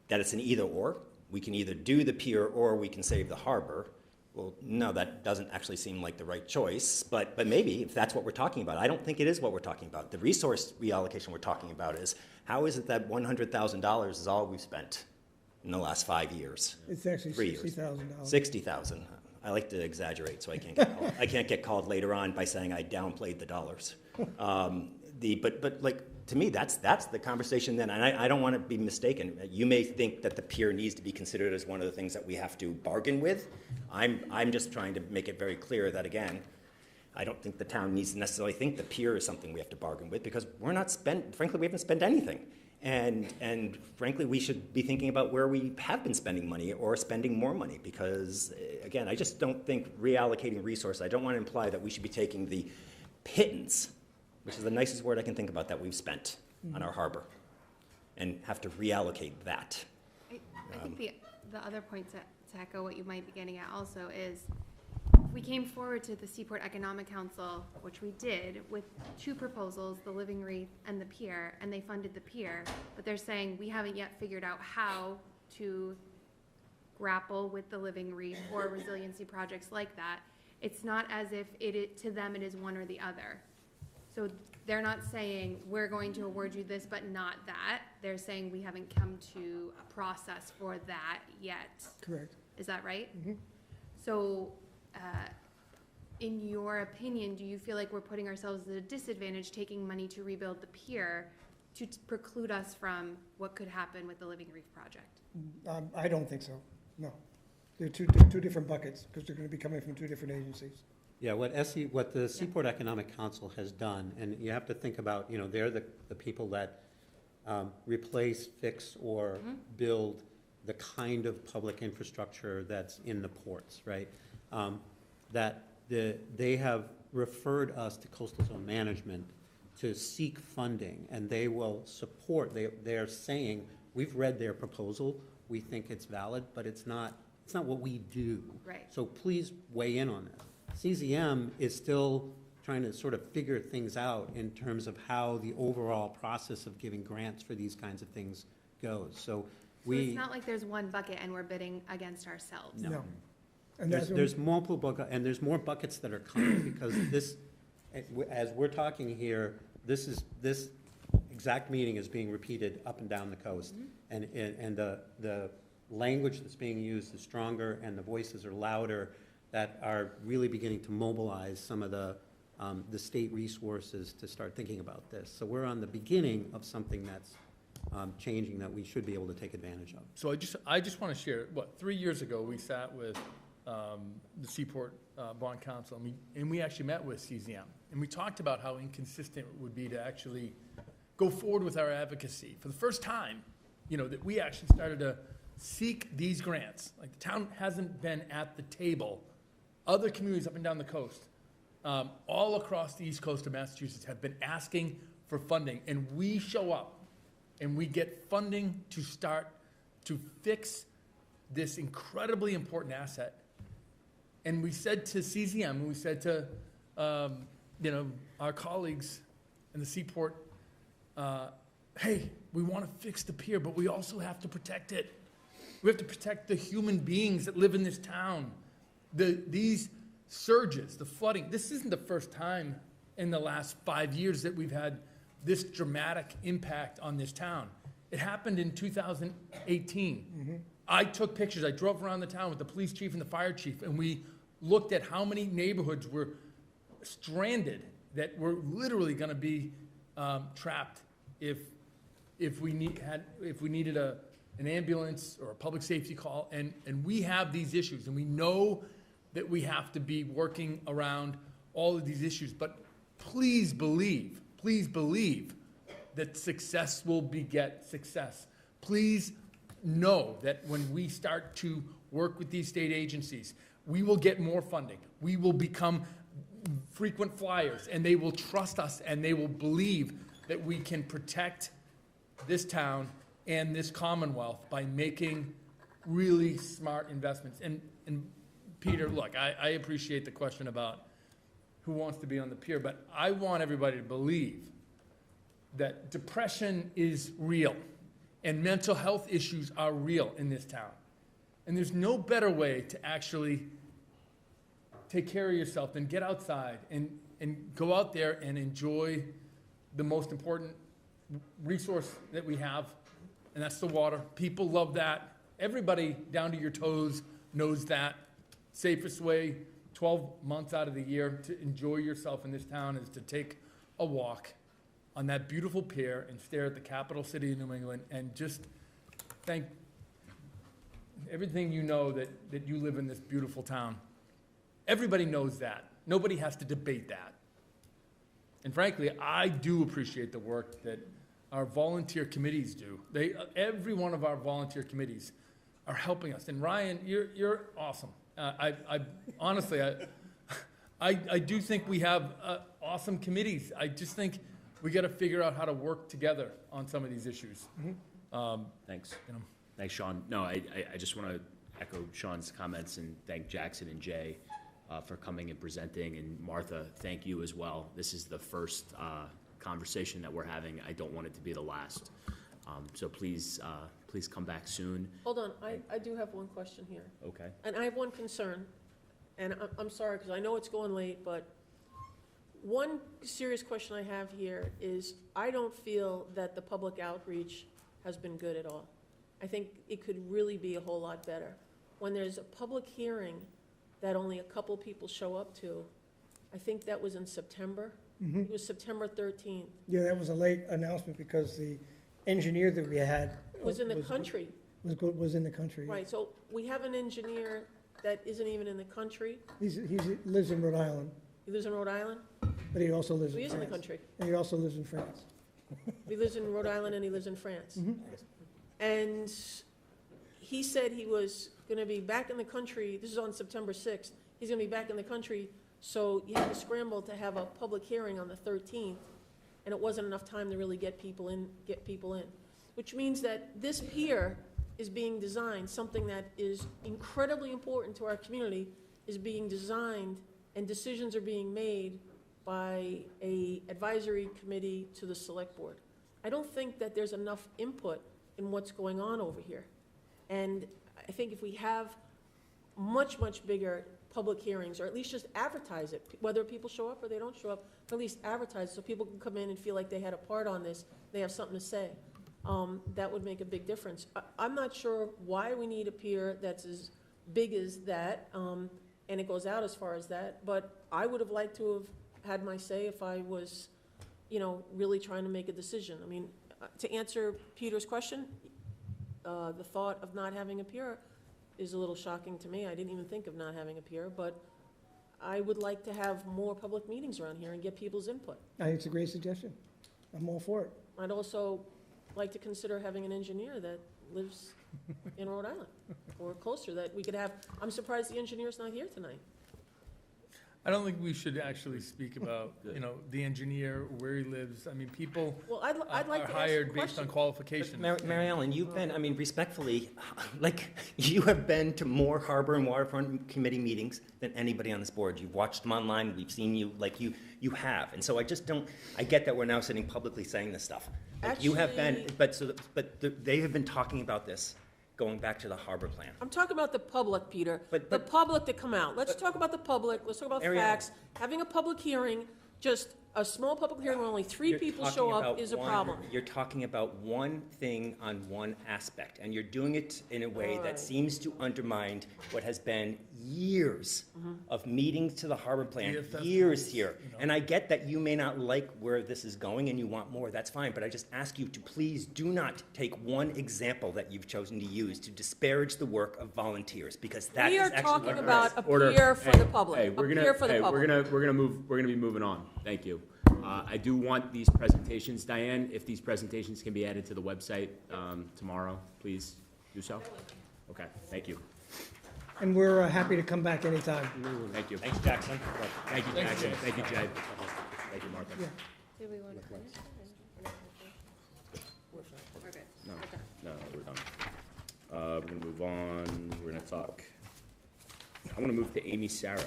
that it's an either or? We can either do the pier or we can save the harbor. Well, no, that doesn't actually seem like the right choice, but maybe if that's what we're talking about. I don't think it is what we're talking about. The resource reallocation we're talking about is, how is it that $100,000 is all we've spent in the last 5 years? It's actually $60,000. $60,000. I like to exaggerate, so I can't get called later on by saying I downplayed the dollars. But like, to me, that's the conversation then, and I don't want to be mistaken. You may think that the pier needs to be considered as one of the things that we have to bargain with. I'm just trying to make it very clear that, again, I don't think the town needs to necessarily think the pier is something we have to bargain with, because frankly, we haven't spent anything. And frankly, we should be thinking about where we have been spending money or spending more money, because, again, I just don't think reallocating resources, I don't want to imply that we should be taking the pittance, which is the nicest word I can think about, that we've spent on our harbor, and have to reallocate that. I think the other point to echo what you might be getting at also is, we came forward to the Seaport Economic Council, which we did, with 2 proposals, the Living Reef and the pier, and they funded the pier, but they're saying we haven't yet figured out how to grapple with the Living Reef or resiliency projects like that. It's not as if to them it is one or the other. So they're not saying we're going to award you this but not that. They're saying we haven't come to a process for that yet. Correct. Is that right? Mm-hmm. So in your opinion, do you feel like we're putting ourselves at a disadvantage taking money to rebuild the pier to preclude us from what could happen with the Living Reef project? I don't think so, no. They're two different buckets, because they're going to be coming from 2 different agencies. Yeah, what the Seaport Economic Council has done, and you have to think about, you know, they're the people that replace, fix, or build the kind of public infrastructure that's in the ports, right? They have referred us to Coastal Zone Management to seek funding, and they will support. They're saying, we've read their proposal, we think it's valid, but it's not what we do. Right. So please weigh in on this. CZM is still trying to sort of figure things out in terms of how the overall process of giving grants for these kinds of things goes. So it's not like there's one bucket and we're bidding against ourselves. No. And there's multiple buckets, and there's more buckets that are coming, because this, as we're talking here, this exact meeting is being repeated up and down the coast, and the language that's being used is stronger, and the voices are louder, that are really beginning to mobilize some of the state resources to start thinking about this. So we're on the beginning of something that's changing, that we should be able to take advantage of. So I just want to share, 3 years ago, we sat with the Seaport Bond Council, and we actually met with CZM, and we talked about how inconsistent it would be to actually go forward with our advocacy. For the first time, you know, that we actually started to seek these grants. Like, the town hasn't been at the table. Other communities up and down the coast, all across the east coast of Massachusetts, have been asking for funding, and we show up and we get funding to start to fix this incredibly important asset. And we said to CZM, and we said to you know, our colleagues in the Seaport, hey, we want to fix the pier, but we also have to protect it. We have to protect the human beings that live in this town. These surges, the flooding, this isn't the first time in the last 5 years that we've had this dramatic impact on this town. It happened in 2018. Mm-hmm. I took pictures. I drove around the town with the police chief and the fire chief, and we looked at how many neighborhoods were stranded, that were literally going to be trapped if we needed an ambulance or a public safety call. And we have these issues, and we know that we have to be working around all of these issues. But please believe that success will beget success. Please know that when we start to work with these state agencies, we will get more funding. We will become frequent flyers, and they will trust us, and they will believe that we can protect this town and this Commonwealth by making really smart investments. And Peter, look, I appreciate the question about who wants to be on the pier, but I want everybody to believe that depression is real and mental health issues are real in this town. And there's no better way to actually take care of yourself than get outside and go out there and enjoy the most important resource that we have, and that's the water. People love that. Everybody down to your toes knows that. Safest way, 12 months out of the year, to enjoy yourself in this town is to take a walk on that beautiful pier and stare at the capital city of New England and just thank everything you know that you live in this beautiful town. Everybody knows that. Nobody has to debate that. And frankly, I do appreciate the work that our volunteer committees do. Every one of our volunteer committees are helping us. And Ryan, you're awesome. Honestly, I do think we have awesome committees. I just think we got to figure out how to work together on some of these issues. Mm-hmm. Thanks. You know. Thanks, Sean. No, I just want to echo Sean's comments and thank Jackson and Jay for coming and presenting. And Martha, thank you as well. This is the first conversation that we're having. I don't want it to be the last. So please come back soon. Hold on, I do have one question here. Okay. And I have one concern, and I'm sorry, because I know it's going late, but one serious question I have here is I don't feel that the public outreach has been good at all. I think it could really be a whole lot better. When there's a public hearing that only a couple people show up to, I think that was in September. Mm-hmm. It was September 13th. Yeah, that was a late announcement because the engineer that we had Was in the country. Was in the country. Right, so we have an engineer that isn't even in the country. He lives in Rhode Island, He lives in Rhode Island? but he also lives So in he is in France. the country. And he also lives in France. He lives in Rhode Island and he lives in France. Mhm. And he said he was going to be back in the country, this is on September 6th, he's going to be back in the country, so you had to scramble to have a public hearing on the 13th, and it wasn't enough time to really get people in, which means that this pier is being designed, something that is incredibly important to our community, is being designed, and decisions are being made by a advisory committee to the select board. I don't think that there's enough input in what's going on over here. And I think if we have much, much bigger public hearings, or at least just advertise it, whether people show up or they don't show up, but at least advertise so people can come in and feel like they had a part on this, they have something to say. That would make a big difference. I'm not sure why we need a pier that's as big as that, and it goes out as far as that, but I would have liked to have had my say if I was, really trying to make a decision. I mean, to answer Peter's question, the thought of not having a pier is a little shocking to me. I didn't even think of not having a pier, but I would like to have more public meetings around here and get people's input. I think it's a great suggestion. I'm all for it. I'd also like to consider having an engineer that lives in Rhode Island or closer, that we could have. I'm surprised the engineer's not here tonight. I don't think we should actually speak about, you know, the engineer, where he lives. I mean, people Well, I'd like are to ask a hired based on question. qualifications. Mary Ellen, you've been, I mean, respectfully, like, you have been to more harbor and waterfront committee meetings than anybody on this board. You've watched them online, we've seen you, like, you have. And so I just don't, I get that we're now sitting publicly saying this stuff. Like, you have been, they have been talking about this going back to the harbor plan. I'm talking about the public, Peter. The public that come out. Let's talk about the public. Let's talk about Mary facts. Having a public hearing, just a small public hearing where only 3 You're people talking show up about is a one- problem. You're talking about one thing on one aspect, and you're doing it in a way that Alright. seems to undermine what has been years of meetings to the harbor plan, years here. And I get that you may not like where this is going and you want more, that's fine, but I just ask you to please do not take one example that you've chosen to use to disparage the work of volunteers, because that We is are actually talking what it about is. a pier for the public. Hey, A we're gonna, pier for the hey, public. we're gonna be moving on. Thank you. I do want these presentations, Diane, if these presentations can be added to the website tomorrow, please do so. Okay, thank you. And we're happy to come back anytime. Thank you. Thanks, Jackson. Thank you, Jackson. Thank you, Jay. Thank you, Martha. Yeah. Do we want to finish it? We're good. No, we're done. We're gonna move on. We're gonna talk. I wanna move to Amy Sarah.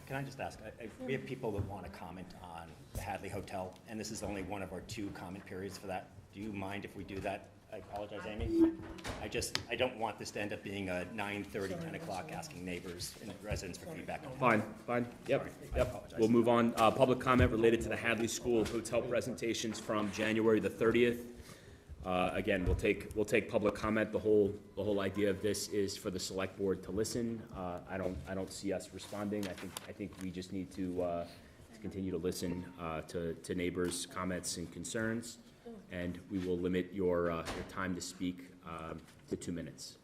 Can I just ask, we have people that want to comment on the Hadley Hotel, and this is only one of our 2 comment periods for that. Do you mind if we do that? I apologize, Amy. I don't want this to end up being a 9:30, 10 o'clock asking neighbors and residents for feedback. Fine, yep. We'll move on. Public comment related to the Hadley School Hotel presentations from January the 30th. Again, we'll take public comment. The whole idea of this is for the select board to listen. I don't see us responding. I think we just need to continue to listen to neighbors' comments and concerns, and we will limit your time to speak to 2 minutes.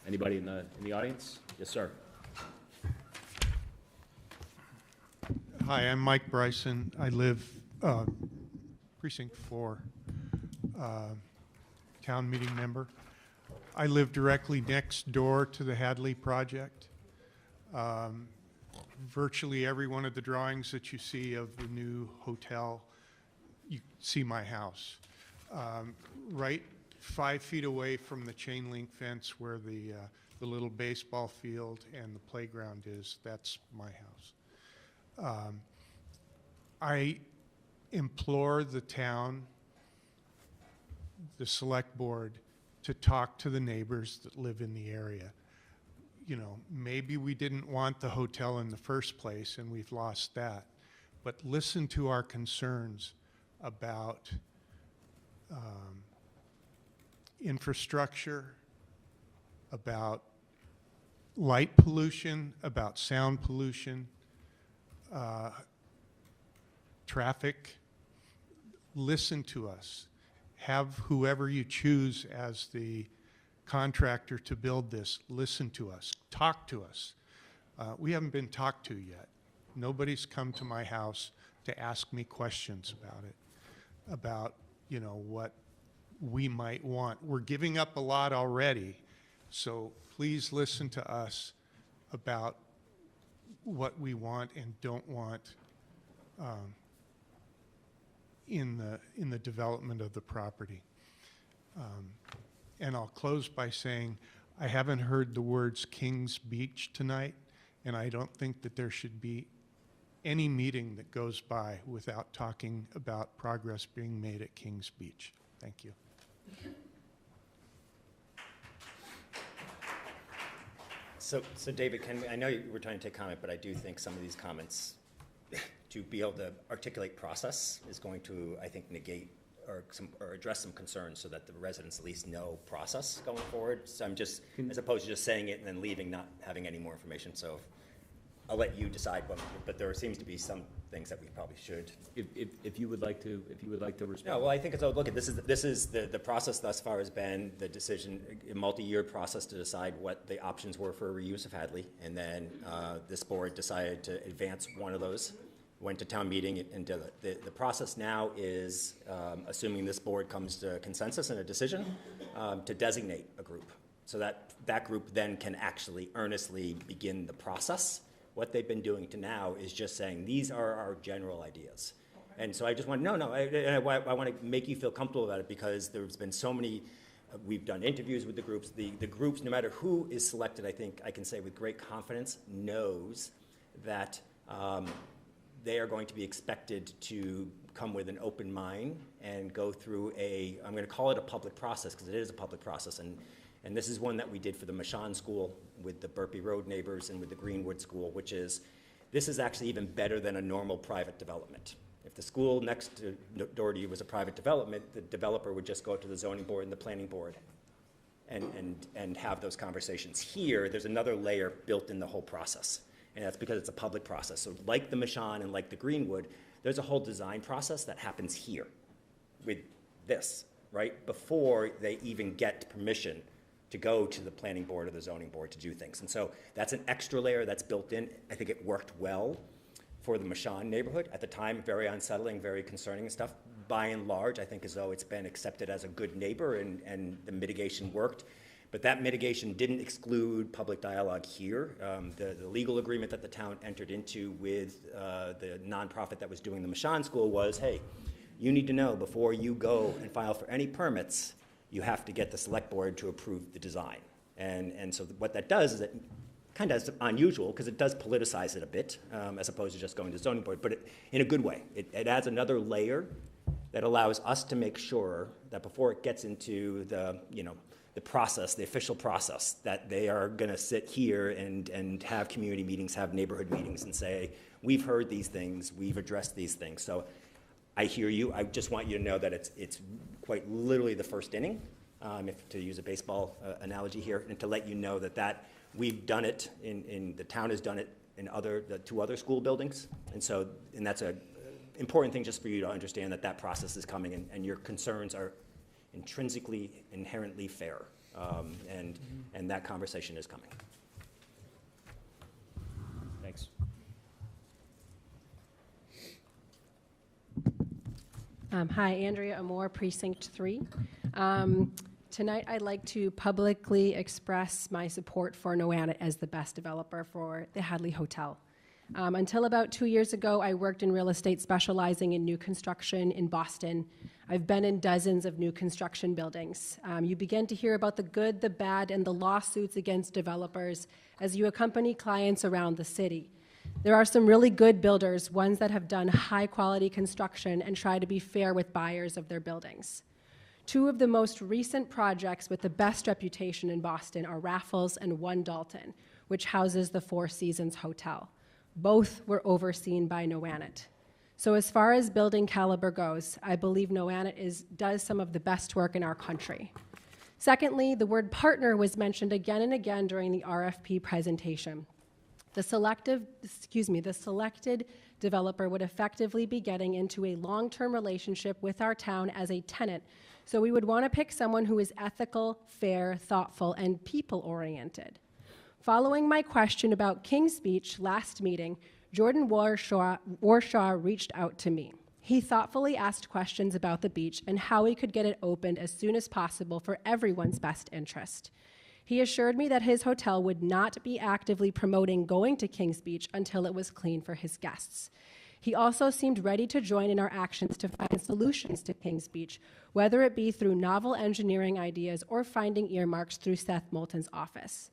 Anybody in the audience? Yes, sir. Hi, I'm Mike Bryson. I live precinct 4. Town meeting member. I live directly next door to the Hadley project. Virtually every one of the drawings that you see of the new hotel, you see my house. Right 5 feet away from the chain link fence where the little baseball field and the playground is, that's my house. I implore the town, the select board, to talk to the neighbors that live in the area. You know, maybe we didn't want the hotel in the first place and we've lost that, but listen to our concerns about infrastructure, about light pollution, about sound pollution, traffic. Listen to us. Have whoever you choose as the contractor to build this listen to us, talk to us. We haven't been talked to yet. Nobody's come to my house to ask me questions about it, about, you know, what we might want. We're giving up a lot already, so please listen to us about what we want and don't want in the development of the property. And I'll close by saying I haven't heard the words Kings Beach tonight, and I don't think that there should be any meeting that goes by without talking about progress being made at Kings Beach. Thank you. So David, I know you were trying to take comment, but I do think some of these comments, to be able to articulate process, is going to, I think, negate or address some concerns so that the residents at least know process going forward. So I'm just, as opposed to just saying it and then leaving, not having any more information. So I'll let you decide, but there seems to be some things that we probably should. If you would like to respond. No, well, I think it's, look, this is the process thus far has been the decision, a multi-year process to decide what the options were for reuse of Hadley, and then this board decided to advance one of those went to town meeting and did it. The process now is, assuming this board comes to consensus and a decision, to designate a group. So that group then can actually earnestly begin the process. What they've been doing to now is just saying, these are our general ideas. And so I just want, I want to make you feel comfortable about it, because there's been so many, we've done interviews with the groups. The groups, no matter who is selected, I think I can say with great confidence, knows that they are going to be expected to come with an open mind and go through I'm going to call it a public process, because it is a public process. And this is one that we did for the Mashon School with the Burpee Road neighbors and with the Greenwood School, which is, this is actually even better than a normal private development. If the school next door to you was a private development, the developer would just go to the zoning board and the planning board and have those conversations. Here, there's another layer built in the whole process, and that's because it's a public process. So like the Mashon and like the Greenwood, there's a whole design process that happens here with this, right? Before they even get permission to go to the planning board or the zoning board to do things. And so that's an extra layer that's built in. I think it worked well for the Mashon neighborhood. At the time, very unsettling, very concerning and stuff. By and large, I think as though it's been accepted as a good neighbor and the mitigation worked. But that mitigation didn't exclude public dialogue here. The legal agreement that the town entered into with the nonprofit that was doing the Mashon School was, hey, you need to know before you go and file for any permits, you have to get the select board to approve the design. And so what that does is it kind of is unusual, because it does politicize it a bit, as opposed to just going to the zoning board, but in a good way. It adds another layer that allows us to make sure that before it gets into the process, the official process, that they are going to sit here and have community meetings, have neighborhood meetings, and say, we've heard these things, we've addressed these things. So I hear you. I just want you to know that it's quite literally the first inning, if to use a baseball analogy here, and to let you know that we've done it in the town has done it in the 2 other school buildings, and that's an important thing just for you to understand that process is coming, and your concerns are intrinsically, inherently fair, and that conversation is coming. Thanks. Hi, Andrea Amore, Precinct 3. Tonight, I'd like to publicly express my support for NAINA as the best developer for the Hadley Hotel. Until about 2 years ago, I worked in real estate specializing in new construction in Boston. I've been in dozens of new construction buildings. You begin to hear about the good, the bad, and the lawsuits against developers as you accompany clients around the city. There are some really good builders, ones that have done high-quality construction and try to be fair with buyers of their buildings. 2 of the most recent projects with the best reputation in Boston are Raffles and One Dalton, which houses the Four Seasons Hotel. Both were overseen by NAINA. So as far as building caliber goes, I believe NAINA does some of the best work in our country. Secondly, the word partner was mentioned again and again during the RFP presentation. The selected developer would effectively be getting into a long-term relationship with our town as a tenant, so we would want to pick someone who is ethical, fair, thoughtful, and people-oriented. Following my question about King's Beach last meeting, Jordan Warshaw reached out to me. He thoughtfully asked questions about the beach and how he could get it opened as soon as possible for everyone's best interest. He assured me that his hotel would not be actively promoting going to Kings Beach until it was clean for his guests. He also seemed ready to join in our actions to find solutions to Kings Beach, whether it be through novel engineering ideas or finding earmarks through Seth Moulton's office.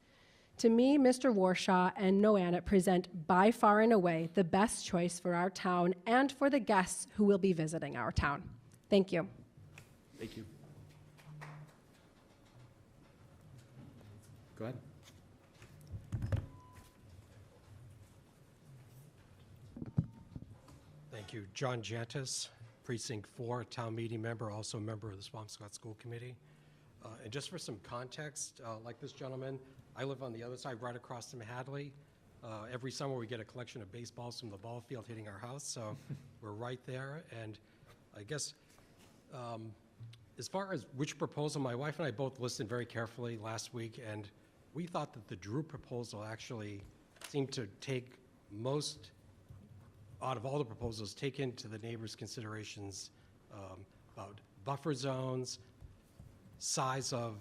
To me, Mr. Warshaw and NAINA present by far and away the best choice for our town and for the guests who will be visiting our town. Thank you. Thank you. Go ahead. Thank you. John Jantis, Precinct 4, town meeting member, also a member of the Swampscott School Committee. And just for some context, like this gentleman, I live on the other side, right across from Hadley. Every summer we get a collection of baseballs from the ball field hitting our house, so we're right there. And I guess as far as which proposal, my wife and I both listened very carefully last week, and we thought that the Drew proposal actually seemed to take most out of all the proposals, take into the neighbors' considerations about buffer zones, size of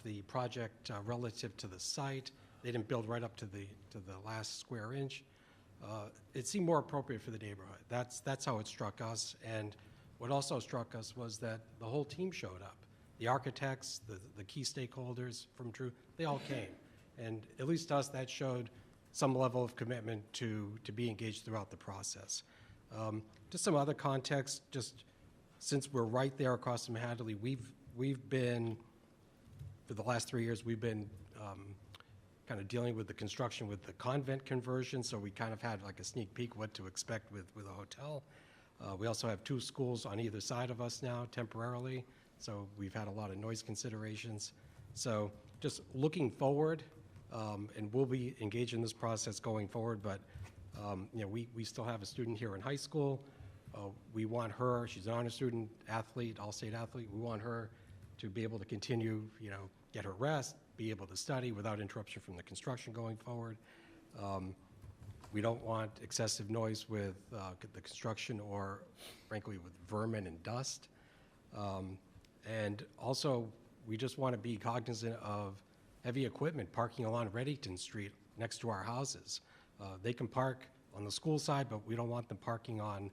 the project relative to the site. They didn't build right up to the last square inch. It seemed more appropriate for the neighborhood. That's how it struck us. And what also struck us was that the whole team showed up. The architects, the key stakeholders from Drew, they all came. And at least to us, that showed some level of commitment to be engaged throughout the process. Just some other context, just since we're right there across from Hadley, we've been, for the last 3 years, we've been kind of dealing with the construction with the convent conversion, so we kind of had like a sneak peek what to expect with a hotel. We also have 2 schools on either side of us now temporarily, so we've had a lot of noise considerations. So just looking forward, and we'll be engaged in this process going forward, but you know, we still have a student here in high school. We want her, she's an honor student, athlete, all-state athlete, we want her to be able to continue, you know, get her rest, be able to study without interruption from the construction going forward. We don't want excessive noise with the construction or, frankly, with vermin and dust. And also, we just want to be cognizant of heavy equipment parking along Reddington Street next to our houses. They can park on the school side, but we don't want them parking on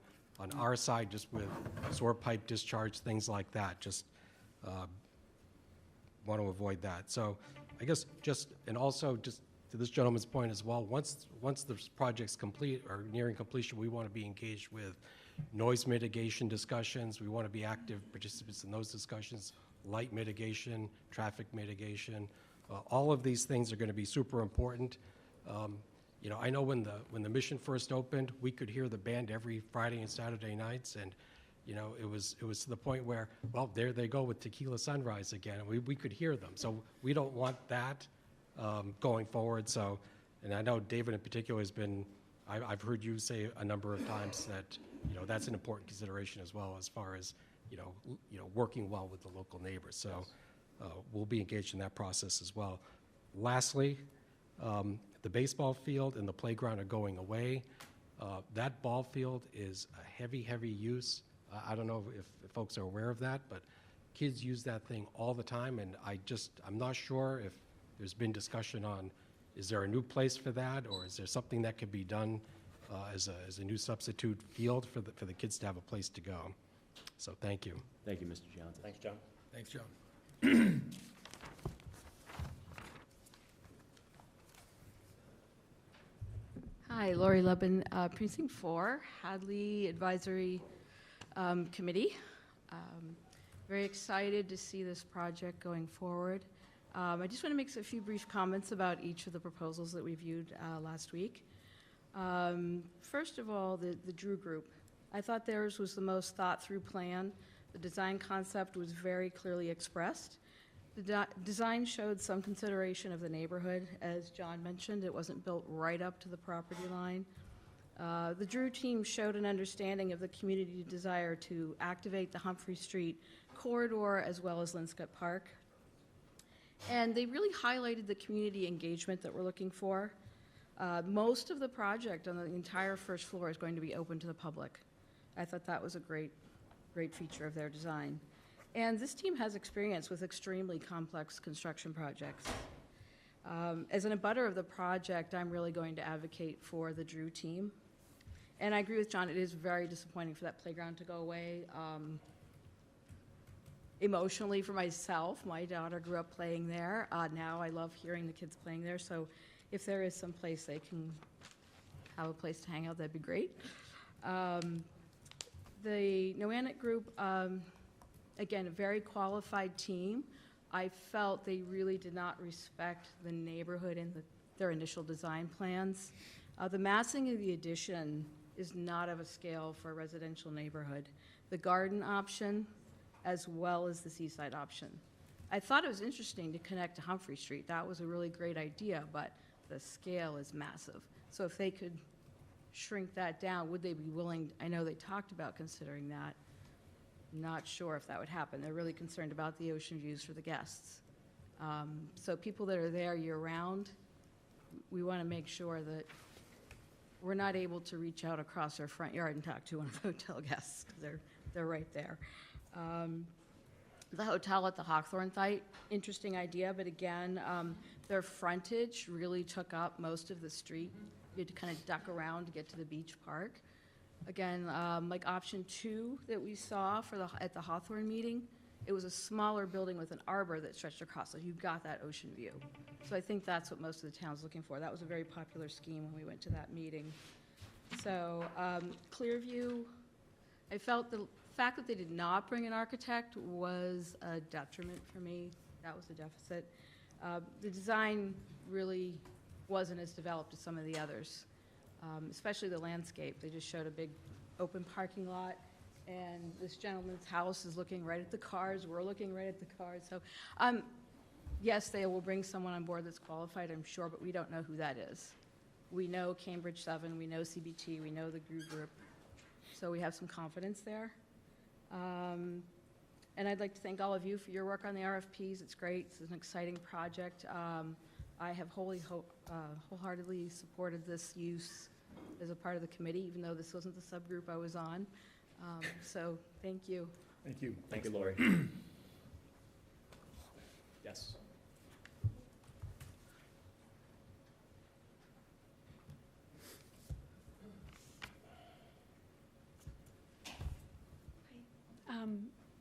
our side just with sewer pipe discharge, things like that. Just want to avoid that. So I guess just, and also just to this gentleman's point as well, once this project's complete or nearing completion, we want to be engaged with noise mitigation discussions. We want to be active participants in those discussions, light mitigation, traffic mitigation. All of these things are going to be super important. You know, I know when the mission first opened, we could hear the band every Friday and Saturday nights, and you know, it was to the point where, well, there they go with Tequila Sunrise again, and we could hear them. So we don't want that going forward. So, and I know David in particular has been, I've heard you say a number of times that, you know, that's an important consideration as well as far as, you know, working well with the local neighbors. So we'll be engaged in that process as well. Lastly, the baseball field and the playground are going away. That ball field is a heavy use. I don't know if folks are aware of that, but kids use that thing all the time, and I'm not sure if there's been discussion on, is there a new place for that, or is there something that could be done as a new substitute field for the kids to have a place to go? So thank you. Thank you, Mr. Johnson. Thanks, John. Thanks, John. Hi, Lori Lubin, Precinct 4, Hadley Advisory Committee. Very excited to see this project going forward. I just want to make a few brief comments about each of the proposals that we viewed last week. First of all, the Drew Group. I thought theirs was the most thought-through plan. The design concept was very clearly expressed. The design showed some consideration of the neighborhood. As John mentioned, it wasn't built right up to the property line. The Drew team showed an understanding of the community desire to activate the Humphrey Street corridor as well as Linscott Park. And they really highlighted the community engagement that we're looking for. Most of the project on the entire first floor is going to be open to the public. I thought that was a great feature of their design. And this team has experience with extremely complex construction projects. As an abutter of the project, I'm really going to advocate for the Drew team. And I agree with John, it is very disappointing for that playground to go away. Emotionally for myself, my daughter grew up playing there. Now I love hearing the kids playing there, so if there is some place they can have a place to hang out, that'd be great. The NAINA group, again, a very qualified team. I felt they really did not respect the neighborhood in their initial design plans. The massing of the addition is not of a scale for a residential neighborhood. The garden option, as well as the seaside option. I thought it was interesting to connect to Humphrey Street. That was a really great idea, but the scale is massive. So if they could shrink that down, would they be willing? I know they talked about considering that. Not sure if that would happen. They're really concerned about the ocean views for the guests. So people that are there year-round, we want to make sure that we're not able to reach out across our front yard and talk to one of the hotel guests, because they're right there. The hotel at the Hawthorne site, interesting idea, but again, their frontage really took up most of the street. You had to kind of duck around to get to the beach park. Again, like option 2 that we saw at the Hawthorne meeting, it was a smaller building with an arbor that stretched across, so you got that ocean view. So I think that's what most of the town's looking for. That was a very popular scheme when we went to that meeting. So Clearview, I felt the fact that they did not bring an architect was a detriment for me. That was a deficit. The design really wasn't as developed as some of the others, especially the landscape. They just showed a big open parking lot, and this gentleman's house is looking right at the cars. We're looking right at the cars. So yes, they will bring someone on board that's qualified, I'm sure, but we don't know who that is. We know Cambridge 7, we know CBT, we know the Groove Group, so we have some confidence there. And I'd like to thank all of you for your work on the RFPs. It's great. It's an exciting project. I have wholeheartedly supported this use as a part of the committee, even though this wasn't the subgroup I was on. So thank you. Thank you. Thank you, Lori. Yes.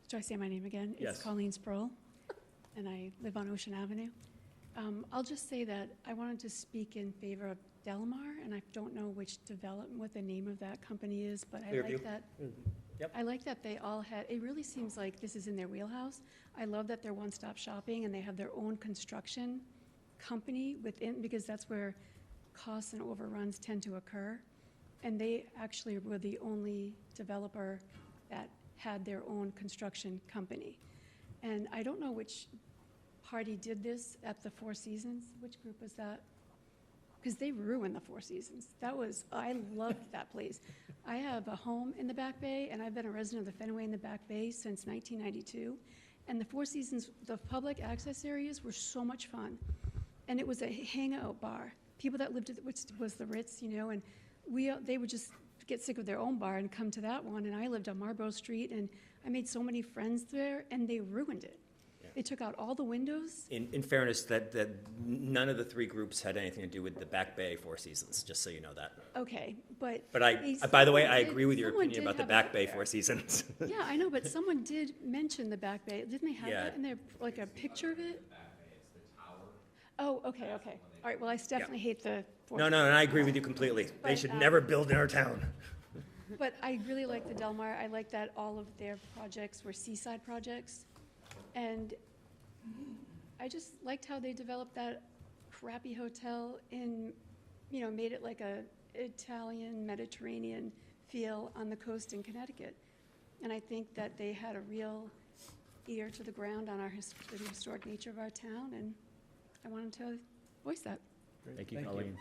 Do I say my name again? Yes. It's Colleen Sproul, and I live on Ocean Avenue. I'll just say that I wanted to speak in favor of Delmar, and I don't know what the name of that company is, but I like that. Yep. I like that they all had, it really seems like this is in their wheelhouse. I love that they're one-stop shopping and they have their own construction company within, because that's where costs and overruns tend to occur. And they actually were the only developer that had their own construction company. And I don't know which party did this at the Four Seasons. Which group was that? Because they ruined the Four Seasons. I loved that place. I have a home in the Back Bay, and I've been a resident of the Fenway in the Back Bay since 1992. And the Four Seasons, the public access areas were so much fun. And it was a hangout bar. People that lived at, which was the Ritz, you know, and they would just get sick of their own bar and come to that one. And I lived on Marlborough Street, and I made so many friends there, and they ruined it. Yeah. They took out all the windows. In fairness, that none of the three groups had anything to do with the Back Bay Four Seasons, just so you know that. Okay, but by the way, I agree with your opinion about the Back Bay Four Seasons. Yeah, I know, but someone did mention the Back Bay. Didn't they have that in there, like a picture of it? Oh, okay. All right, well, I definitely hate the Four No, and I agree with you completely. They should never build in our town. But I really like the Delmar. I like that all of their projects were seaside projects. And I just liked how they developed that crappy hotel and, you know, made it like a Italian, Mediterranean feel on the coast in Connecticut. And I think that they had a real ear to the ground on the historic nature of our town, and I wanted to voice that. Great. Thank you, Colleen.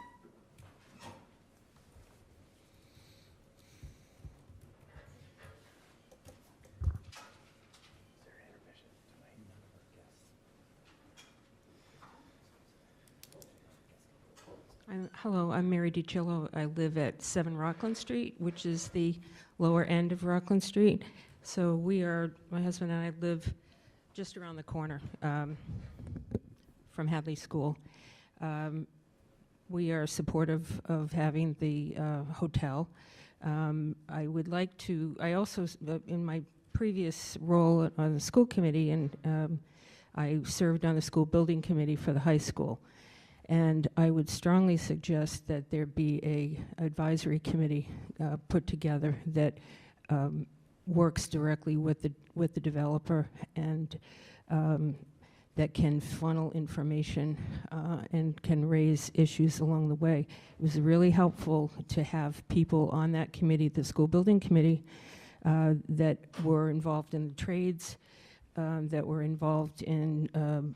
Hello, I'm Mary DiCillo. I live at 7 Rockland Street, which is the lower end of Rockland Street. So my husband and I live just around the corner from Hadley School. We are supportive of having the hotel. I would like to, I also, in my previous role on the school committee, and I served on the school building committee for the high school. And I would strongly suggest that there be a advisory committee put together that works directly with the developer and that can funnel information and can raise issues along the way. It was really helpful to have people on that committee, the school building committee, that were involved in the trades, that were involved in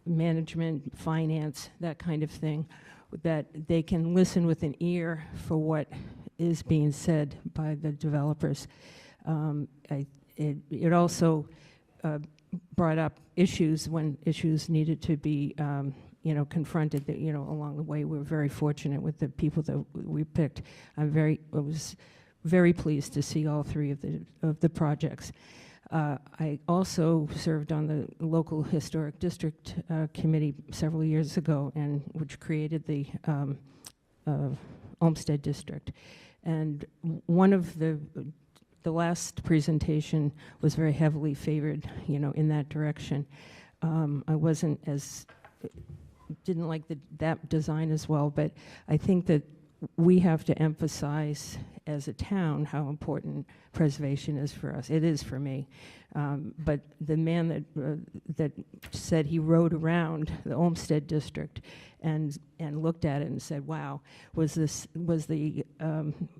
management, finance, that kind of thing, that they can listen with an ear for what is being said by the developers. It also brought up issues when issues needed to be confronted that, along the way. We were very fortunate with the people that we picked. I was very pleased to see all three of the projects. I also served on the local historic district committee several years ago, and which created the Olmsted district. And one of the last presentation was very heavily favored, in that direction. I didn't like that design as well, but I think that we have to emphasize as a town how important preservation is for us. It is for me. But the man that said he rode around the Olmsted district and looked at it and said, wow, was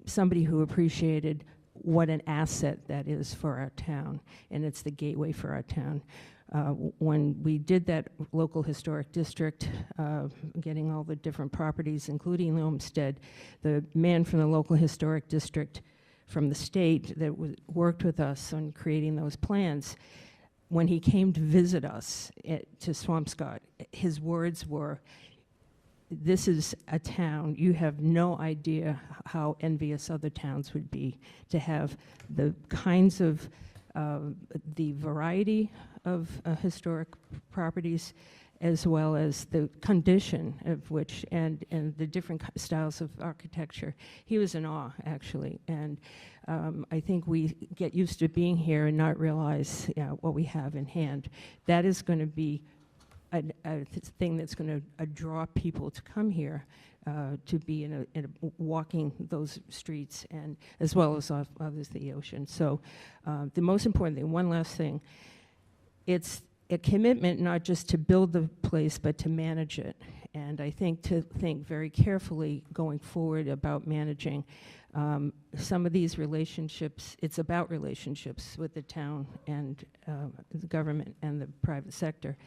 somebody who appreciated what an asset that is for our town, and it's the gateway for our town. When we did that local historic district, getting all the different properties, including the Olmsted, the man from the local historic district from the state that worked with us on creating those plans, when he came to visit us to Swampscott, his words were, "This is a town, you have no idea how envious other towns would be to have the kinds of the variety of historic properties, as well as the condition of which, and the different styles of architecture." He was in awe, actually, and I think we get used to being here and not realize what we have in hand. That is going to be a thing that's going to draw people to come here, to be in walking those streets, and as well as obviously the ocean. So the most important thing, one last thing, it's a commitment not just to build the place, but to manage it. And I think to think very carefully going forward about managing some of these relationships. It's about relationships with the town and the government and the private sector,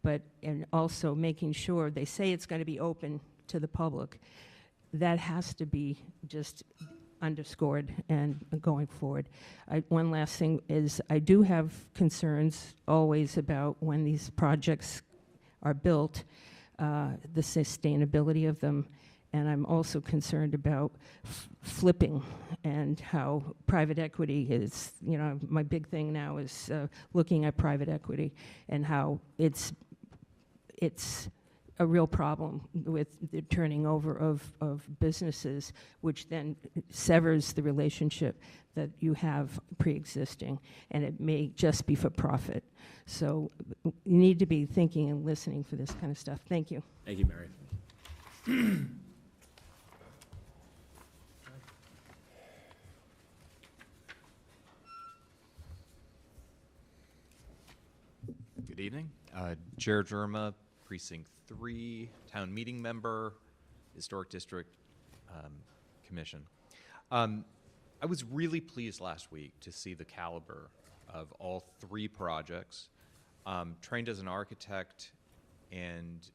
and also making sure they say it's going to be open to the public. That has to be just underscored and going forward. One last thing is I do have concerns always about when these projects are built, the sustainability of them, and I'm also concerned about flipping and how private equity is, my big thing now is looking at private equity and how it's a real problem with the turning over of businesses, which then severs the relationship that you have pre-existing, and it may just be for profit. So you need to be thinking and listening for this kind of stuff. Thank you. Thank you, Mary. Good evening. Jared Jerma, Precinct 3, Town Meeting Member, Historic District Commission. I was really pleased last week to see the caliber of all three projects. Trained as an architect and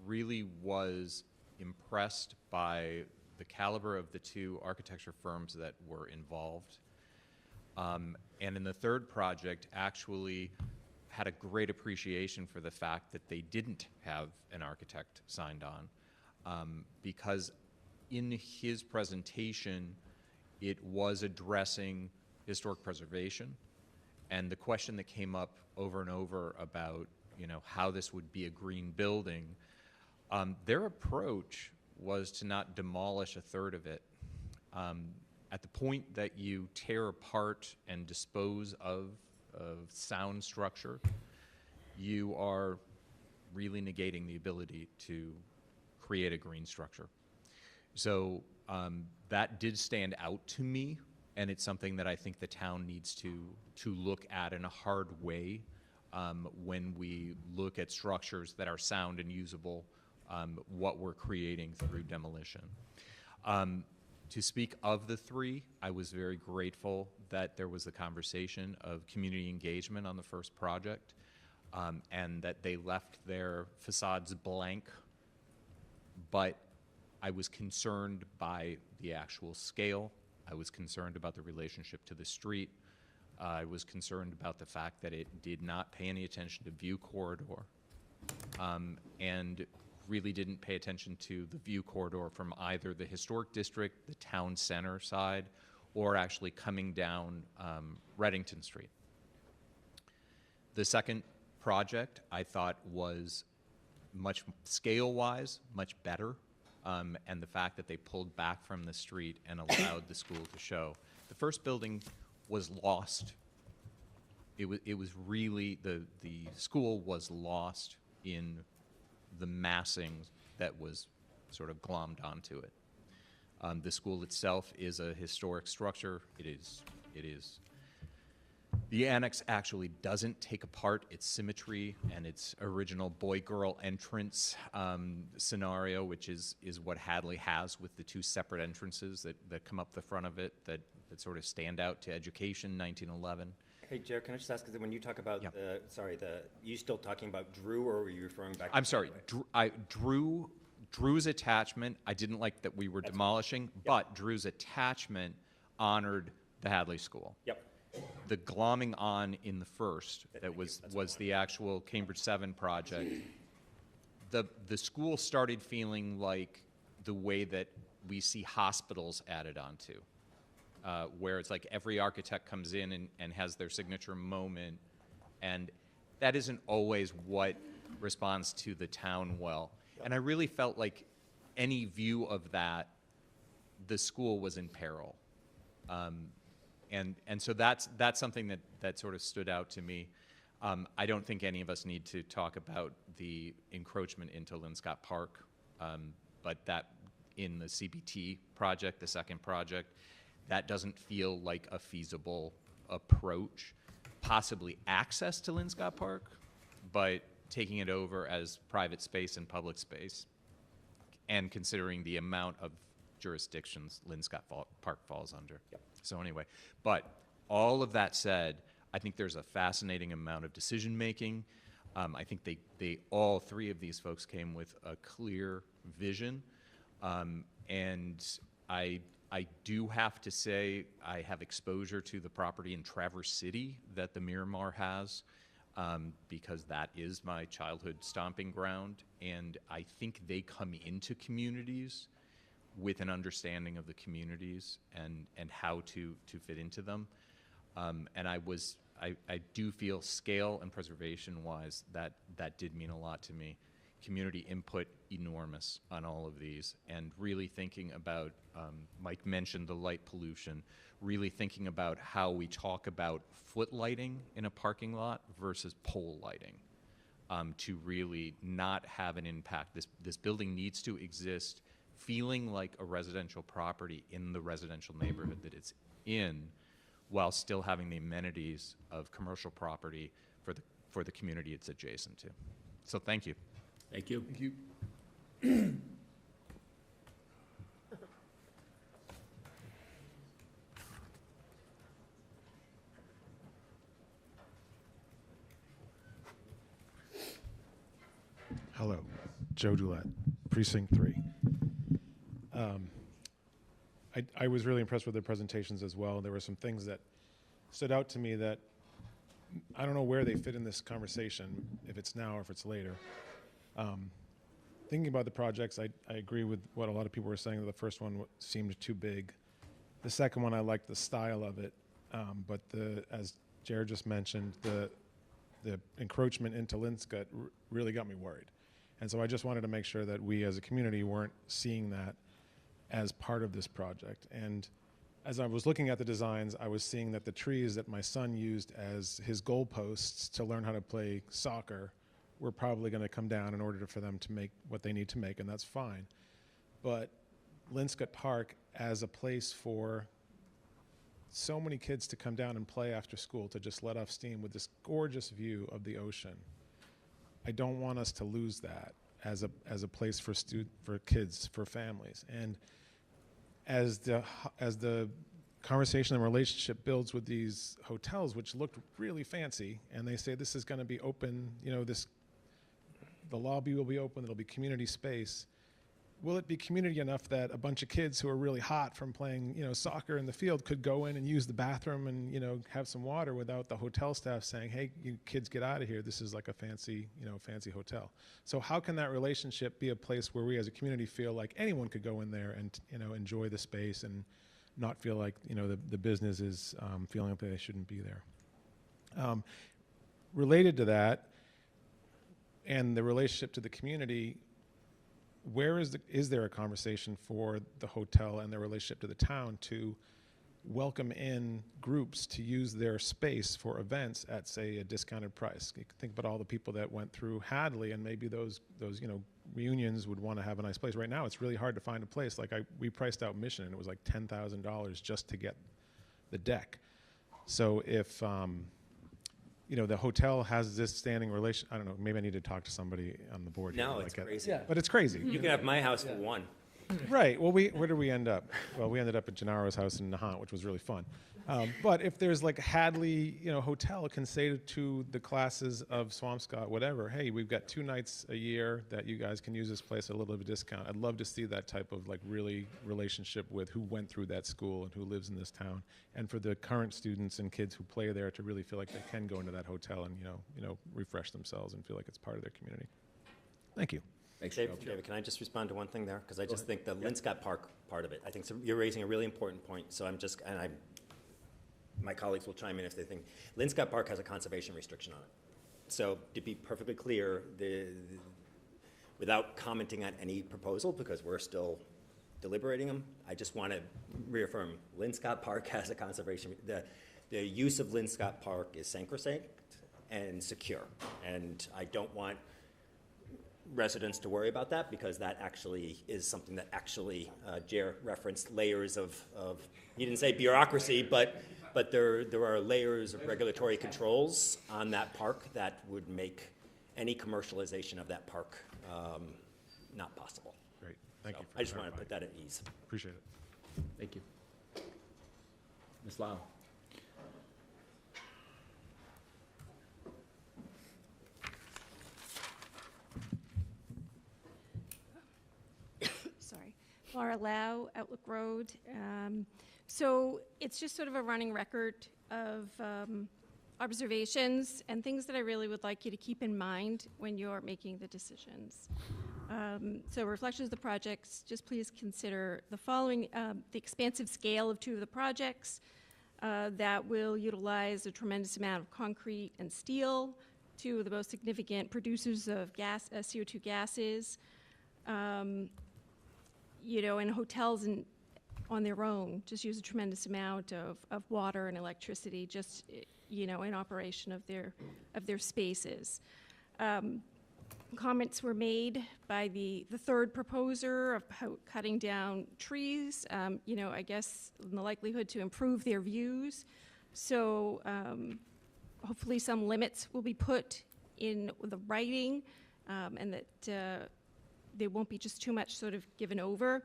really was impressed by the caliber of the two architecture firms that were involved. And in the third project, actually had a great appreciation for the fact that they didn't have an architect signed on, because in his presentation, it was addressing historic preservation, and the question that came up over and over about, how this would be a green building, their approach was to not demolish a third of it. At the point that you tear apart and dispose of sound structure, you are really negating the ability to create a green structure. So that did stand out to me, and it's something that I think the town needs to look at in a hard way when we look at structures that are sound and usable, what we're creating through demolition. To speak of the three, I was very grateful that there was a conversation of community engagement on the first project, and that they left their facades blank, but I was concerned by the actual scale. I was concerned about the relationship to the street. I was concerned about the fact that it did not pay any attention to view corridor. And really didn't pay attention to the view corridor from either the historic district, the town center side, or actually coming down Reddington Street. The second project I thought was much scale-wise, much better, and the fact that they pulled back from the street and allowed the school to show. The first building was lost. It was really, the school was lost in the massing that was sort of glommed onto it. The school itself is a historic structure. It is. The annex actually doesn't take apart its symmetry and its original boy-girl entrance scenario, which is what Hadley has with the two separate entrances that come up the front of it that sort of stand out to education, 1911. Hey, Jared, can I just ask, because when you talk about you still talking about Drew, or were you referring back to I'm sorry, Drew's attachment, I didn't like that we were demolishing, but Drew's attachment honored the Hadley School. Yep. The glomming on in the first, that was the actual Cambridge 7 project. The school started feeling like the way that we see hospitals added onto. Where it's like every architect comes in and has their signature moment, and that isn't always what responds to the town well. And I really felt like any view of that, the school was in peril. And so that's something that sort of stood out to me. I don't think any of us need to talk about the encroachment into Linscott Park, but that in the CBT project, the second project, that doesn't feel like a feasible approach. Possibly access to Linscott Park, but taking it over as private space and public space, and considering the amount of jurisdictions Linscott Park falls under. Yep. So anyway, but all of that said, I think there's a fascinating amount of decision-making. I think they all three of these folks came with a clear vision, and I do have to say I have exposure to the property in Traverse City that the Miramar has, because that is my childhood stomping ground, and I think they come into communities with an understanding of the communities and how to fit into them. And I do feel scale and preservation-wise that did mean a lot to me. Community input enormous on all of these, and really thinking about, Mike mentioned the light pollution, really thinking about how we talk about foot lighting in a parking lot versus pole lighting, to really not have an impact. This building needs to exist feeling like a residential property in the residential neighborhood that it's in, while still having the amenities of commercial property for the community it's adjacent to. So thank you. Thank you. Thank you. Hello, Joe Dulett, Precinct 3. I was really impressed with their presentations as well. There were some things that stood out to me that I don't know where they fit in this conversation, if it's now or if it's later. Thinking about the projects, I agree with what a lot of people were saying, that the first one seemed too big. The second one, I liked the style of it, but as Jared just mentioned, the encroachment into Linscott really got me worried. And so I just wanted to make sure that we as a community weren't seeing that as part of this project. And as I was looking at the designs, I was seeing that the trees that my son used as his goalposts to learn how to play soccer were probably going to come down in order for them to make what they need to make, and that's fine. But Linscott Park as a place for so many kids to come down and play after school, to just let off steam with this gorgeous view of the ocean, I don't want us to lose that as a place for kids, for families. And as the conversation and relationship builds with these hotels, which looked really fancy, and they say this is going to be open, the lobby will be open, it'll be community space. will it be community enough that a bunch of kids who are really hot from playing, soccer in the field could go in and use the bathroom and, have some water without the hotel staff saying, hey, you kids get out of here. This is like a fancy, fancy hotel. So how can that relationship be a place where we as a community feel like anyone could go in there and, enjoy the space and not feel like, the business is feeling like they shouldn't be there. Related to that, and the relationship to the community, where is there a conversation for the hotel and their relationship to the town to welcome in groups to use their space for events at, say, a discounted price? You can think about all the people that went through Hadley, and maybe those reunions would want to have a nice place. Right now, it's really hard to find a place. Like we priced out Mission, and it was like $10,000 just to get the deck. So if the hotel has this standing relation. I don't know. Maybe I need to talk to somebody on the board. No, here, it's crazy. But it's crazy. You can have my house for one. Right. Well, where did we end up? Well, we ended up at Gennaro's house in Nahant, which was really fun. But if there's like a Hadley, hotel can say to the classes of Swampscott, whatever, hey, we've got 2 nights a year that you guys can use this place at a little bit of a discount. I'd love to see that type of like really relationship with who went through that school and who lives in this town, and for the current students and kids who play there to really feel like they can go into that hotel and refresh themselves and feel like it's part of their community. Thank you. Thanks, David, can I just respond to one thing there? Because I just think the Linscott Park part of it, I think you're raising a really important point. So my colleagues will chime in if they think, Linscott Park has a conservation restriction on it. So to be perfectly clear, without commenting on any proposal, because we're still deliberating them, I just want to reaffirm, Linscott Park has a conservation, the use of Linscott Park is sacrosanct and secure. And I don't want residents to worry about that, because that actually is something that actually, Jer referenced layers of, he didn't say bureaucracy, but there are layers of regulatory controls on that park that would make any commercialization of that park not possible. Great, thank you. I just want to put that at ease. Appreciate it. Thank you. Ms. Lau. Laura Lau, Outlook Road. So it's just sort of a running record of observations and things that I really would like you to keep in mind when you're making the decisions. So reflections of the projects, just please consider the following: the expansive scale of 2 of the projects that will utilize a tremendous amount of concrete and steel, 2 of the most significant producers of CO2 gases. And hotels on their own just use a tremendous amount of water and electricity just, in operation of their spaces. Comments were made by the 3rd proposer of cutting down trees, I guess in the likelihood to improve their views. So hopefully some limits will be put in the writing, and that there won't be just too much sort of given over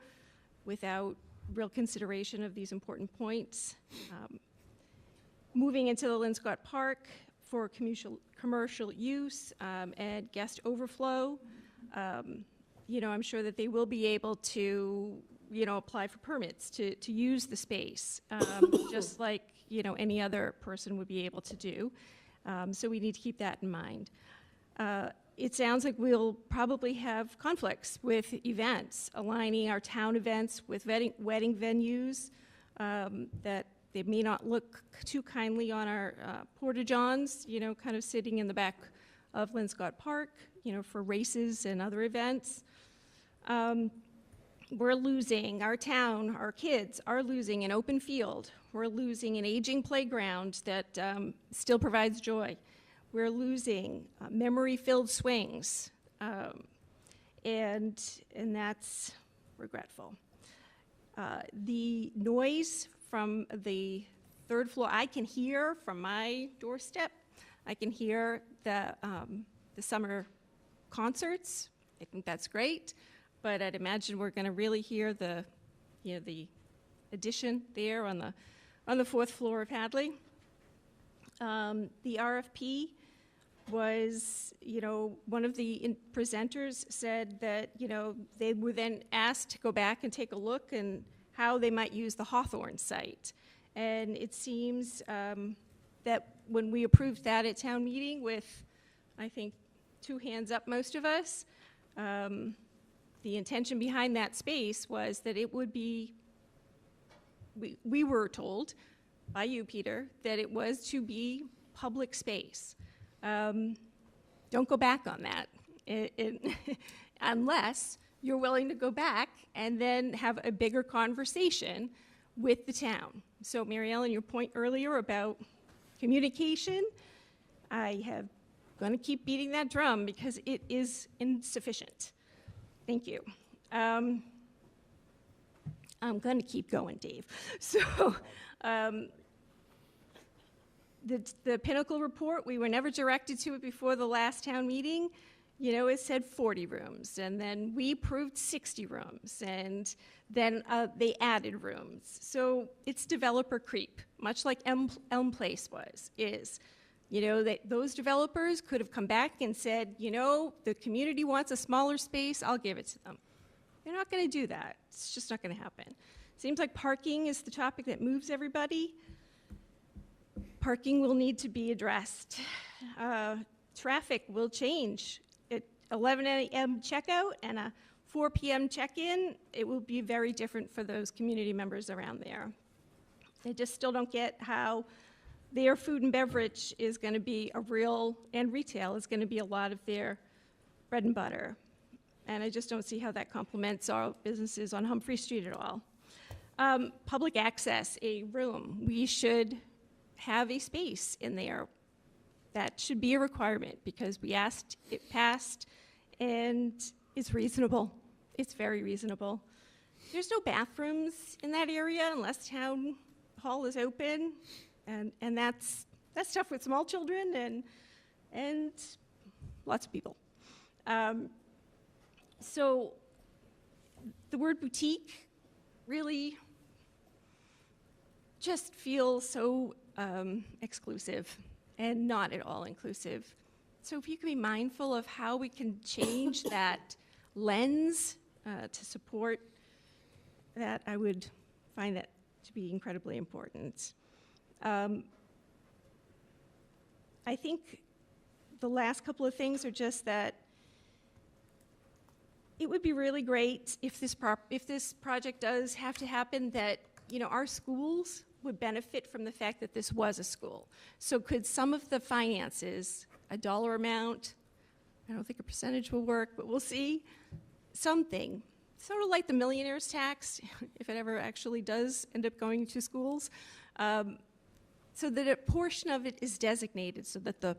without real consideration of these important points. Moving into the Linscott Park for commercial use and guest overflow, I'm sure that they will be able to, apply for permits to use the space, just like, any other person would be able to do. So we need to keep that in mind. It sounds like we'll probably have conflicts with events, aligning our town events with wedding venues, that they may not look too kindly on our porta-johns, kind of sitting in the back of Linscott Park, for races and other events. We're losing our town, our kids are losing an open field. We're losing an aging playground that still provides joy. We're losing memory-filled swings, and that's regretful. The noise from the 3rd floor, I can hear from my doorstep. I can hear the summer concerts. I think that's great, but I'd imagine we're going to really hear the addition there on the 4th floor of Hadley. The RFP was, one of the presenters said that, they were then asked to go back and take a look and how they might use the Hawthorne site. And it seems that when we approved that at town meeting with, I think, 2 hands up, most of us, the intention behind that space was that it would be, we were told by you, Peter, that it was to be public space. Don't go back on that unless you're willing to go back and then have a bigger conversation with the town. So, Mary Ellen, your point earlier about communication, I have going to keep beating that drum because it is insufficient. Thank you. I'm going to keep going, Dave. So, the Pinnacle report, we were never directed to it before the last town meeting. It said 40 rooms, and then we approved 60 rooms, and then they added rooms. So it's developer creep, much like Elm Place is. That those developers could have come back and said, the community wants a smaller space, I'll give it to them. They're not going to do that. It's just not going to happen. Seems like parking is the topic that moves everybody. Parking will need to be addressed. Traffic will change. At 11 a.m. checkout and a 4 p.m. check-in, it will be very different for those community members around there. They just still don't get how their food and beverage is going to be a real, and retail is going to be a lot of their bread and butter. And I just don't see how that complements our businesses on Humphrey Street at all. Public access, a room. We should have a space in there. That should be a requirement because we asked, it passed, and it's reasonable. It's very reasonable. There's no bathrooms in that area unless town hall is open, and that's tough with small children and lots of people. So the word boutique really just feels so exclusive and not at all inclusive. So if you can be mindful of how we can change that lens to support that, I would find that to be incredibly important. I think the last couple of things are just that it would be really great if this project does have to happen, that our schools would benefit from the fact that this was a school. So could some of the finances, a dollar amount, I don't think a percentage will work, but we'll see, something, sort of like the millionaire's tax, if it ever actually does end up going to schools, so that a portion of it is designated so that the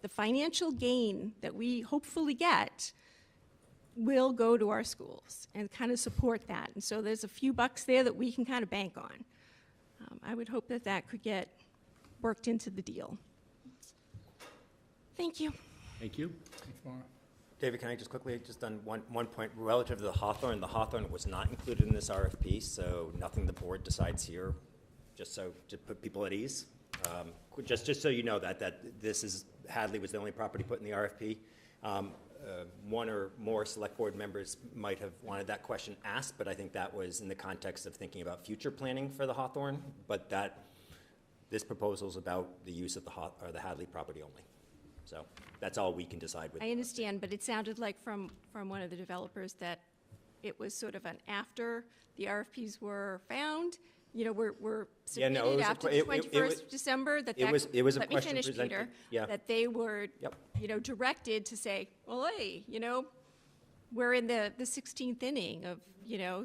financial gain that we hopefully get will go to our schools and kind of support that. And so there's a few bucks there that we can kind of bank on. I would hope that that could get worked into the deal. Thank you. Thank you. David, can I just quickly, just on one point, relative to the Hawthorne was not included in this RFP, so nothing the board decides here, just so to put people at ease. Just so you know that this is, Hadley was the only property put in the RFP. One or more select board members might have wanted that question asked, but I think that was in the context of thinking about future planning for the Hawthorne, but this proposal is about the use of the Hadley property only. So that's all we can decide with. I understand, but it sounded like from one of the developers that it was sort of an after the RFPs were found, were submitted after the 21st of December, it was a let me question finish, presented, Peter, yeah. that they were, directed to say, well, hey, we're in the 16th inning of,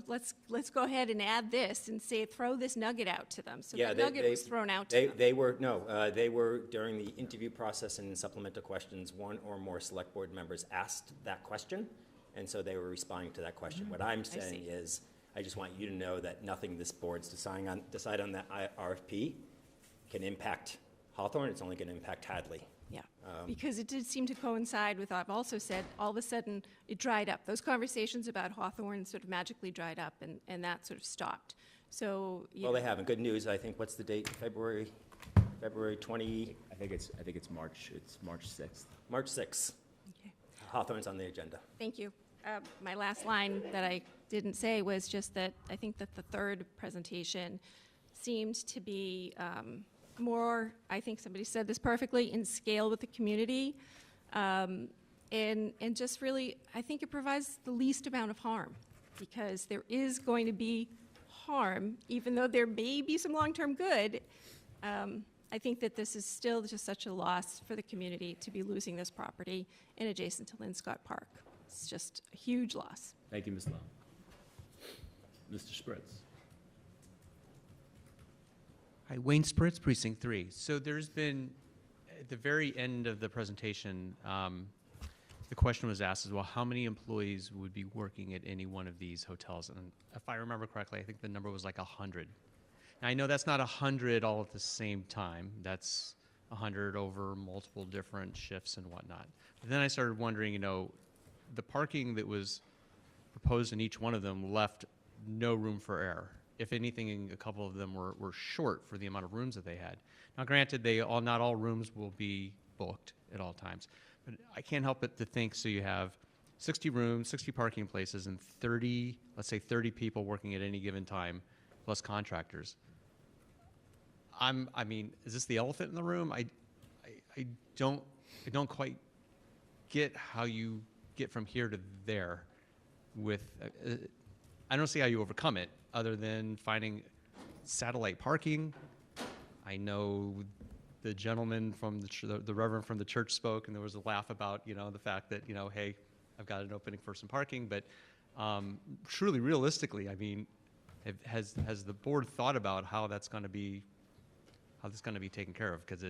let's go ahead and add this and throw this nugget out to them. So yeah, that nugget was thrown out to them. They were, during the interview process and supplemental questions, one or more select board members asked that question, and so they were responding to that question. What I'm saying is, I just want you to know that nothing this board's decide on that RFP can impact Hawthorne. It's only going to impact Hadley. Yeah, because it did seem to coincide with, I've also said, all of a sudden it dried up. Those conversations about Hawthorne sort of magically dried up, and that sort of stopped. So, well, they haven't. Good news, I think, what's the date? February February 20, I think it's March. It's March 6th. March 6th. Okay. Hawthorne's on the agenda. Thank you. My last line that I didn't say was just that I think that the third presentation seemed to be more, I think somebody said this perfectly, in scale with the community. And just really, I think it provides the least amount of harm, because there is going to be harm, even though there may be some long-term good. I think that this is still just such a loss for the community to be losing this property in adjacent to Linscott Park. It's just a huge loss. Thank you, Ms. Lowe. Mr. Spritz. Hi, Wayne Spritz, Precinct 3. So there's been, at the very end of the presentation, the question was asked as well, how many employees would be working at any one of these hotels? And if I remember correctly, I think the number was like 100. Now, I know that's not 100 all at the same time. That's 100 over multiple different shifts and whatnot. But then I started wondering, you know, the parking that was proposed in each one of them left no room for error. If anything, a couple of them were short for the amount of rooms that they had. Now, granted, not all rooms will be booked at all times, but I can't help but to think, so you have 60 rooms, 60 parking places, and 30, let's say 30 people working at any given time, plus contractors. I mean, is this the elephant in the room? I don't quite get how you get from here to there with, I don't see how you overcome it other than finding satellite parking. I know the gentleman from the reverend from the church spoke, and there was a laugh about, you know, the fact that, you know, hey, I've got an opening for some parking, but truly, realistically, I mean, has the board thought about how that's going to be taken care of? Because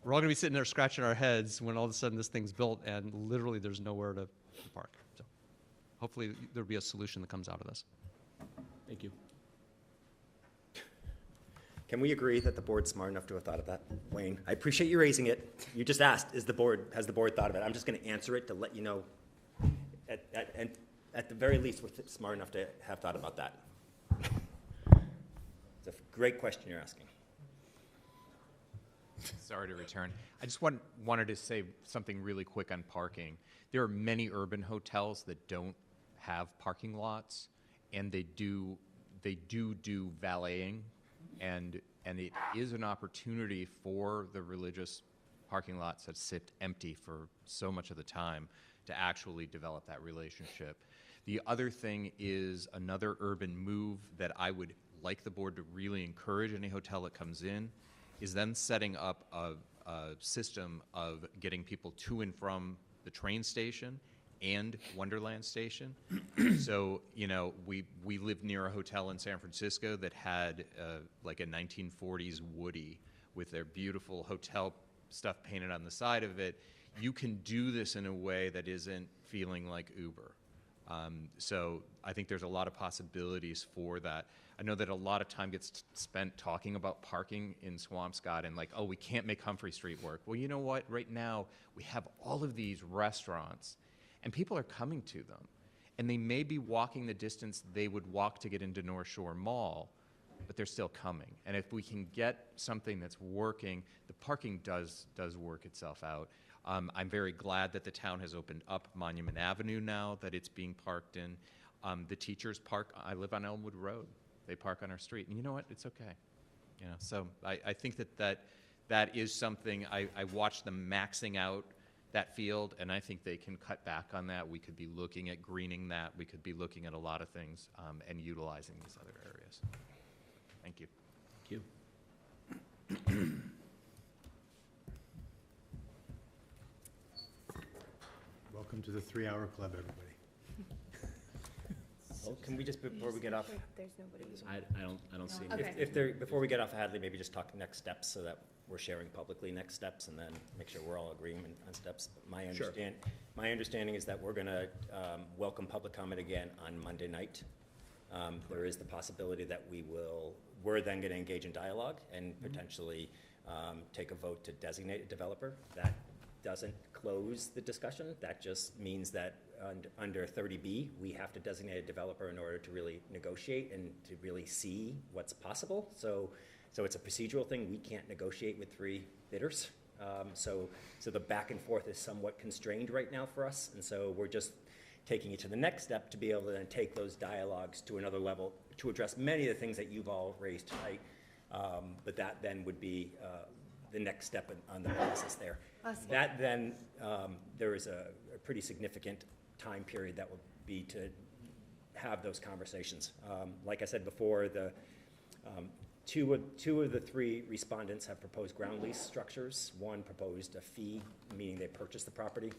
we're all going to be sitting there scratching our heads when all of a sudden this thing's built and literally there's nowhere to park. So hopefully there'll be a solution that comes out of this. Thank you. Can we agree that the board's smart enough to have thought of that? Wayne, I appreciate you raising it. You just asked, has the board thought of it? I'm just going to answer it to let you know, at the very least, we're smart enough to have thought about that. It's a great question you're asking. Sorry to return. I just wanted to say something really quick on parking. There are many urban hotels that don't have parking lots, and they do valeting, and it is an opportunity for the religious parking lots that sit empty for so much of the time to actually develop that relationship. The other thing is another urban move that I would like the board to really encourage any hotel that comes in is then setting up a system of getting people to and from the train station and Wonderland Station. So, you know, we lived near a hotel in San Francisco that had like a 1940s Woody with their beautiful hotel stuff painted on the side of it. You can do this in a way that isn't feeling like Uber. So I think there's a lot of possibilities for that. I know that a lot of time gets spent talking about parking in Swampscott and like, oh, we can't make Humphrey Street work. Well, you know what? Right now, we have all of these restaurants, and people are coming to them. And they may be walking the distance they would walk to get into North Shore Mall, but they're still coming. And if we can get something that's working, the parking does work itself out. I'm very glad that the town has opened up Monument Avenue now, that it's being parked in. The teachers park, I live on Elmwood Road. They park on our street, and you know what? It's okay. You know, so I think that is something. I watched them maxing out that field, and I think they can cut back on that. We could be looking at greening that. We could be looking at a lot of things and utilizing these other areas. Thank you. Thank you. Welcome to the 3-hour club, everybody. Well, can we just, before we get off, There's nobody. I don't see. Okay. before we get off Hadley, maybe just talk next steps so that we're sharing publicly next steps, and then make sure we're all agreeing on steps. My understanding is that we're going to welcome public comment again on Monday night. There is the possibility that we're then going to engage in dialogue and potentially take a vote to designate a developer. That doesn't close the discussion. That just means that under 30B, we have to designate a developer in order to really negotiate and to really see what's possible. So So it's a procedural thing. We can't negotiate with 3 bidders. So the back and forth is somewhat constrained right now for us. And so we're just taking it to the next step to be able to then take those dialogues to another level to address many of the things that you've all raised tonight. But that then would be the next step on the process there. Awesome. That then, there is a pretty significant time period that will be to have those conversations. Like I said before, the two of the 3 respondents have proposed ground lease structures. One proposed a fee, meaning they purchase the property.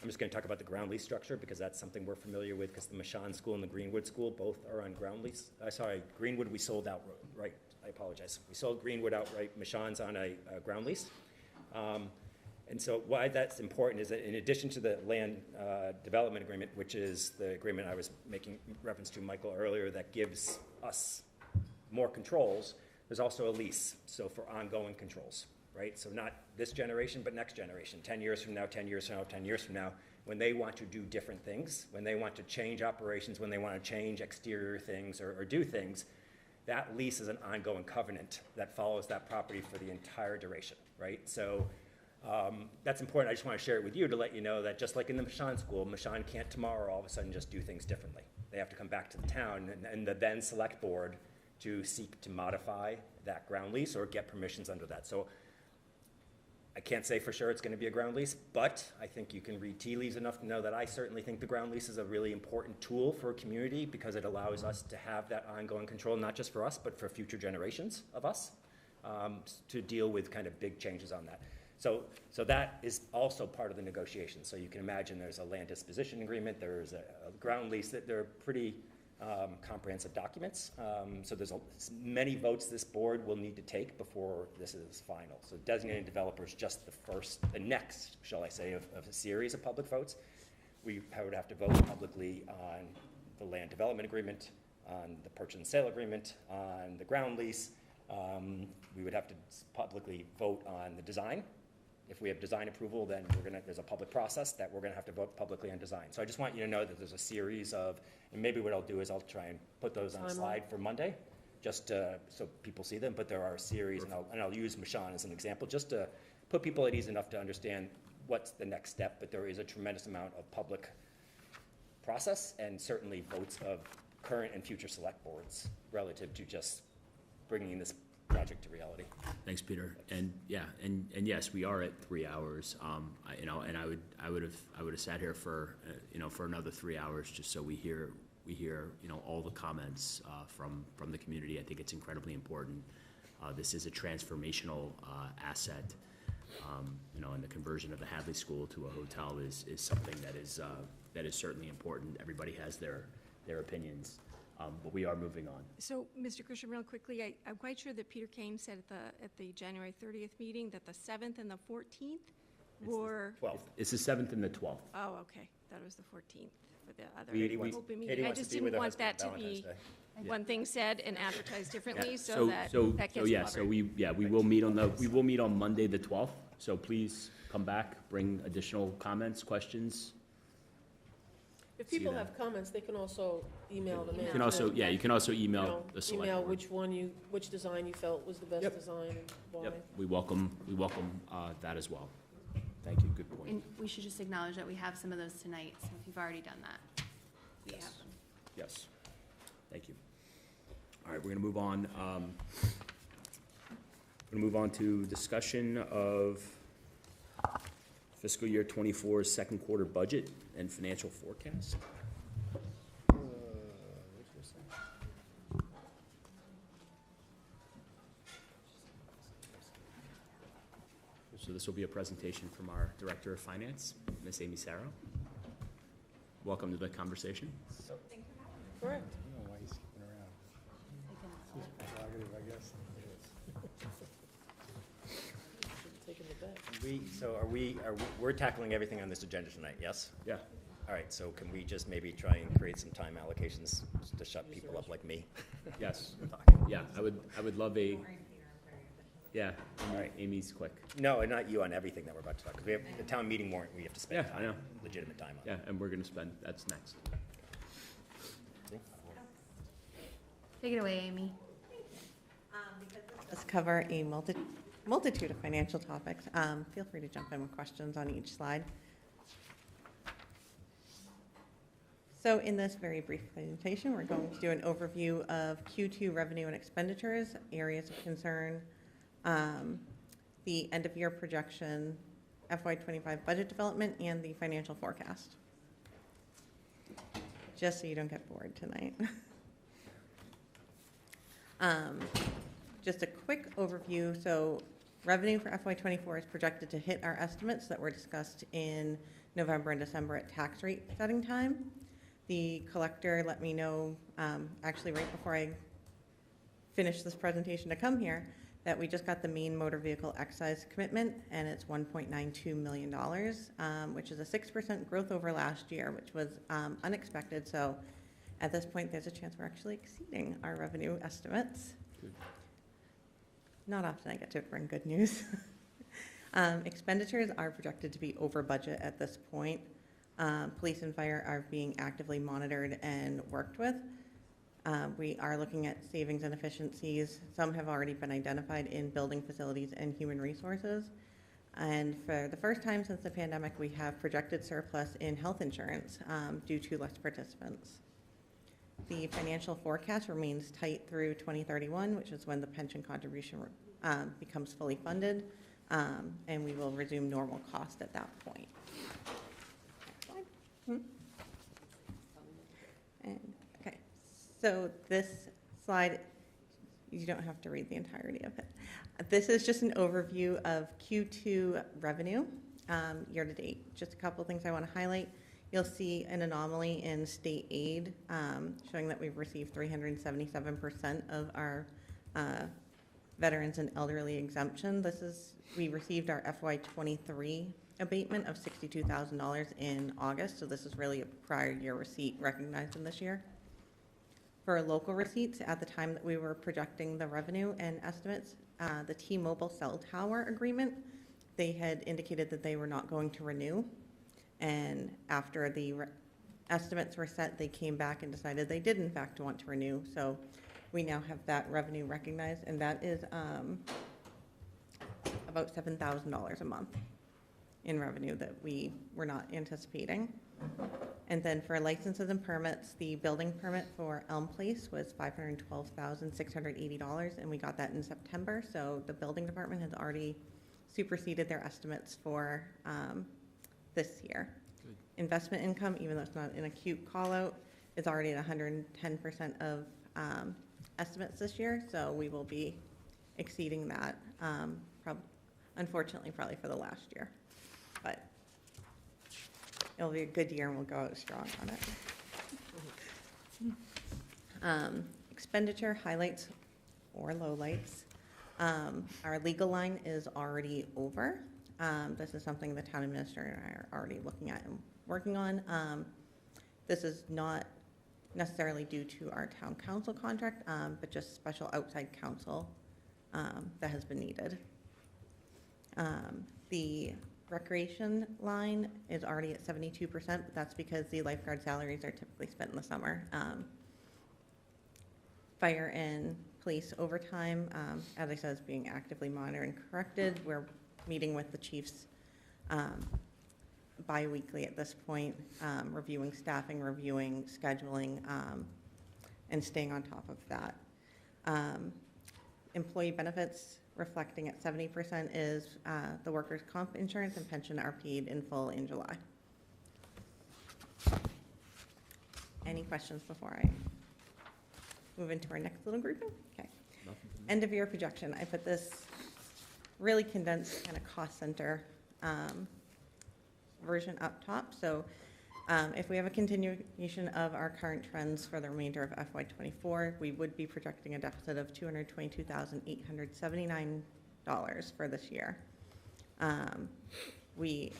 I'm just going to talk about the ground lease structure because that's something we're familiar with, because the Michon School and the Greenwood School both are on ground lease. Sorry, Greenwood we sold outright. I apologize. We sold Greenwood outright. Michon's on a ground lease. And so why that's important is that in addition to the land development agreement, which is the agreement I was making reference to, Michael, earlier, that gives us more controls, there's also a lease, so for ongoing controls, right? So not this generation, but next generation, 10 years from now, 10 years from now, 10 years from now, when they want to do different things, when they want to change operations, when they want to change exterior things or do things, that lease is an ongoing covenant that follows that property for the entire duration, right? So that's important. I just want to share it with you to let you know that just like in the Michon School, Michon can't tomorrow all of a sudden just do things differently. They have to come back to the town and the then select board to seek to modify that ground lease or get permissions under that. So I can't say for sure it's going to be a ground lease, but I think you can read tea leaves enough to know that I certainly think the ground lease is a really important tool for a community because it allows us to have that ongoing control, not just for us, but for future generations of us, to deal with kind of big changes on that. So that is also part of the negotiation. So you can imagine there's a land disposition agreement, there's a ground lease, that they're pretty comprehensive documents. So there's many votes this board will need to take before this is final. So designated developer is just the next, shall I say, of a series of public votes. We would have to vote publicly on the land development agreement, on the purchase and sale agreement, on the ground lease. We would have to publicly vote on the design. If we have design approval, then there's a public process that we're gonna have to vote publicly on design. So I just want you to know that there's a series of, and maybe what I'll do is I'll try and put those on a slide for Monday, just so people see them, but there are a series, and I'll use Michon as an example, just to put people at ease enough to understand what's the next step, but there is a tremendous amount of public process and certainly votes of current and future select boards relative to just bringing this project to reality. Thanks, Peter. And yeah, and yes, we are at 3 hours. And I would have sat here for for another 3 hours just so we hear all the comments from the community. I think it's incredibly important. This is a transformational asset. And the conversion of the Hadley School to a hotel is something that is certainly important. Everybody has their opinions. But we are moving on. So, Mr. Grisham, real quickly, I'm quite sure that Peter Kane said at the January 30th meeting that the 7th and the 14th were... 12th. It's the 7th and the 12th. Oh, okay. That was the 14th for the other open Katie meeting. I wants just to be with didn't her want that to husband be Valentine's one thing said and advertised differently, Yeah. so that gets covered. So we will meet on Monday the 12th. So please come back, bring additional comments, questions. If people have comments, they can also email them in. You can also email the select Email board. which design you felt was the best design and why. Yep, we welcome that as well. Thank you, good point. And we should just acknowledge that we have some of those tonight, so if you've already done that, we have them. Yes, thank you. All right, we're gonna move on. We're gonna move on to discussion of fiscal year 24's second quarter budget and financial forecast. So this will be a presentation from our Director of Finance, Ms. Amy Sarro. Welcome to the conversation. Correct. I don't know why he's skipping around. It's his prerogative, I guess. Taking the bet. We're tackling everything on this agenda tonight, yes? Yeah. All right, so can we just maybe try and create some time allocations to shut people up like me? Yes. Yeah, I would love a, yeah, all right, Amy's quick. No, and not you on everything that we're about to talk, because we have the town meeting warrant, we have to spend I know. legitimate time on. Yeah, and we're gonna spend, that's next. Take it away, Amy. Because this Let's cover a multitude of financial topics. Feel free to jump in with questions on each slide. So in this very brief presentation, we're going to do an overview of Q2 revenue and expenditures, areas of concern, the end-of-year projection, FY25 budget development, and the financial forecast. Just so you don't get bored tonight. Just a quick overview. So revenue for FY24 is projected to hit our estimates that were discussed in November and December at tax rate setting time. The collector let me know, actually right before I finished this presentation to come here, that we just got the main motor vehicle excise commitment, and it's $1.92 million, which is a 6% growth over last year, which was unexpected. So at this point, there's a chance we're actually exceeding our revenue estimates. Good. Not often I get to bring good news. Expenditures are projected to be over budget at this point. Police and fire are being actively monitored and worked with. We are looking at savings and efficiencies. Some have already been identified in building facilities and human resources. And for the first time since the pandemic, we have projected surplus in health insurance due to less participants. The financial forecast remains tight through 2031, which is when the pension contribution becomes fully funded, and we will resume normal cost at that point. And, okay, so this slide, you don't have to read the entirety of it. This is just an overview of Q2 revenue year to date. Just a couple things I want to highlight. You'll see an anomaly in state aid showing that we've received 377% of our veterans and elderly exemption. We received our FY23 abatement of $62,000 in August, so this is really a prior year receipt recognized in this year. For local receipts, at the time that we were projecting the revenue and estimates, the T-Mobile cell tower agreement, they had indicated that they were not going to renew, and after the estimates were set, they came back and decided they did in fact want to renew, so we now have that revenue recognized, and that is about $7,000 a month in revenue that we were not anticipating. And then for licenses and permits, the building permit for Elm Place was $512,680, and we got that in September. So the building department has already superseded their estimates for this year. Good. Investment income, even though it's not an acute call out, is already at 110% of estimates this year. So we will be exceeding that, unfortunately, probably for the last year. But it'll be a good year and we'll go out strong on it. Expenditure highlights or lowlights. Our legal line is already over. This is something the town administrator and I are already looking at and working on. This is not necessarily due to our town council contract, but just special outside counsel that has been needed. The recreation line is already at 72%, but that's because the lifeguard salaries are typically spent in the summer. Fire and police overtime, as I said, is being actively monitored and corrected. We're meeting with the chiefs bi-weekly at this point, reviewing staffing, reviewing scheduling, and staying on top of that. Employee benefits, reflecting at 70%, is the workers' comp insurance and pension are paid in full in July. Any questions before I move into our next little grouping? Okay. End of year projection. I put this really condensed kind of cost center version up top. So if we have a continuation of our current trends for the remainder of FY24, we would be projecting a deficit of $222,879 for this year. We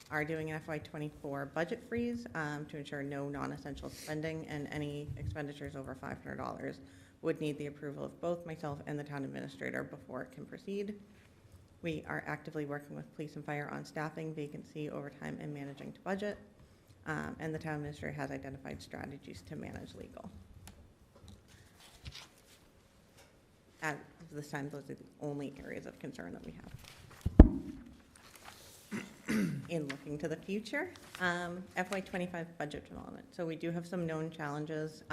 are doing an FY24 budget freeze to ensure no non-essential spending, and any expenditures over $500 would need the approval of both myself and the town administrator before it can proceed. We are actively working with police and fire on staffing, vacancy, overtime, and managing to budget. And the town administrator has identified strategies to manage legal. of this time, those are the only areas of concern that we have. In looking to the future, FY25 budget development. So we do have some known challenges.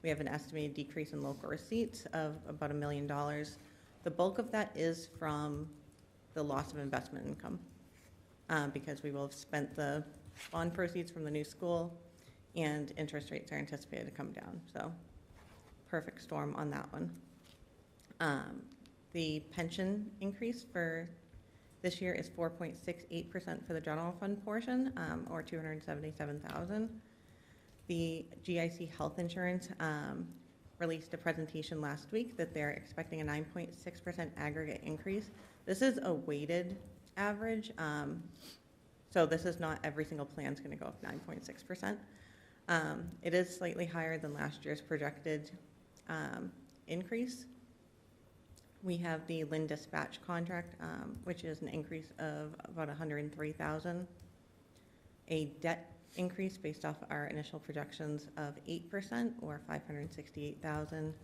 We have an estimated decrease in local receipts of about $1 million. The bulk of that is from the loss of investment income, because we will have spent the bond proceeds from the new school, and interest rates are anticipated to come down. So perfect storm on that one. The pension increase for this year is 4.68% for the general fund portion, or $277,000. The GIC health insurance released a presentation last week that they're expecting a 9.6% aggregate increase. This is a weighted average, so this is not every single plan is going to go up 9.6%. It is slightly higher than last year's projected increase. We have the Lynn Dispatch contract, which is an increase of about $103,000. A debt increase based off our initial projections of 8%, or $568,000,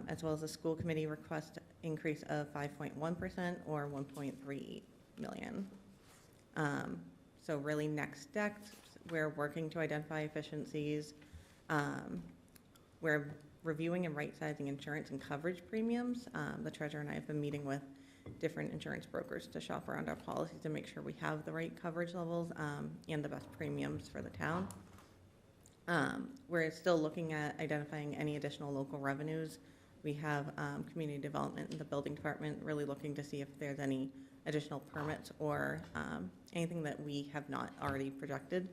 as well as a school committee request increase of 5.1%, or $1.38 million. So really next steps, we're working to identify efficiencies. We're reviewing and right-sizing insurance and coverage premiums. The treasurer and I have been meeting with different insurance brokers to shop around our policies to make sure we have the right coverage levels and the best premiums for the town. We're still looking at identifying any additional local revenues. We have community development in the building department really looking to see if there's any additional permits or anything that we have not already projected.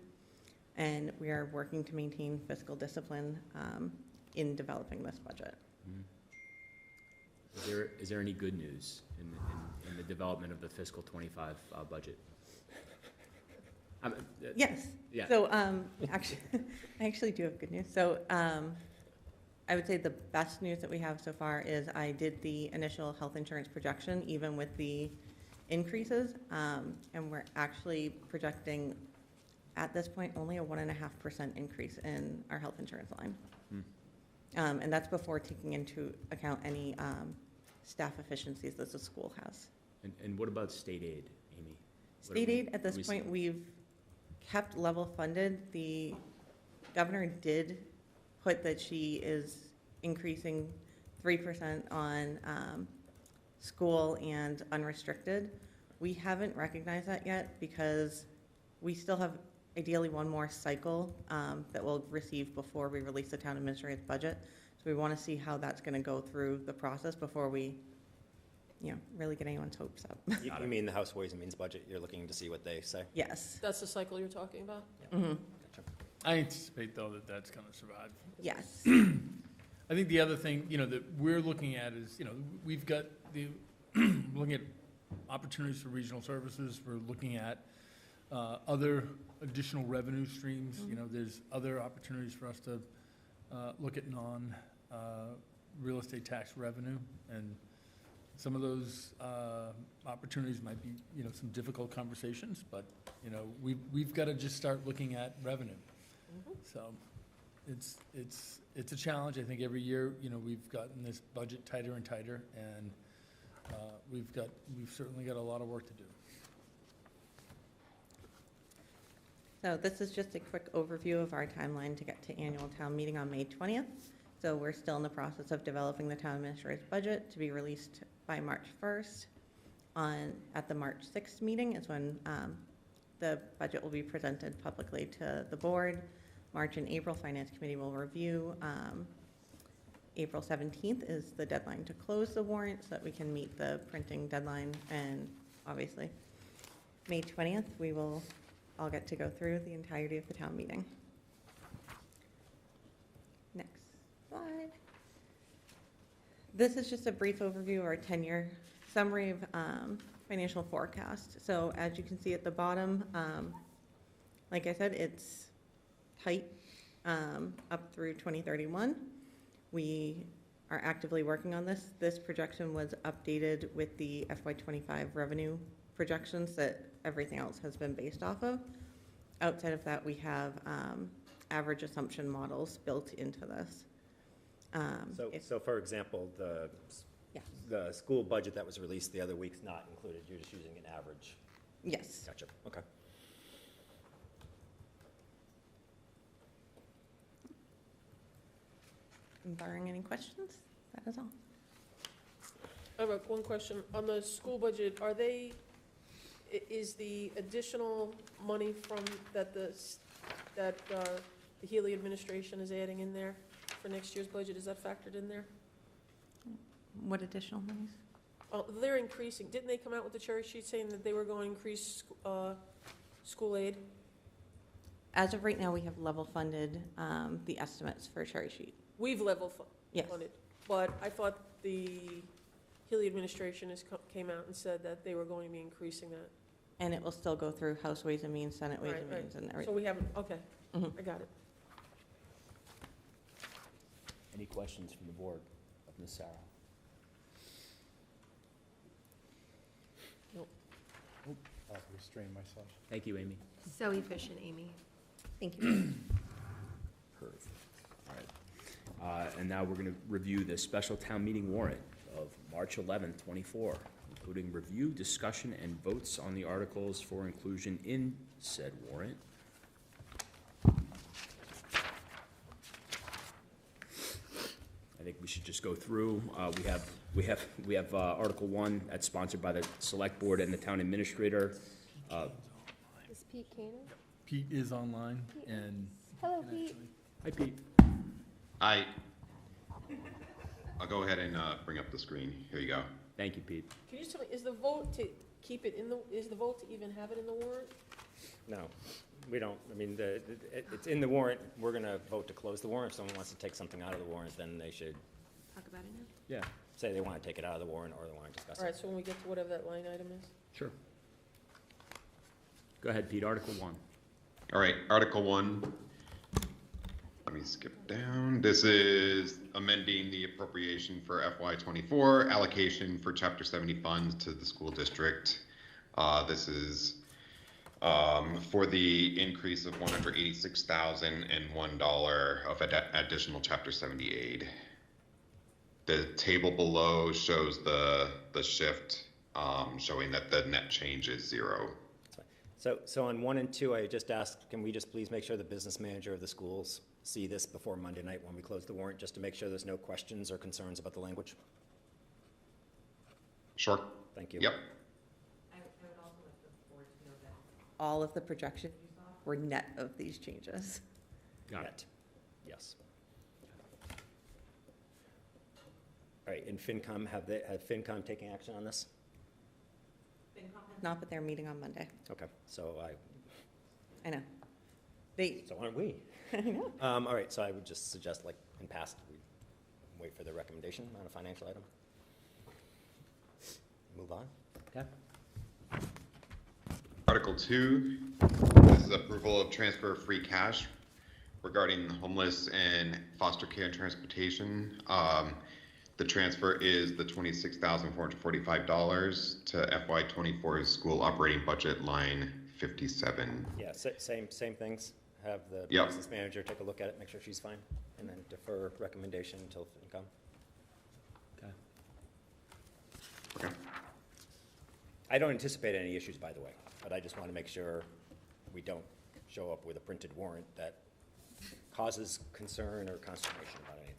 And we are working to maintain fiscal discipline in developing this budget. Is there any good news in the development of the fiscal 25 budget? Yes. Yeah. So actually, I actually do have good news. So I would say the best news that we have so far is I did the initial health insurance projection, even with the increases, and we're actually projecting at this point only a 1.5% increase in our health insurance line. And that's before taking into account any staff efficiencies that the school has. And what about state aid, Amy? State aid, at this point, we've kept level funded. The governor did put that she is increasing 3% on school and unrestricted. We haven't recognized that yet because we still have ideally one more cycle that we'll receive before we release the town administrator's budget. So we want to see how that's going to go through the process before we, really get anyone's hopes up. You mean the House Ways and Means budget? You're looking to see what they say? Yes. That's the cycle you're talking about? Yeah. Mm-hmm. Gotcha. I anticipate, though, that that's going to survive. Yes. I think the other thing, that we're looking at is, we've got looking at opportunities for regional services. We're looking at other additional revenue streams. Mm-hmm. There's other opportunities for us to look at real estate tax revenue, and some of those opportunities might be, some difficult conversations, but, we've got to just start looking at revenue. Mm-hmm. So it's a challenge. I think every year, we've gotten this budget tighter and tighter, and we've certainly got a lot of work to do. So this is just a quick overview of our timeline to get to annual town meeting on May 20th. So we're still in the process of developing the town administrator's budget to be released by March 1st. At the March 6th meeting is when the budget will be presented publicly to the board. March and April, Finance Committee will review. April 17th is the deadline to close the warrant so that we can meet the printing deadline. And obviously, May 20th, we will all get to go through the entirety of the town meeting. Next slide. This is just a brief overview of our 10-year summary of financial forecast. So as you can see at the bottom, like I said, it's tight up through 2031. We are actively working on this. This projection was updated with the FY25 revenue projections that everything else has been based off of. Outside of that, we have average assumption models built into this. So for example, the school budget that was released the other week's not included, you're just using an average? Yes. Gotcha, okay. Barring any questions, that is all. I have one question. On the school budget, are they, is the additional money from, that the Healy administration is adding in there for next year's budget, is that factored in there? What additional monies? Oh, they're increasing. Didn't they come out with the cherry sheet saying that they were going to increase school aid? As of right now, we have level funded the estimates for cherry sheet. We've level Yes. funded, but I thought the Healy administration came out and said that they were going to be increasing that. And it will still go through House Ways and Means, Senate Ways Right, and right. Means, and So everything. we haven't, okay, Mhm. I got it. Any questions from the board of Ms. Sarah? Nope. I'll restrain myself. Thank you, Amy. So efficient, Amy. Thank you. Perfect. All right. And now we're going to review the special town meeting warrant of March 11th, 24, including review, discussion, and votes on the articles for inclusion in said warrant. I think we should just go through. We have Article 1 that's sponsored by the Select Board and the Town Administrator. Is Pete Cannon? Pete is online, and Hello, Pete. Hi, Pete. I'll go ahead and bring up the screen. Here you go. Thank you, Pete. Can you just tell me, is the vote to keep it in the, is the vote to even have it in the warrant? No, we don't. I mean, it's in the warrant. We're going to vote to close the warrant. If someone wants to take something out of the warrant, then they should Talk about it now? Yeah. say they want to take it out of the warrant or they want to discuss All right, it. so when we get to whatever that line item is? Sure. Go ahead, Pete. Article 1. All right, Article 1. Let me skip down. This is amending the appropriation for FY24 allocation for Chapter 70 funds to the school district. This is for the increase of $186,001 of additional Chapter 70 aid. The table below shows the shift, showing that the net change is 0. So on 1 and 2, I just asked, can we just please make sure the business manager of the schools see this before Monday night when we close the warrant, just to make sure there's no questions or concerns about the language? Sure. Thank you. Yep. I would also like the board to know that all of the projections you saw were net of these changes. Got it. Yes. All right, and FinCom, have FinCom taken action on this? Not, but they're meeting on Monday. Okay, so I know. So aren't we? I know. All right, so I would just suggest, like in past, we wait for the recommendation on a financial item. Move on. Okay. Article 2, this is approval of transfer of free cash regarding homeless and foster care and transportation. The transfer is the $26,445 to FY24's school operating budget line 57. Yeah, same things. Have the Yep. business manager take a look at it, make sure she's fine, and then defer recommendation until FinCom. Okay. Okay. I don't anticipate any issues, by the way, but I just want to make sure we don't show up with a printed warrant that causes concern or consternation about anything.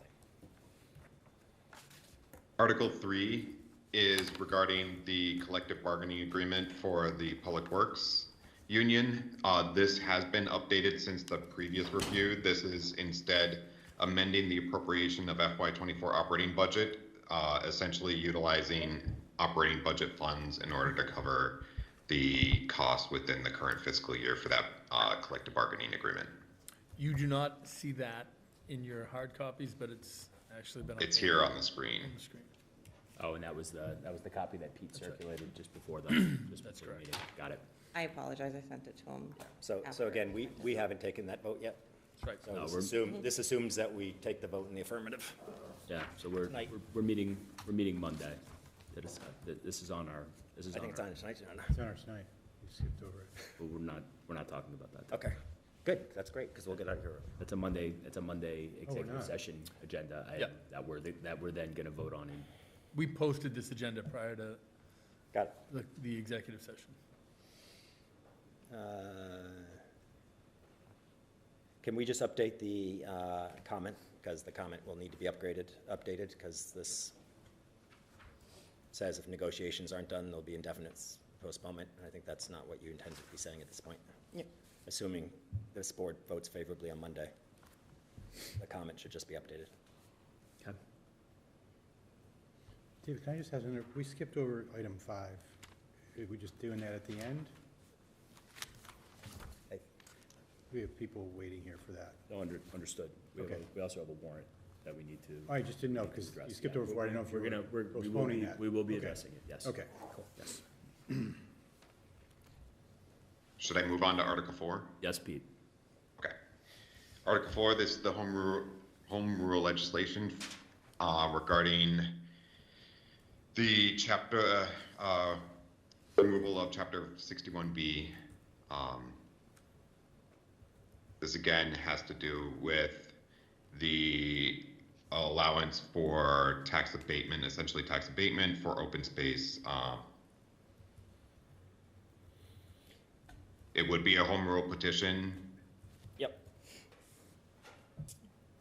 Article 3 is regarding the collective bargaining agreement for the Public Works Union. This has been updated since the previous review. This is instead amending the appropriation of FY24 operating budget, essentially utilizing operating budget funds in order to cover the cost within the current fiscal year for that collective bargaining agreement. You do not see that in your hard copies, but it's actually been. It's here on the screen. Oh, and that was the copy that Pete circulated just before the That's before the correct. meeting. Got it. I apologize, I sent it to him. So after. again, we haven't taken that vote yet. That's right. So No, this assumes that we take the vote in the affirmative. Yeah. So we're meeting Monday. This is on our. This is. I think it's on tonight's agenda. It's on our tonight. You skipped over it. But we're not talking about that. Okay, good, that's great, because we'll get out of here. It's a Monday executive not. session agenda item Yep. that we're then gonna vote on we posted this agenda prior to Got the executive session. Can we just update the comment? Because the comment will need to be updated, because this says if negotiations aren't done, there'll be indefinite postponement. And I think that's not what you intended to be saying at this point. Yep. Assuming this board votes favorably on Monday, the comment should just be updated. Okay. David, can I just ask, we skipped over item 5. Are we just doing that at the end? We have people waiting here for that. No, understood. We also have a warrant that we need to. I just didn't know, because you skipped over 4. I didn't know if you were postponing that. We will be addressing it, yes. Okay, cool. Yes. Should I move on to Article 4? Yes, Pete. Okay. Article 4, this is the home rule legislation regarding the chapter, removal of Chapter 61B. This again has to do with the allowance for tax abatement, essentially tax abatement for open space. It would be a home rule petition. Yep.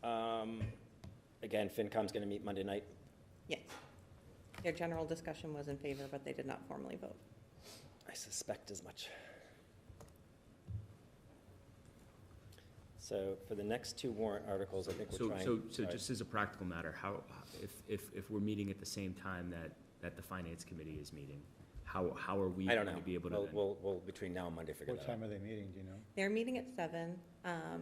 Again, FinCom's going to meet Monday night. Yes. Their general discussion was in favor, but they did not formally vote. I suspect as much. So for the next 2 warrant articles, I think we're trying. So just as a practical matter, how, if we're meeting at the same time that the Finance Committee is meeting, how are we going to be able to? We'll between now and Monday figure that out. What time are they meeting, do you know? They're meeting at 7.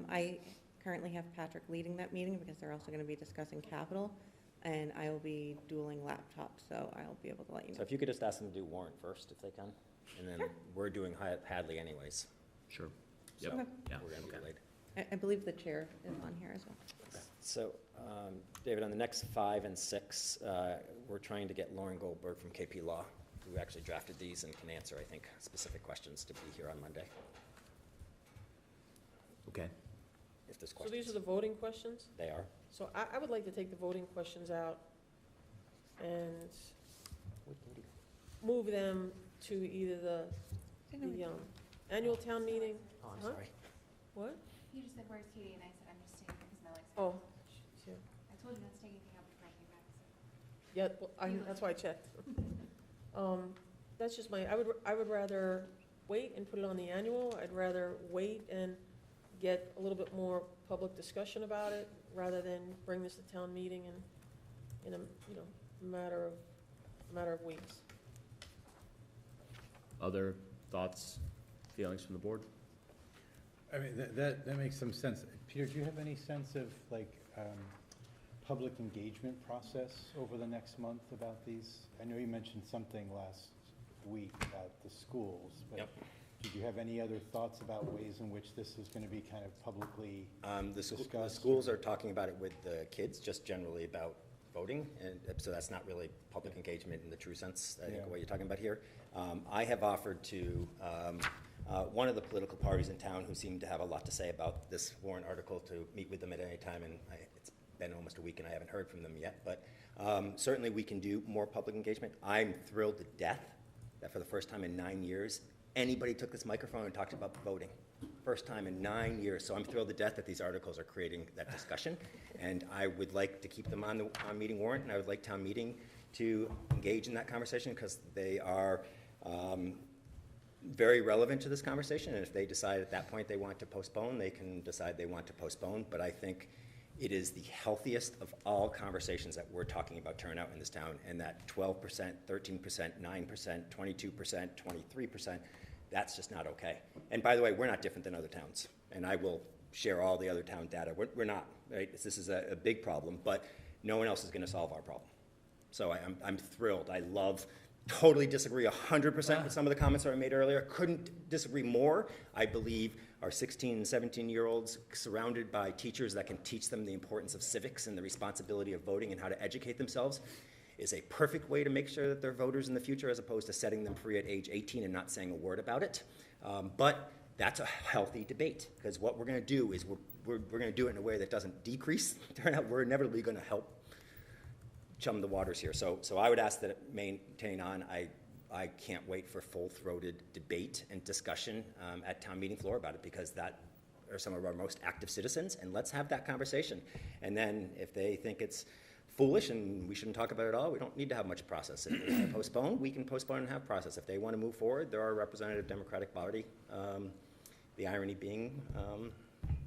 I currently have Patrick leading that meeting because they're also going to be discussing capital, and I will be dueling laptops, so I'll be able to let you know. So if you could just ask them to do warrant first, if they can, and then we're doing Hadley anyways. Sure. Yep. Okay. Yeah. We're going to be late. I believe the chair is on here as well. Okay. So, David, on the next 5 and 6, we're trying to get Lauren Goldberg from KP Law, who actually drafted these and can answer, I think, specific questions, to be here on Monday. Okay. If there's So questions. these are the voting questions? They are. So I would like to take the voting questions out and move them to either the annual town meeting. Oh, I'm Huh? sorry. What? You just said, where's Katie? And I said, I'm just taking it because my leg's. Oh, yeah. I told you not to take anything out before I came back. Yeah, well, that's why I checked. That's just I would rather wait and put it on the annual. I'd rather wait and get a little bit more public discussion about it, rather than bring this to town meeting in a matter of weeks. Other thoughts, feelings from the board? I mean, that makes some sense. Peter, do you have any sense of, like, public engagement process over the next month about these? I know you mentioned something last week about the schools, but Yep. did you have any other thoughts about ways in which this is going to be kind of publicly discussed? The schools are talking about it with the kids, just generally about voting, and so that's not really public engagement in the true sense, I think, what you're talking about here. I have offered to one of the political parties in town who seem to have a lot to say about this warrant article to meet with them at any time, and it's been almost a week and I haven't heard from them yet, but certainly we can do more public engagement. I'm thrilled to death that for the first time in 9 years, anybody took this microphone and talked about voting. First time in 9 years, so I'm thrilled to death that these articles are creating that discussion, and I would like to keep them on the meeting warrant, and I would like town meeting to engage in that conversation because they are very relevant to this conversation, and if they decide at that point they want to postpone, they can decide they want to postpone, but I think it is the healthiest of all conversations that we're talking about turnout in this town, and that 12%, 13%, 9%, 22%, 23%, that's just not okay. And by the way, we're not different than other towns, and I will share all the other town data. We're not, right? This is a big problem, but no one else is going to solve our problem. So I'm thrilled. I totally disagree 100% with some of the comments that I made earlier. Couldn't disagree more. I believe our 16 and 17-year-olds surrounded by teachers that can teach them the importance of civics and the responsibility of voting and how to educate themselves is a perfect way to make sure that they're voters in the future, as opposed to setting them free at age 18 and not saying a word about it. But that's a healthy debate, because what we're going to do is we're going to do it in a way that doesn't decrease turnout. We're inevitably going to help chum the waters here. So I would ask that it maintain on. I can't wait for full-throated debate and discussion at town meeting floor about it, because that are some of our most active citizens, and let's have that conversation. And then if they think it's foolish and we shouldn't talk about it at all, we don't need to have much process. If they want to postpone, we can postpone and have process. If they want to move forward, they're our representative democratic body. The irony being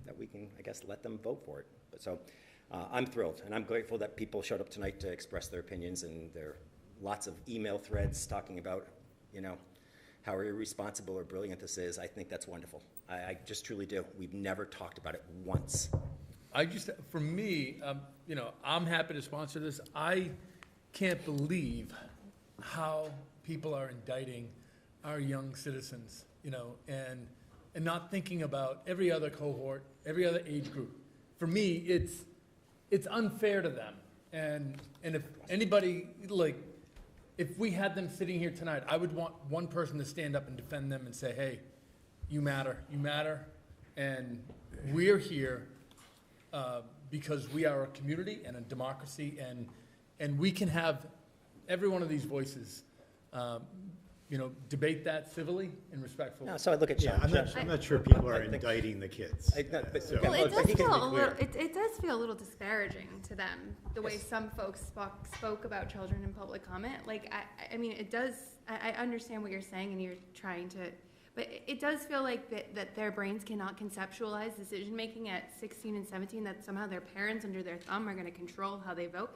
that we can, I guess, let them vote for it. But so I'm thrilled, and I'm grateful that people showed up tonight to express their opinions, and there are lots of email threads talking about, you know, how irresponsible or brilliant this is. I think that's wonderful. I just truly do. We've never talked about it once. For me, you know, I'm happy to sponsor this. I can't believe how people are indicting our young citizens, you know, and not thinking about every other cohort, every other age group. For me, it's unfair to them. And if anybody, like, if we had them sitting here tonight, I would want one person to stand up and defend them and say, hey, you matter, and we're here because we are a community and a democracy, and we can have every one of these voices, you know, debate that civilly and respectfully. No, so I look at Yeah, I'm not sure people are indicting the kids. Well, it does feel a little disparaging to them, the way some folks spoke about children in public comment. Like, I mean, it does, I understand what you're saying, and you're trying to, but it does feel like that their brains cannot conceptualize decision-making at 16 and 17, that somehow their parents under their thumb are gonna control how they vote.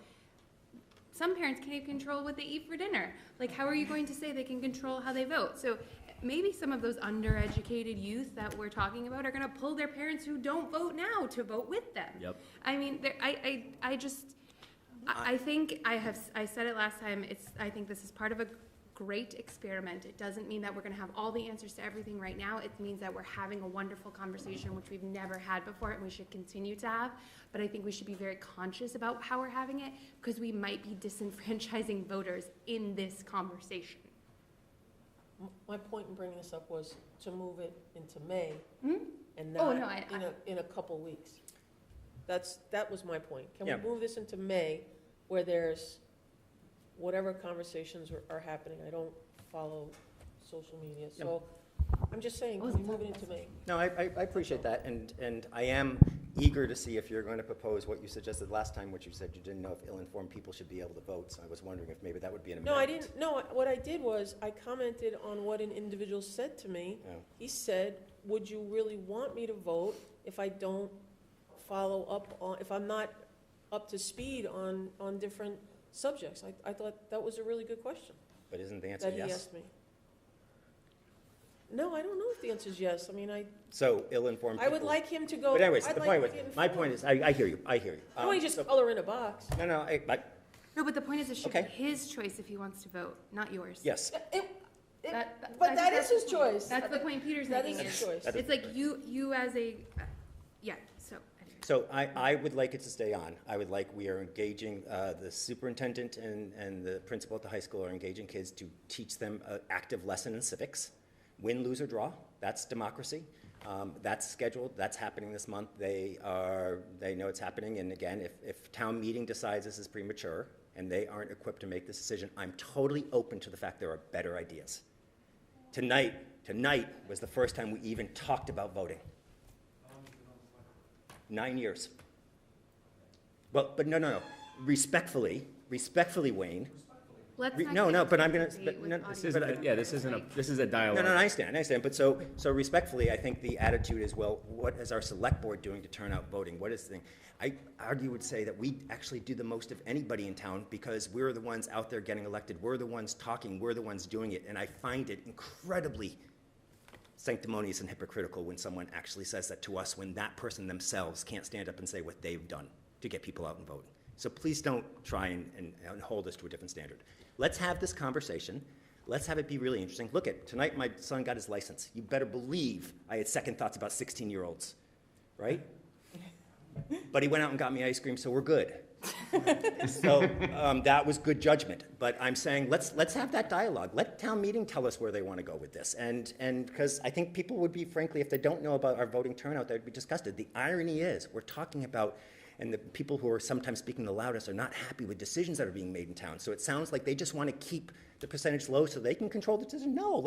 Some parents can't even control what they eat for dinner. Like, how are you going to say they can control how they vote? So maybe some of those undereducated youth that we're talking about are going to pull their parents who don't vote now to vote with them. Yep. I mean, I think I said it last time. I think this is part of a great experiment. It doesn't mean that we're going to have all the answers to everything right now. It means that we're having a wonderful conversation, which we've never had before, and we should continue to have. But I think we should be very conscious about how we're having it, because we might be disenfranchising voters in this conversation. My point in bringing this up was to move it into May, and Oh, not no, in a couple weeks. That was my point. Can Yeah. we move this into May, where there's whatever conversations are happening? I don't follow social media, so I'm just saying, can we move it into May? No, I appreciate that, and I am eager to see if you're going to propose what you suggested last time, which you said you didn't know if ill-informed people should be able to vote, so I was wondering if maybe that would be an No, amendment. I didn't, no, what I did was, I commented on what an individual said to me. Yeah. He said, would you really want me to vote if I don't follow up on, if I'm not up to speed on different subjects? I thought that was a really good question But isn't the answer that he yes? asked me. No, I don't know if the answer is yes. I mean, So ill-informed people. I would like him to go. But anyways, I'd the like point him was, to get my informed. point is, I hear you. I don't want to just color in a box. No, No, but the point is, it should Okay. be his choice if he wants to vote, not yours. yes. But that is his choice. That's the point Peter's That making. is his choice. It's like you as a, yeah, so. anyway. So I would like it to stay on. I would like, we are engaging, the superintendent and the principal at the high school are engaging kids to teach them an active lesson in civics. Win, lose, or draw, that's democracy. That's scheduled, that's happening this month. They know it's happening, and again, if town meeting decides this is premature and they aren't equipped to make this decision, I'm totally open to the fact there are better ideas. Tonight was the first time we even talked about voting. 9 years. Well, but no. Respectfully, Wayne. Let's not No, get but I'm into gonna, debate with no, audience This is a dialogue. No, I understand, but so respectfully, I think the attitude is, well, what is our select board doing to turn out voting? What is the thing? I argue would say that we actually do the most of anybody in town, because we're the ones out there getting elected, we're the ones talking, we're the ones doing it, and I find it incredibly sanctimonious and hypocritical when someone actually says that to us, when that person themselves can't stand up and say what they've done to get people out and voting. So please don't try and hold us to a different standard. Let's have this conversation. Let's have it be really interesting. Look at, tonight my son got his license. You better believe I had second thoughts about 16-year-olds, right? But he went out and got me ice cream, so we're good. So that was good judgment. But I'm saying let's have that dialogue. Let town meeting tell us where they want to go with this. And because I think people would be, frankly, if they don't know about our voting turnout, they'd be disgusted. The irony is we're talking about and the people who are sometimes speaking the loudest are not happy with decisions that are being made in town. So it sounds like they just want to keep the percentage low so they can control the decision. No,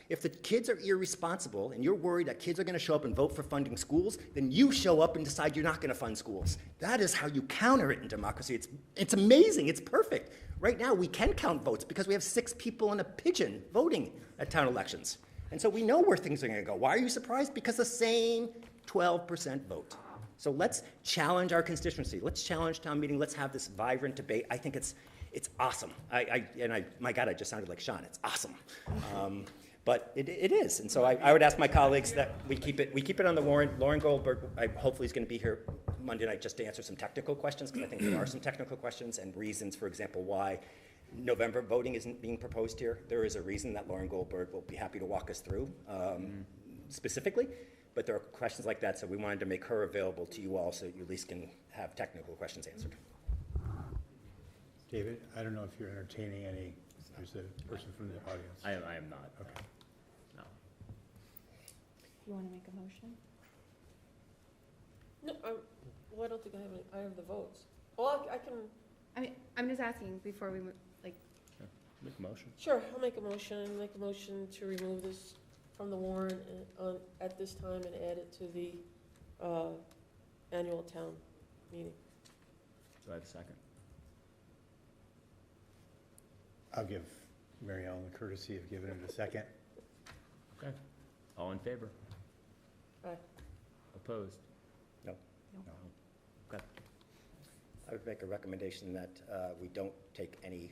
if the kids are irresponsible and you're worried that kids are going to show up and vote for funding schools, then you show up and decide you're not going to fund schools. That is how you counter it in democracy. It's amazing. It's perfect. Right now, we can count votes because we have 6 people and a pigeon voting at town elections. And so we know where things are going to go. Why are you surprised? Because the same 12% vote. So let's challenge our constituency. Let's challenge town meeting. Let's have this vibrant debate. I think it's awesome. My God, I just sounded like Sean. It's awesome. But it is. And so I would ask my colleagues that we keep it on the warrant. Lauren Goldberg, hopefully, is going to be here Monday night just to answer some technical questions, because I think there are some technical questions and reasons, for example, why November voting isn't being proposed here. There is a reason that Lauren Goldberg will be happy to walk us through specifically. But there are questions like that, so we wanted to make her available to you all so you at least can have technical questions answered. David, I don't know if you're entertaining any, there's a person from the audience. I am not. Okay. No. You want to make a motion? No, well, I don't think I have the votes. Well, I can. I mean, I'm just asking before we, like. Make a motion. Sure, I'll make a motion to remove this from the warrant at this time and add it to the annual town meeting. Do I have a second? I'll give Mary Ellen the courtesy of giving him a second. Okay. All in favor? Aye. Opposed? No. No. Okay. I would make a recommendation that we don't take any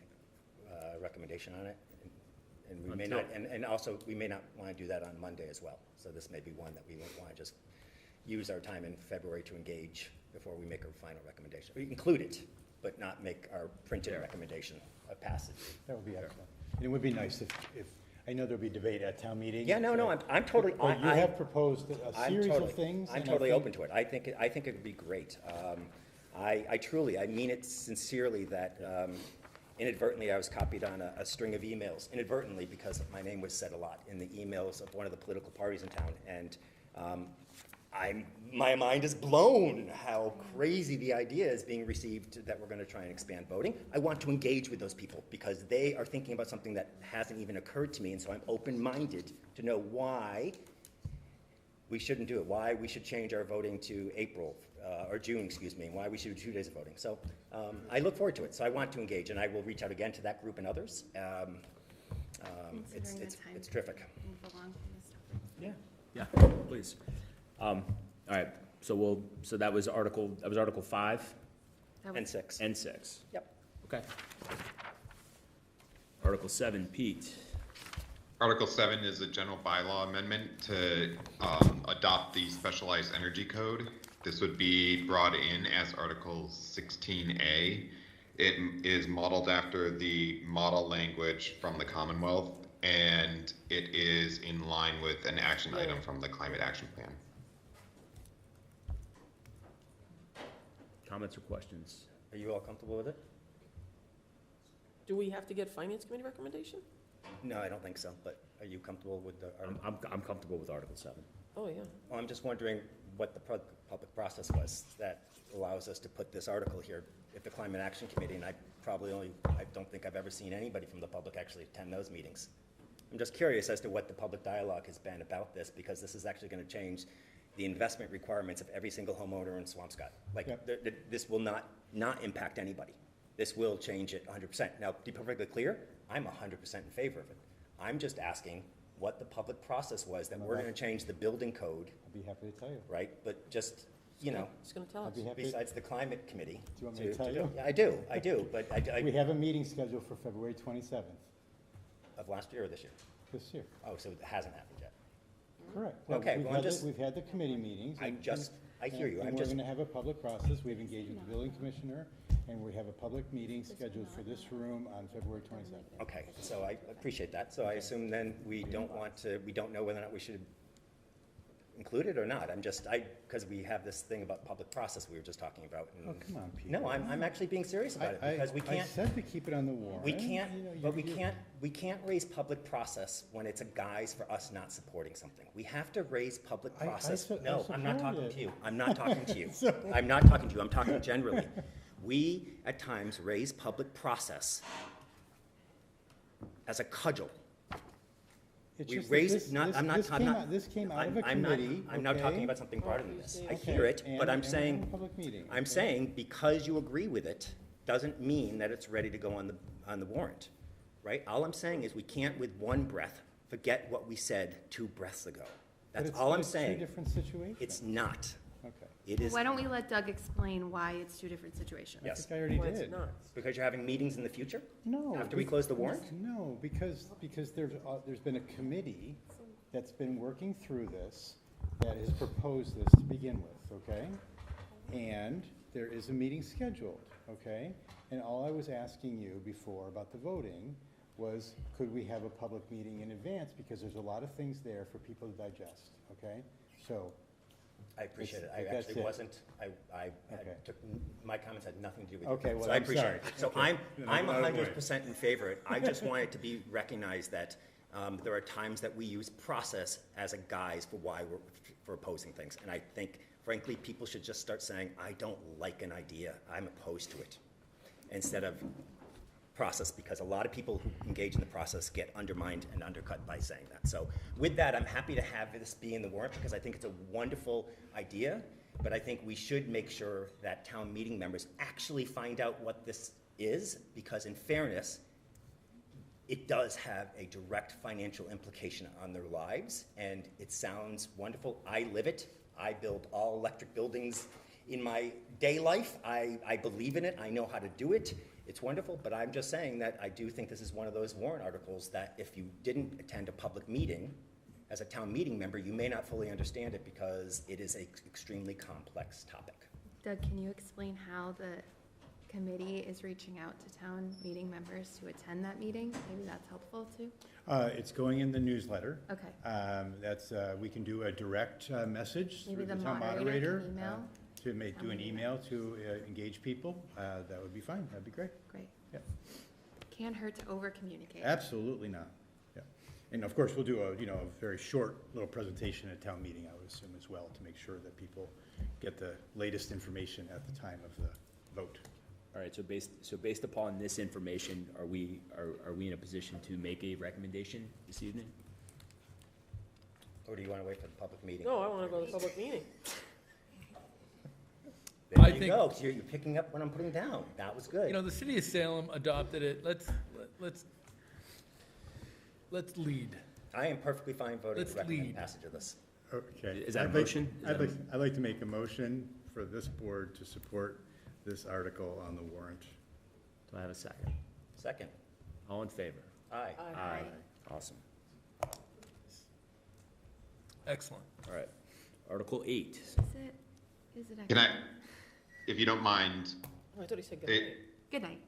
recommendation on it. And we may not, and also, we may not want to do that on Monday as well. So this may be one that we won't want to just use our time in February to engage before we make our final recommendation. We include it, but not make our printed recommendation a passage. That would be excellent. And it would be nice if I know there'll be debate at town meeting. Yeah, no, I'm totally. But you have proposed a series of things. I'm totally open to it. I think it would be great. I truly, I mean it sincerely that inadvertently I was copied on a string of emails, inadvertently, because my name was said a lot in the emails of one of the political parties in town. And my mind is blown how crazy the idea is being received that we're going to try and expand voting. I want to engage with those people because they are thinking about something that hasn't even occurred to me, and so I'm open-minded to know why we shouldn't do it, why we should change our voting to April, or June, excuse me, and why we should do 2 days of voting. So I look forward to it, so I want to engage, and I will reach out again to that group and others. It's terrific. Move along from this topic. Yeah, please. All right, so that was Article 5? And 6. And 6. Yep. Okay. Article 7, Pete. Article 7 is a general bylaw amendment to adopt the specialized energy code. This would be brought in as Article 16A. It is modeled after the model language from the Commonwealth, and it is in line with an action item from the Climate Action Plan. Comments or questions? Are you all comfortable with it? Do we have to get Finance Committee recommendation? No, I don't think so, but are you comfortable with the article? I'm comfortable with Article 7. Oh, yeah. Well, I'm just wondering what the public process was that allows us to put this article here at the Climate Action Committee, and I don't think I've ever seen anybody from the public actually attend those meetings. I'm just curious as to what the public dialogue has been about this, because this is actually going to change the investment requirements of every single homeowner in Swampscott. Like, this will not impact anybody. This will change it 100%. Now, to be perfectly clear, I'm 100% in favor of it. I'm just asking what the public process was that we're going to change the building code. I'd be happy to tell you. Right, but just, you know, It's going to tell us. besides the climate committee. Do you want me to tell you? Yeah, I do, but We have a meeting scheduled for February 27th of last year or this year? this year. Oh, so it hasn't happened yet. Correct. Okay, We've well, we've had the committee meetings. I hear you. And I'm we're just, going to have a public process. We've engaged with the building commissioner, and we have a public meeting scheduled for this room on February 27th. okay, so I appreciate that. So I assume then we don't know whether or not we should include it or not. I'm just, because we have this thing about public process we were just talking about. Oh, come on, Peter. No, I'm actually being serious about it, because we I can't. said to keep it on the warrant. We can't, You know, but we can't raise public process when it's a guise for us not supporting something. We have to raise public process. No, I'm not talking to you. I'm not talking to you. I'm not talking to you. I'm talking generally. We, at times, raise public process as a cudgel. It's We just that raise, this came out of a committee. I'm not talking about something broader than this. I hear it, but I'm saying, I'm saying because you agree with it, doesn't mean that it's ready to go on the warrant, right? All I'm saying is we can't with one breath forget what we said 2 breaths ago. That's all I'm saying. Two different situations. It's not. Okay. It is. Why don't we let Doug explain why it's 2 different situations? Yes. I think I already did. Because you're having meetings in the future? No. After we close the warrant? No, because there's been a committee that's been working through this, that has proposed this to begin with, okay? And there is a meeting scheduled, okay? And all I was asking you before about the voting was, could we have a public meeting in advance? Because there's a lot of things there for people to digest, okay? So. I appreciate it. I actually wasn't, my comments had nothing to do with Okay, you. well, So I I'm appreciate sorry. it. So Okay. I'm 100% in favor. of it. I just want it to be recognized that there are times that we use process as a guise for why we're opposing things. And I think, frankly, people should just start saying, I don't like an idea, I'm opposed to it, instead of process, because a lot of people who engage in the process get undermined and undercut by saying that. So with that, I'm happy to have this be in the warrant, because I think it's a wonderful idea, but I think we should make sure that town meeting members actually find out what this is, because in fairness, it does have a direct financial implication on their lives, and it sounds wonderful. I live it. I build all electric buildings in my day life. I believe in it. I know how to do it. It's wonderful, but I'm just saying that I do think this is one of those warrant articles that if you didn't attend a public meeting, as a town meeting member, you may not fully understand it, because it is an extremely complex topic. Doug, can you explain how the committee is reaching out to town meeting members to attend that meeting? Maybe that's helpful too? It's going in the newsletter. Okay. We can do a direct message Maybe through the the town moderator moderator. can email Do an email to engage people. That would be fine. That'd be great. Great. Yeah. Can't hurt to over-communicate. Absolutely not. Yeah. And of course, we'll do a very short little presentation at town meeting, I would assume, as well, to make sure that people get the latest information at the time of the vote. All right, so based upon this information, are we in a position to make a recommendation this evening? Or do you want to wait for the public meeting? No, I want to go to the public meeting. There you go. You're picking up what I'm putting down. That was good. You know, the city of Salem adopted it. Let's lead. I am perfectly fine voting Let's to recommend lead. passage of this. Okay. Is that a I'd like- motion? I'd like to make a motion for this board to support this article on the warrant. Do I have a second? Second. All in favor? Aye. Aye. Awesome. Excellent. All right. Article 8. Is it? Can I, if you don't mind, Oh, I thought he said good it- night. Good night.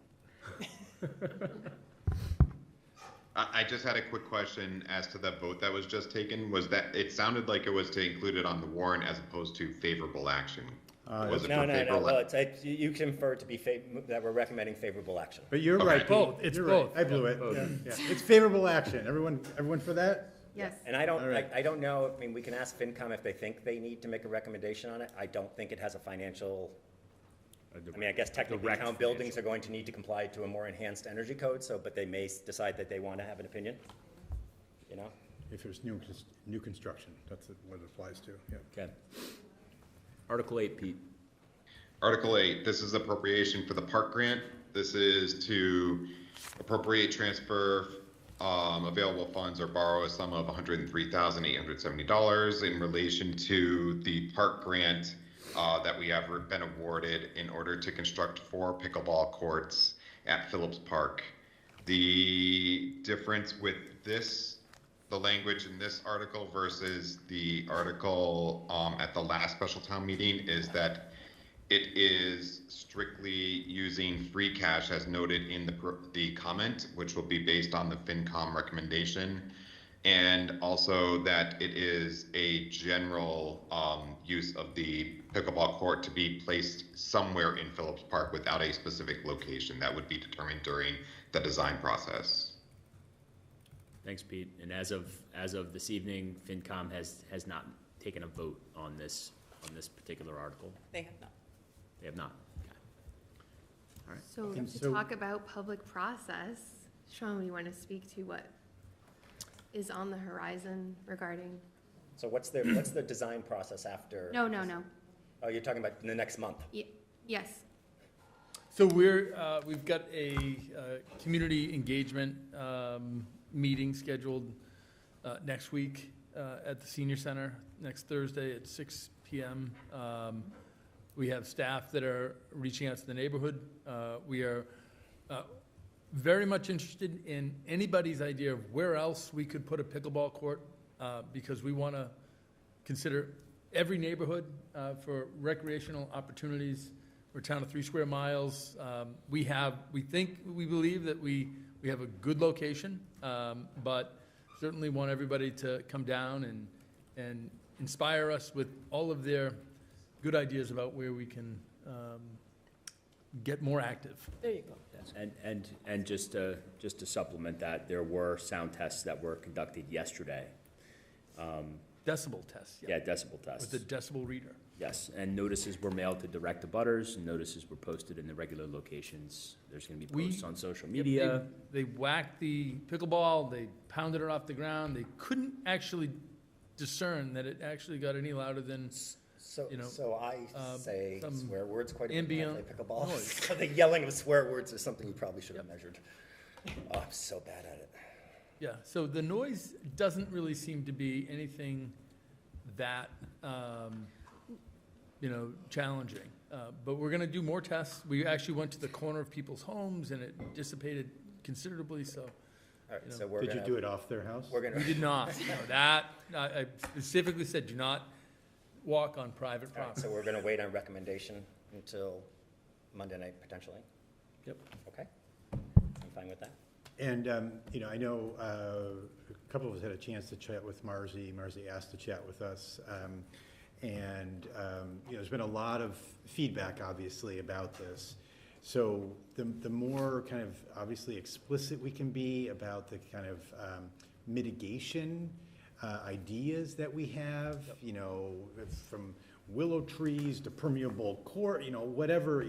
I just had a quick question as to the vote that was just taken. Was that, it sounded like it was to include it on the warrant as opposed to favorable action. Was it No, for no, favorable? well, you can infer to be that we're recommending favorable action. But you're Okay. right. Pete. Both. It's You're both. right. I blew it. Both. Yeah. It's favorable action. Everyone for that? Yes. And I don't, All right. I don't know, I mean, we can ask FinCom if they think they need to make a recommendation on it. I don't think it has a financial, I mean, I guess technically direct town buildings are going to need to comply to a more enhanced energy code, so, but they may decide that they want to have an opinion, you know? If there's new construction, that's what it applies to, yeah. Okay. Article 8, Pete. Article 8, this is appropriation for the park grant. This is to appropriate, transfer available funds or borrow a sum of $103,870 in relation to the park grant that we have been awarded in order to construct 4 pickleball courts at Phillips Park. The difference with this, the language in this article versus the article at the last special town meeting, is that it is strictly using free cash as noted in the comment, which will be based on the FinCom recommendation. and also that it is a general use of the pickleball court to be placed somewhere in Phillips Park without a specific location. That would be determined during the design process. Thanks, Pete. And as of this evening, FinCom has not taken a vote on this particular article. They have not. They have not. Okay. All right. So to talk about public process, Sean, you want to speak to what is on the horizon regarding? So what's the design process after? No. Oh, you're talking about in the next month? Yes. So we've got a community engagement meeting scheduled next week at the Senior Center next Thursday at 6 p.m. We have staff that are reaching out to the neighborhood. We are very much interested in anybody's idea of where else we could put a pickleball court because we want to consider every neighborhood for recreational opportunities. We're a town of 3 square miles. We believe that we have a good location, but certainly want everybody to come down and inspire us with all of their good ideas about where we can get more active. There you go. And just to supplement that, there were sound tests that were conducted yesterday. Decibel tests. Yeah, decibel tests. With the decibel reader. Yes, and notices were mailed to direct abutters, and notices were posted in the regular locations. There's going to be posts on social media. They whacked the pickleball, they pounded it off the ground. They couldn't actually discern that it actually got any louder than, So I say swear words quite a bit when I ambient play pickleball. noise. So the yelling of swear words is something we probably should have measured. Oh, I'm so bad at it. Yeah, so the noise doesn't really seem to be anything that, challenging. But we're going to do more tests. We actually went to the corner of people's homes, and it dissipated considerably, so. All right, so Did you do it off their house? We did not. No, I specifically said do not walk on private All right, property. so we're going to wait on recommendation until Monday night, potentially? Yep. Okay, I'm fine with that. And, I know a couple of us had a chance to chat with Marzi. Marzi asked to chat with us. There's been a lot of feedback, obviously, about this. So the more kind of obviously explicit we can be about the kind of mitigation ideas that we have, from willow trees to permeable court, whatever,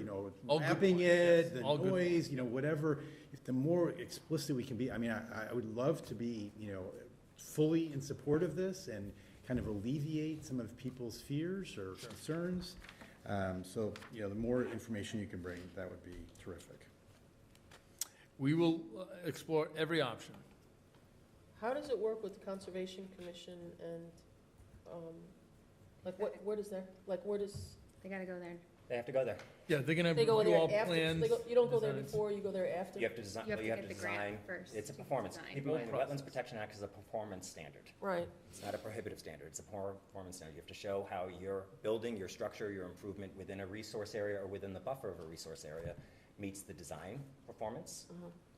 mapping it, the noise, whatever. If the more explicit we can be, I would love to be, fully in support of this and kind of alleviate some of people's fears or concerns. The more information you can bring, that would be terrific. We will explore every option. How does it work with the Conservation Commission and, where does They gotta go there. They have to go there. Yeah, they're going to they go review there all after? plans. You don't go there designs. before, you go there after? You have to design, You have to you have get to the grant design. first It's a to performance. design. People in the Process. Wetlands Protection Act is a performance standard. Right. It's not a prohibitive standard, it's a performance standard. You have to show how your building, your structure, your improvement within a resource area or within the buffer of a resource area meets the design performance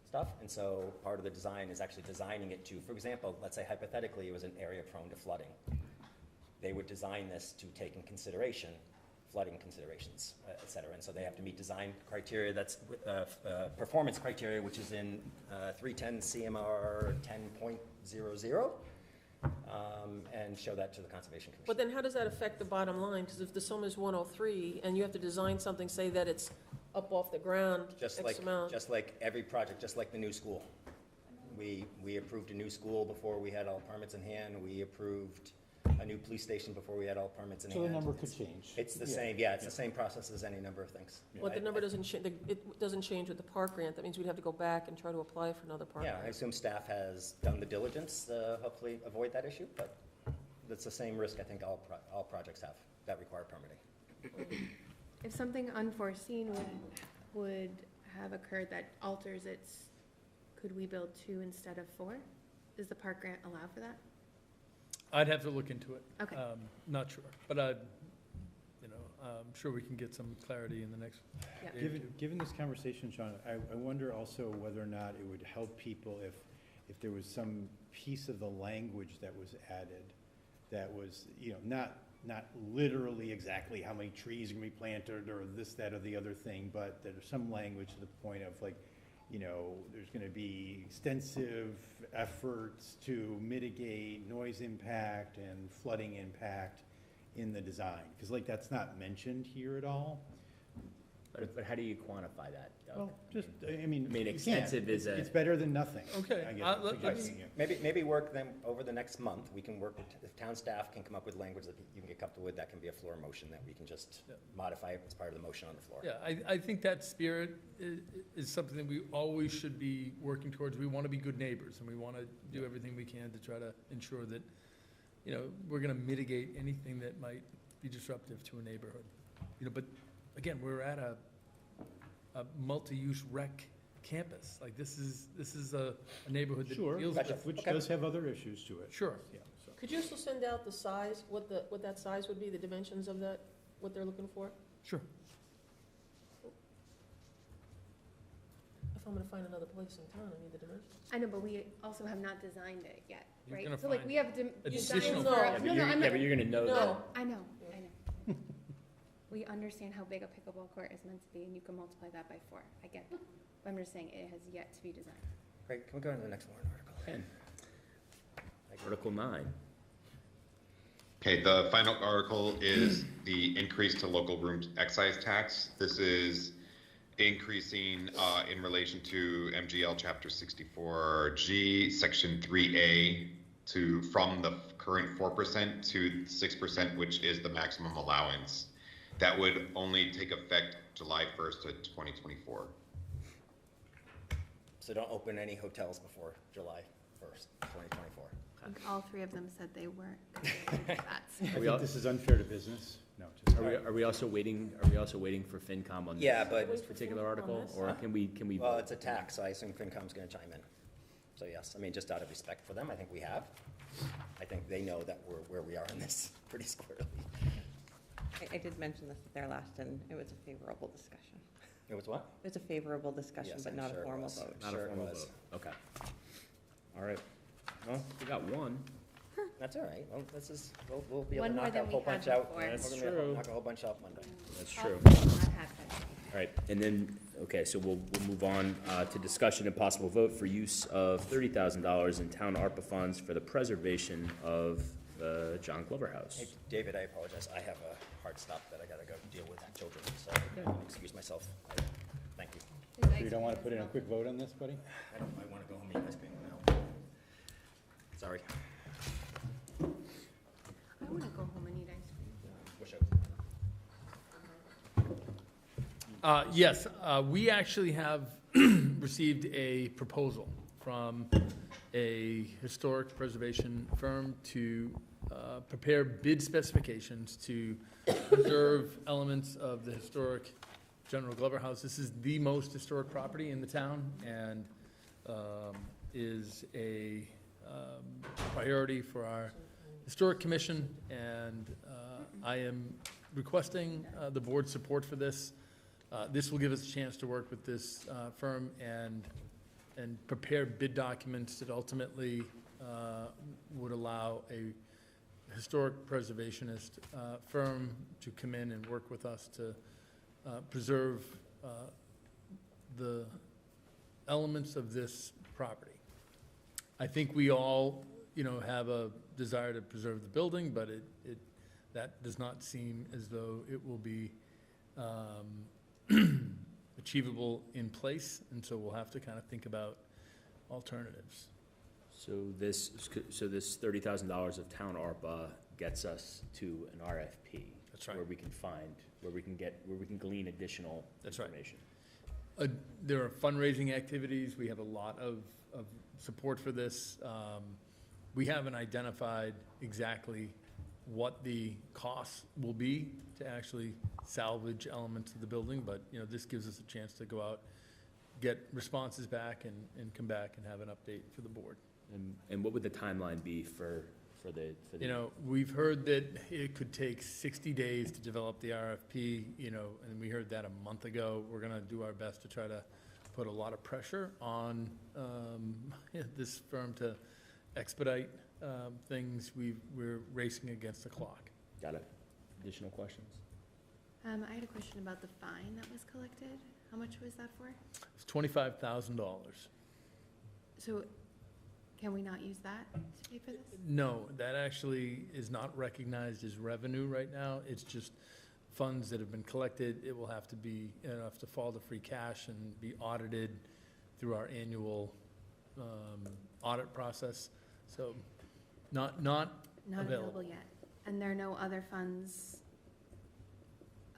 stuff. And so part of the design is actually designing it to, for example, let's say hypothetically it was an area prone to flooding. They would design this to take in consideration flooding considerations, et cetera. And so they have to meet design criteria, that's performance criteria, which is in 310 CMR 10.00, and show that to the Conservation Commission. But then how does that affect the bottom line? Because if the sum is 103 and you have to design something, say that it's up off the ground, X amount. Just like every project, just like the new school. We approved a new school before we had all permits in hand. We approved a new police station before we had all permits in hand. So the number could change. It's the same, it's the same process as any number of things. But the number doesn't change, it doesn't change with the park grant. That means we'd have to go back and try to apply for another park Yeah, grant. I assume staff has done the diligence to hopefully avoid that issue, but that's the same risk I think all projects have that require permitting. If something unforeseen would have occurred that alters its, could we build 2 instead of 4? Does the park grant allow for that? I'd have to look into it. Okay. Not sure, but I'm sure we can get some clarity in the next day or two. Given this conversation, Sean, I wonder also whether or not it would help people if there was some piece of the language that was added that was, not literally exactly how many trees are going to be planted or this, that, or the other thing, but there's some language to the point of like, there's going to be extensive efforts to mitigate noise impact and flooding impact in the design. Because like that's not mentioned here at all. But how do you quantify that, Doug? Well, just, extensive is it's better than nothing. Okay. I guess. Maybe work them over the next month. We can work with, the town staff can come up with language that you can get comfortable with. That can be a floor motion that we can just modify as part of the motion on the floor. Yeah, I think that spirit is something that we always should be working towards. We want to be good neighbors, and we want to do everything we can to try to ensure that, we're going to mitigate anything that might be disruptive to a neighborhood. But again, we're at a multi-use rec campus. Like this is a neighborhood that deals with. Which does have other issues to it. Sure. Yeah, so. Could you also send out the size, what that size would be, the dimensions of that, what they're looking for? Sure. If I'm gonna find another place in town, I need the dimensions. I know, but we also have not designed it yet, You're right? gonna So like, find we have designs additional- for. Yeah, No, I'm not. but you're gonna know that. No. I know. We understand how big a pickleball court is meant to be, and you can multiply that by 4. I get that. But I'm just saying it has yet to be designed. Great, can we go to the next warrant article? 10. Article 9. Okay, the final article is the increase to local room excise tax. This is increasing in relation to MGL Chapter 64G, Section 3A, from the current 4% to 6%, which is the maximum allowance. That would only take effect July 1st of 2024. So don't open any hotels before July 1st, 2024. I think all 3 of them said they weren't. I think this is unfair to business. No, just. Are we also waiting for FinCom on this particular article, or can we? Well, it's a tax, so I assume FinCom's gonna chime in. So yes, just out of respect for them, I think we have. I think they know that we're where we are in this pretty squarely. I did mention this at their last, and it was a favorable discussion. It was what? It was a favorable discussion, Yes, but I'm not sure a it formal was. vote. Not a formal vote. Okay. All right. Well, we got one. That's all right. Well, we'll be able One to more knock than a whole we had bunch out. before. That's We're gonna true. knock a whole bunch out Monday. That's true. Not happening. All right, and then, okay, so we'll move on to discussion and possible vote for use of $30,000 in town ARPA funds for the preservation of the John Glover House. Hey, David, I apologize. I have a hard stop that I gotta go deal with children, so I'll excuse myself. Thank you. So you don't want to put in a quick vote on this, buddy? I wanna go home and eat ice cream now. Sorry. I want to go home and eat ice cream. Wish I was. Yes, we actually have received a proposal from a historic preservation firm to prepare bid specifications to preserve elements of the historic General Glover House. This is the most historic property in the town and is a priority for our Historic Commission, and I am requesting the board's support for this. This will give us a chance to work with this firm and prepare bid documents that ultimately would allow a historic preservationist firm to come in and work with us to preserve the elements of this property. I think we all, have a desire to preserve the building, but that does not seem as though it will be achievable in place, and so we'll have to kind of think about alternatives. So this $30,000 of town ARPA gets us to an RFP. That's right. Where we can glean additional information. There are fundraising activities. We have a lot of support for this. We haven't identified exactly what the costs will be to actually salvage elements of the building, but, this gives us a chance to go out, get responses back, and come back and have an update for the board. And what would the timeline be for the? We've heard that it could take 60 days to develop the RFP, and we heard that a month ago. We're gonna do our best to try to put a lot of pressure on this firm to expedite things. We're racing against the clock. Got it. Additional questions? I had a question about the fine that was collected. How much was that for? It's $25,000. So can we not use that to pay for this? No, that actually is not recognized as revenue right now. It's just funds that have been collected. It will have to be, have to fall to free cash and be audited through our annual audit process. So not Available yet. And there are no other funds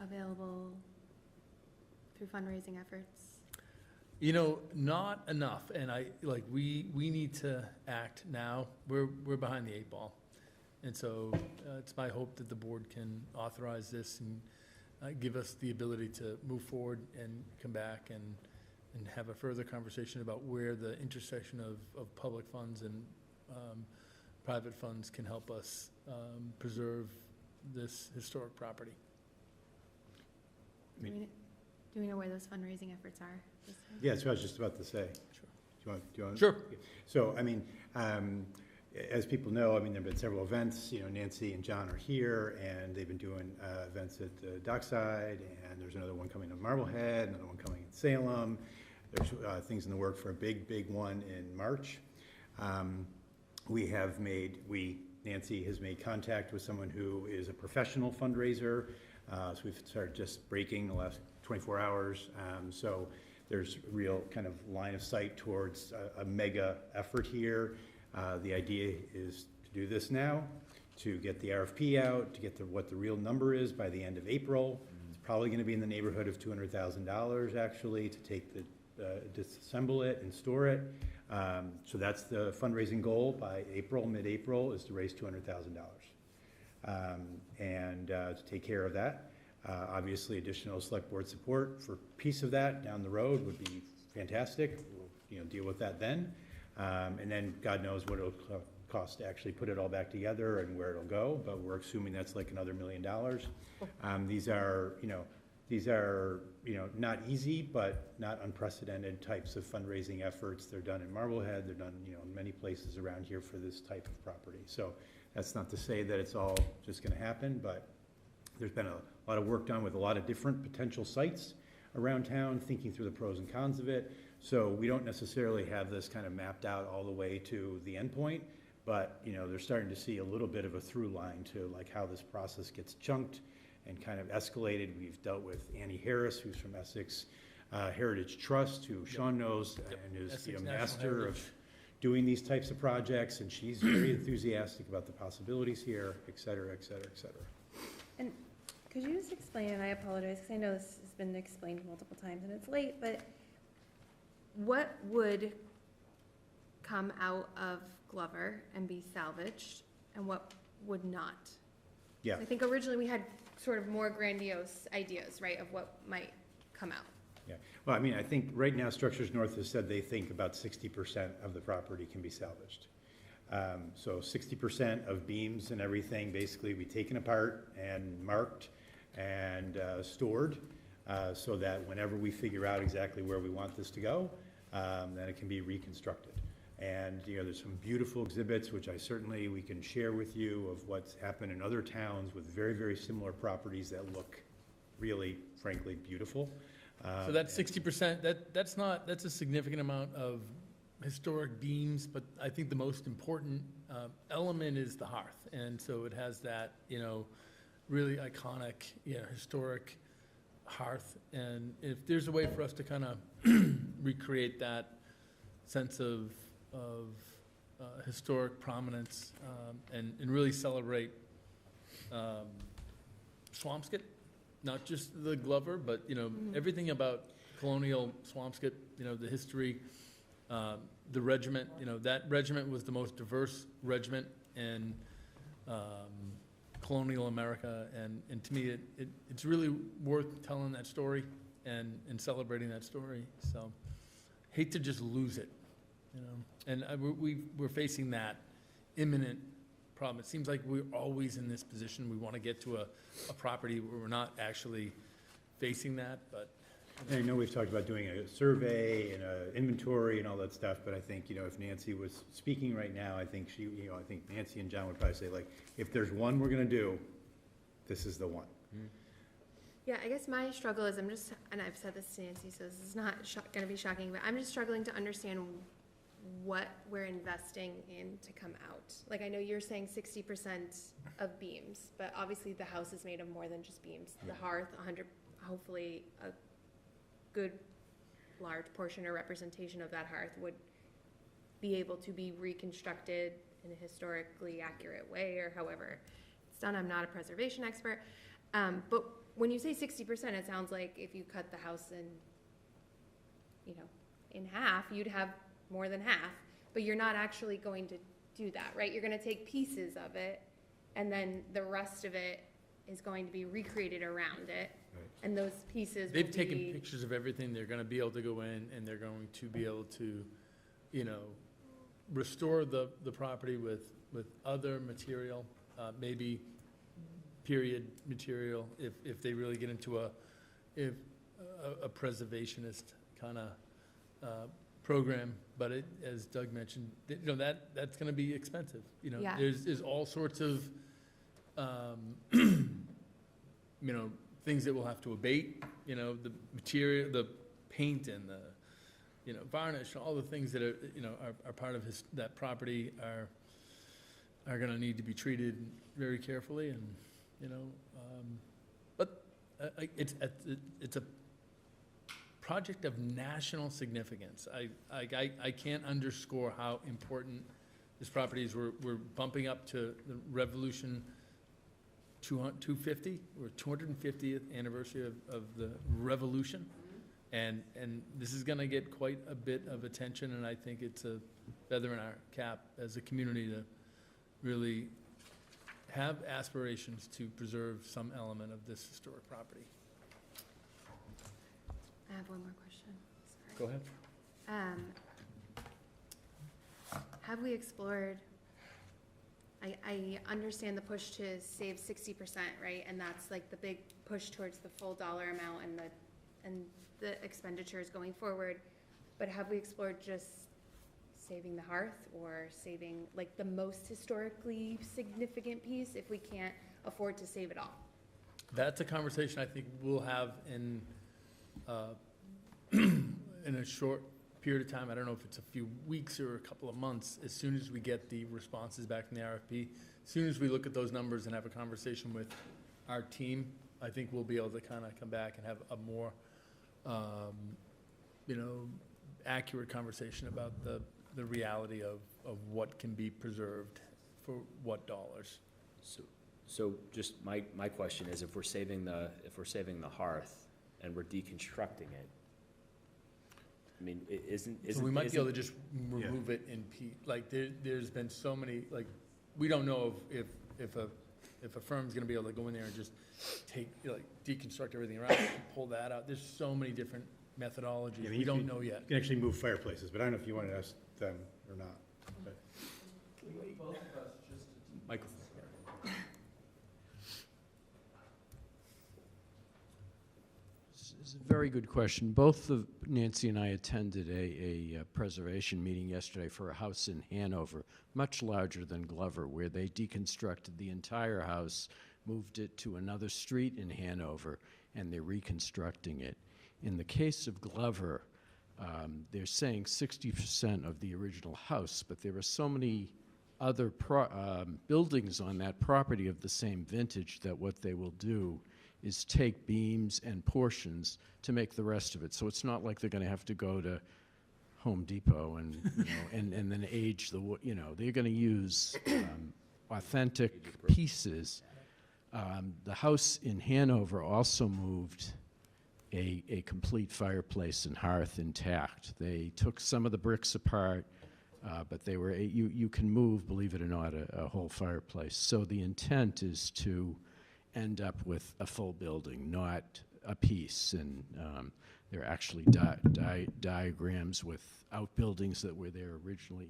available through fundraising efforts? You know, not enough, and we need to act now. We're behind the 8 ball. And so it's my hope that the board can authorize this and give us the ability to move forward and come back and have a further conversation about where the intersection of public funds and private funds can help us preserve this historic property. Do we know where those fundraising efforts are? Yeah, that's what I was just about to say. Sure. Do you want? Sure. So, I mean, as people know, I mean, there have been several events. You know, Nancy and John are here, and they've been doing events at the Dockside, and there's another one coming in Marblehead, another one coming in Salem. There's things in the work for a big one in March. Nancy has made contact with someone who is a professional fundraiser. So we've started just breaking the last 24 hours. So there's real kind of line of sight towards a mega effort here. The idea is to do this now, to get the RFP out, to get what the real number is by the end of April. It's probably going to be in the neighborhood of $200,000 actually to take disassemble it and store it. So that's the fundraising goal by mid-April, is to raise $200,000. And to take care of that. Obviously, additional select board support for a piece of that down the road would be fantastic. We'll deal with that then. And then God knows what it'll cost to actually put it all back together and where it'll go, but we're assuming that's like another $1 million. These are not easy, but not unprecedented types of fundraising efforts. They're done in Marblehead. They're done, in many places around here for this type of property. So that's not to say that it's all just going to happen, but there's been a lot of work done with a lot of different potential sites around town, thinking through the pros and cons of it. So we don't necessarily have this kind of mapped out all the way to the end point, but they're starting to see a little bit of a through line to like how this process gets chunked and kind of escalated. We've dealt with Annie Harris, who's from Essex Heritage Trust, who Sean knows and is a master of doing these types of projects, and she's very enthusiastic about the possibilities here, et cetera, et cetera, et cetera. And could you just explain, and I apologize, because I know this has been explained multiple times and it's late, but what would come out of Glover and be salvaged, and what would not? Yeah. I think originally we had sort of more grandiose ideas, right, of what might come out. Yeah. Well, I mean, I think right now Structures North has said they think about 60% of the property can be salvaged. So 60% of beams and everything basically be taken apart and marked and stored so that whenever we figure out exactly where we want this to go, then it can be reconstructed. And there's some beautiful exhibits, which we can share with you, of what's happened in other towns with very, very similar properties that look really, frankly, beautiful. So that 60%, that's a significant amount of historic beams, but I think the most important element is the hearth. And so it has that, really iconic, historic hearth. And if there's a way for us to kind of recreate that sense of historic prominence and really celebrate Swampscott, not just the Glover, but everything about colonial Swampscott, the history, the regiment. That regiment was the most diverse regiment in colonial America, and to me, it's really worth telling that story and celebrating that story. So, hate to just lose it, And we're facing that imminent problem. It seems like we're always in this position. We want to get to a property where we're not actually facing that, but And I know we've talked about doing a survey and an inventory and all that stuff, but I think, if Nancy was speaking right now, I think I think Nancy and John would probably say, like, if there's one we're gonna do, this is the one. Yeah, I guess my struggle is and I've said this to Nancy, so this is not gonna be shocking, but I'm just struggling to understand what we're investing in to come out. Like, I know you're saying 60% of beams, but obviously the house is made of more than just beams. The hearth, hopefully a good large portion or representation of that hearth would be able to be reconstructed in a historically accurate way, or however it's done. I'm not a preservation expert, but when you say 60%, it sounds like if you cut the house in half, you'd have more than half, but you're not actually going to do that, right? You're going to take pieces of it, and then the rest of it is going to be recreated around it. Right. And those pieces They've taken pictures of everything. They're going to be able to go in, and they're going to be able to, restore the property with other material, maybe period material, if they really get into a preservationist kind of program. But as Doug mentioned, that's going to be expensive. Yeah. There's all sorts of things that we'll have to abate. The material, the paint, and the varnish, all the things that are part of that property are going to need to be treated very carefully, and but it's a project of national significance. I can't underscore how important this property is. We're bumping up to the Revolution 250 or 250th anniversary of the Revolution, and this is going to get quite a bit of attention, and I think it's a feather in our cap as a community to really have aspirations to preserve some element of this historic property. I have one more question. Sorry. Go ahead. Have we explored, I understand the push to save 60%, right? And that's like the big push towards the full dollar amount and the expenditures going forward. But have we explored just saving the hearth, or saving like the most historically significant piece if we can't afford to save it all? That's a conversation I think we'll have in a short period of time. I don't know if it's a few weeks or a couple of months. As soon as we get the responses back from the RFP, as soon as we look at those numbers and have a conversation with our team, I think we'll be able to kind of come back and have a more, accurate conversation about the reality of what can be preserved for what dollars. So just my question is, if we're saving the hearth and we're deconstructing it, I mean, isn't we might be able to just remove it in like there's been so many, like, we don't know if a firm's going to be able to go in there and just deconstruct everything around and pull that out. There's so many different methodologies. We don't know yet. You can actually move fireplaces, but I don't know if you want to ask them or not. But. Microphone. It's a very good question. Both Nancy and I attended a preservation meeting yesterday for a house in Hanover, much larger than Glover, where they deconstructed the entire house, moved it to another street in Hanover, and they're reconstructing it. In the case of Glover, they're saying 60% of the original house, but there are so many other buildings on that property of the same vintage that what they will do is take beams and portions to make the rest of it. So it's not like they're going to have to go to Home Depot and and then age the wood. They're going to use authentic pieces. The house in Hanover also moved a complete fireplace and hearth intact. They took some of the bricks apart, but they were you can move, believe it or not, a whole fireplace. So the intent is to end up with a full building, not a piece. And there are actually diagrams with outbuildings that were there originally.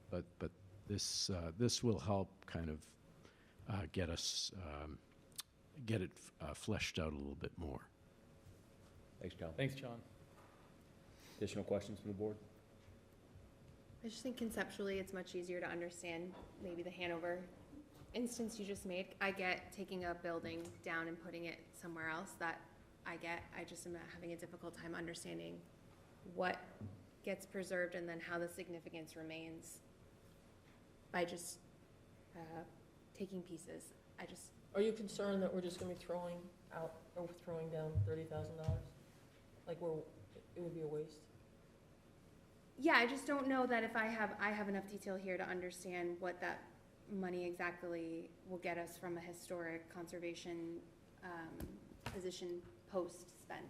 But this will help kind of get it fleshed out a little bit more. Thanks, Cal. Thanks, John. Additional questions from the board? I just think conceptually it's much easier to understand maybe the Hanover instance you just made. I get taking a building down and putting it somewhere else, that I get. I just am having a difficult time understanding what gets preserved and then how the significance remains by just taking pieces. Are you concerned that we're just gonna be throwing out, or throwing down $30,000? Like it would be a waste? Yeah, I just don't know that if I have enough detail here to understand what that money exactly will get us from a historic conservation position post spent.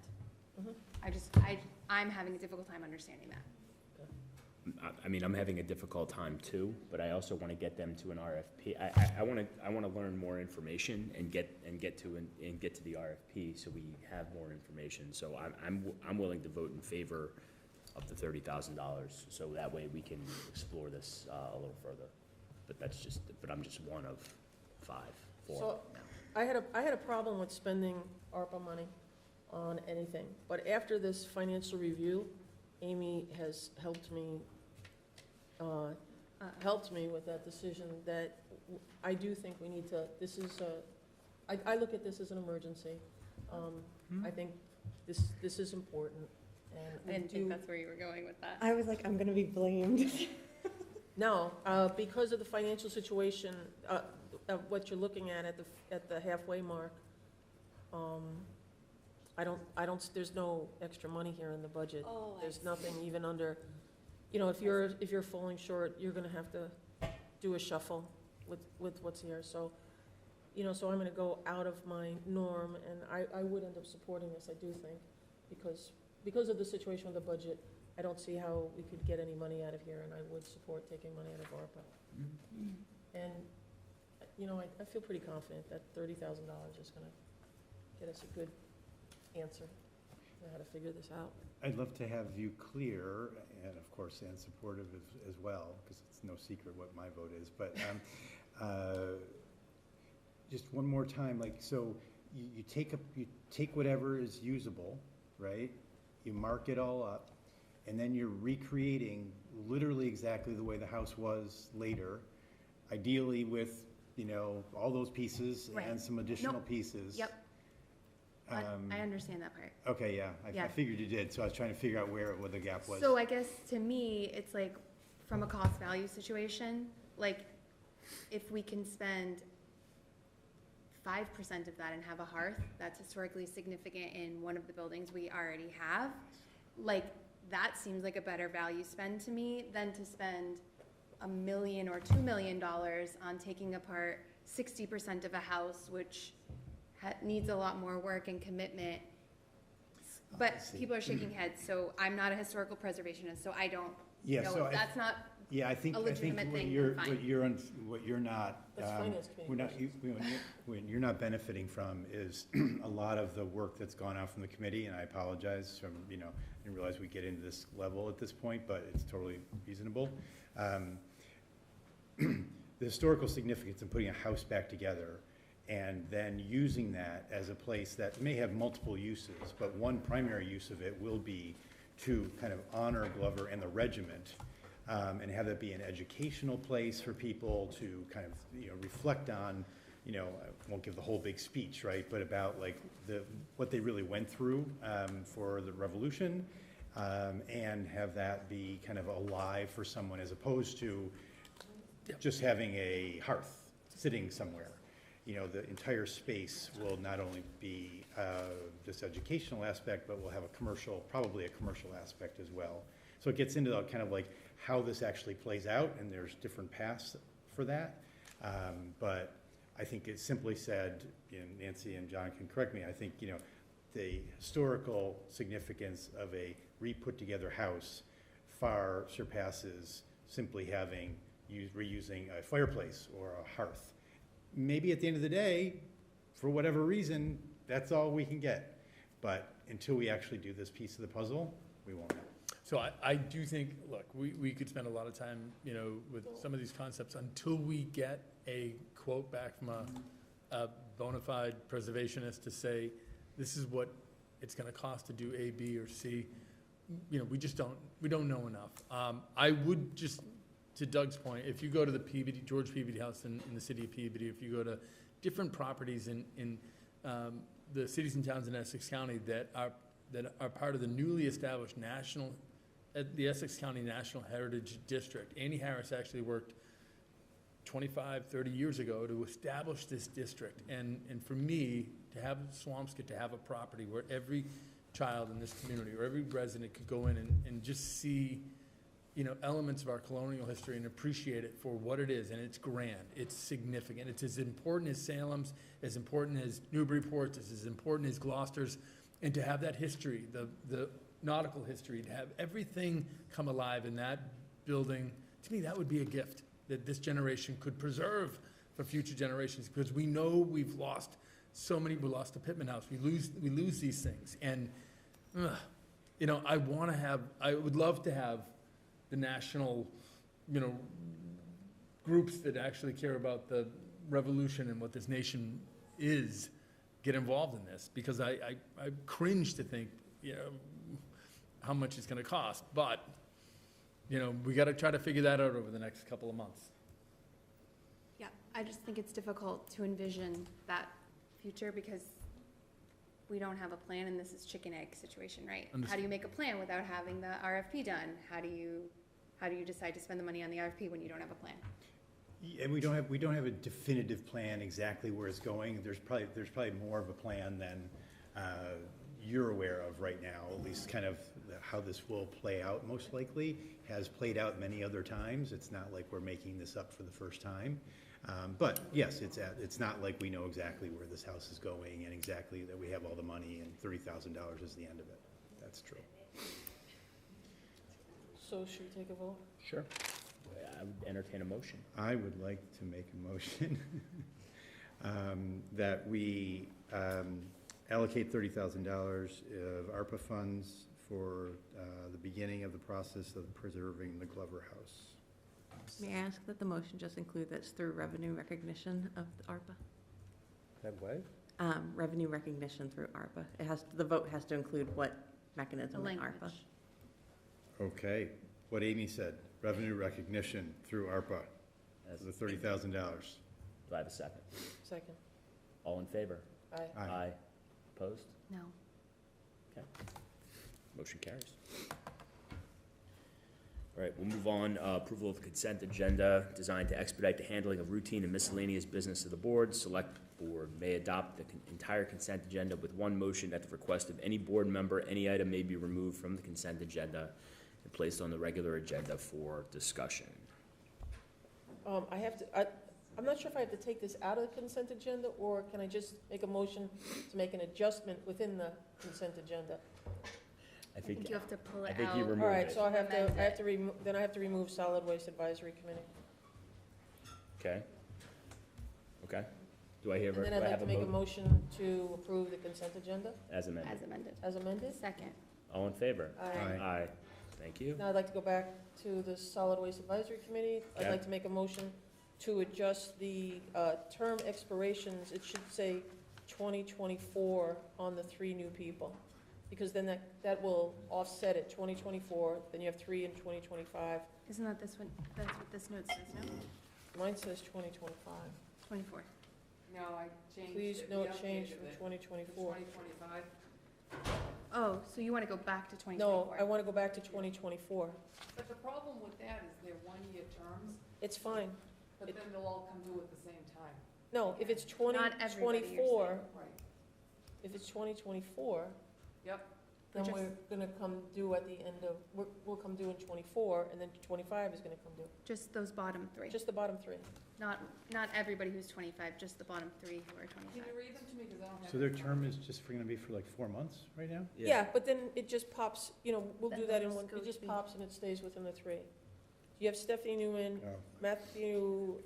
I'm having a difficult time understanding that. I mean, I'm having a difficult time too, but I also want to get them to an RFP. I want to learn more information and get to the RFP so we have more information. So I'm willing to vote in favor of the $30,000, so that way we can explore this a little further. But I'm just one of 4. So I had a problem with spending ARPA money on anything, but after this financial review, Amy has helped me with that decision that I do think we need to, I look at this as an emergency. I think this is important. I didn't think that's where you were going with that. I was like, I'm going to be blamed. No, because of the financial situation, of what you're looking at the halfway mark, there's no extra money here in the budget. Oh, There's nothing even under, if you're falling short, you're gonna have to do a shuffle with what's here. So, so I'm gonna go out of my norm, and I would end up supporting this, I do think, because of the situation with the budget. I don't see how we could get any money out of here, and I would support taking money out of ARPA. And, I feel pretty confident that $30,000 is gonna get us a good answer on how to figure this out. I'd love to have you clear, and of course, and supportive as well, because it's no secret what my vote is, but just one more time, so you take whatever is usable, right? You mark it all up, and then you're recreating literally exactly the way the house was later, ideally with, all those pieces and some additional pieces. Yep. I understand that part. Okay, yeah, I figured you did, so I was trying to figure out where the gap was. So I guess to me, it's like from a cost value situation, like if we can spend 5% of that and have a hearth that's historically significant in one of the buildings we already have, like that seems like a better value spend to me than to spend $1 million or $2 million on taking apart 60% of a house, which needs a lot more work and commitment. But people are shaking heads, so I'm not a historical preservationist, so I don't know so if that's not I think a legitimate what thing, you're then fine. what you're not That's finance committee when you're not benefiting from is a lot of the work that's gone out from the committee, and I apologize from I didn't realize we get into this level at this point, but it's totally reasonable. The historical significance in putting a house back together and then using that as a place that may have multiple uses, but one primary use of it will be to kind of honor Glover and the regiment, and have it be an educational place for people to kind of reflect on. I won't give the whole big speech, right, but about like what they really went through for the Revolution, and have that be kind of alive for someone as opposed to just having a hearth sitting somewhere. The entire space will not only be this educational aspect, but will have probably a commercial aspect as well. So it gets into the kind of like how this actually plays out, and there's different paths for that. But I think it simply said, Nancy and John can correct me, I think, the historical significance of a re-put together house far surpasses simply reusing a fireplace or a hearth. Maybe at the end of the day, for whatever reason, that's all we can get. But until we actually do this piece of the puzzle, we won't know. So I do think, look, we could spend a lot of time, with some of these concepts until we get a quote back from a bona fide preservationist to say, this is what it's gonna cost to do A, B, or C. You know, we don't know enough. I would just, to Doug's point, if you go to the George Peabody House in the city of Peabody, if you go to different properties in the cities and towns in Essex County that are part of the newly established the Essex County National Heritage District. Annie Harris actually worked 25, 30 years ago to establish this district. And for me, to have Swampscott, to have a property where every child in this community or every resident could go in and just see, you know, elements of our colonial history and appreciate it for what it is. And it's grand, it's significant. It's as important as Salem's, as important as Newburyport's, it's as important as Gloucester's. And to have that history, the nautical history, to have everything come alive in that building, to me, that would be a gift that this generation could preserve for future generations, because we know we've lost so many. We lost the Pittman House. We lose these things. And, you know, I would love to have the national, you know, groups that actually care about the revolution and what this nation is get involved in this, because I cringe to think, you know, how much it's going to cost. But, you know, we got to try to figure that out over the next couple of months. Yeah, I just think it's difficult to envision that future because we don't have a plan, and this is chicken egg situation, right? How do you make a plan without having the RFP done? How do you decide to spend the money on the RFP when you don't have a plan? And we don't have a definitive plan exactly where it's going. There's probably more of a plan than you're aware of right now, at least kind of how this will play out. Most likely has played out many other times. It's not like we're making this up for the first time. But yes, it's not like we know exactly where this house is going and exactly that we have all the money and $30,000 is the end of it. That's true. So should we take a vote? Sure. I would entertain a motion. I would like to make a motion that we allocate $30,000 of ARPA funds for the beginning of the process of preserving the Glover House. May I ask that the motion just include that's through revenue recognition of the ARPA? That what? Revenue recognition through ARPA. The vote has to include what mechanism in ARPA. Okay, what Amy said, revenue recognition through ARPA, the $30,000. Do I have a second? Second. All in favor? Aye. Aye. Opposed? No. Okay. Motion carries. All right, we'll move on. Approval of the consent agenda designed to expedite the handling of routine and miscellaneous business of the board. Select board may adopt the entire consent agenda with one motion at the request of any board member. Any item may be removed from the consent agenda and placed on the regular agenda for discussion. I'm not sure if I have to take this out of the consent agenda, or can I just make a motion to make an adjustment within the consent agenda? I think you have to pull it out. I think you removed it. All right, so I have to remove Solid Waste Advisory Committee. Okay. Okay. Do I hear? And then I'd like to make a motion to approve the consent agenda As amended. As amended. as amended. Second. All in favor? Aye. Aye. Thank you. Now I'd like to go back to the Solid Waste Advisory Committee. I'd Okay. like to make a motion to adjust the term expirations. It should say 2024 on the 3 new people, because then that will offset it, 2024, then you have 3 in 2025. Isn't that this one? That's what this note says, no? Mine says 2025. 24. No, I changed. Please it. note We change updated from it. 2024. 2025. Oh, so you want to go back to 2024? No, I want to go back to 2024. But the problem with that is they're one-year terms, It's fine. but then they'll all come due at the same time. No, if it's Not everybody, you're 2024, saying. Right. if it's 2024, Yep. then Just- we're gonna come due at the end of, we'll come due in 24, and then 25 is gonna come due. Just those bottom 3. Just the bottom 3. Not everybody who's 25, just the bottom 3 who are 25. Can you read them to me, because I don't have. So their term is just going to be for like 4 months right now? Yeah, but then it just pops, we'll Then do that in those one, go it just to- pops and it stays within the 3. You have Stephanie Newman, Oh. Matthew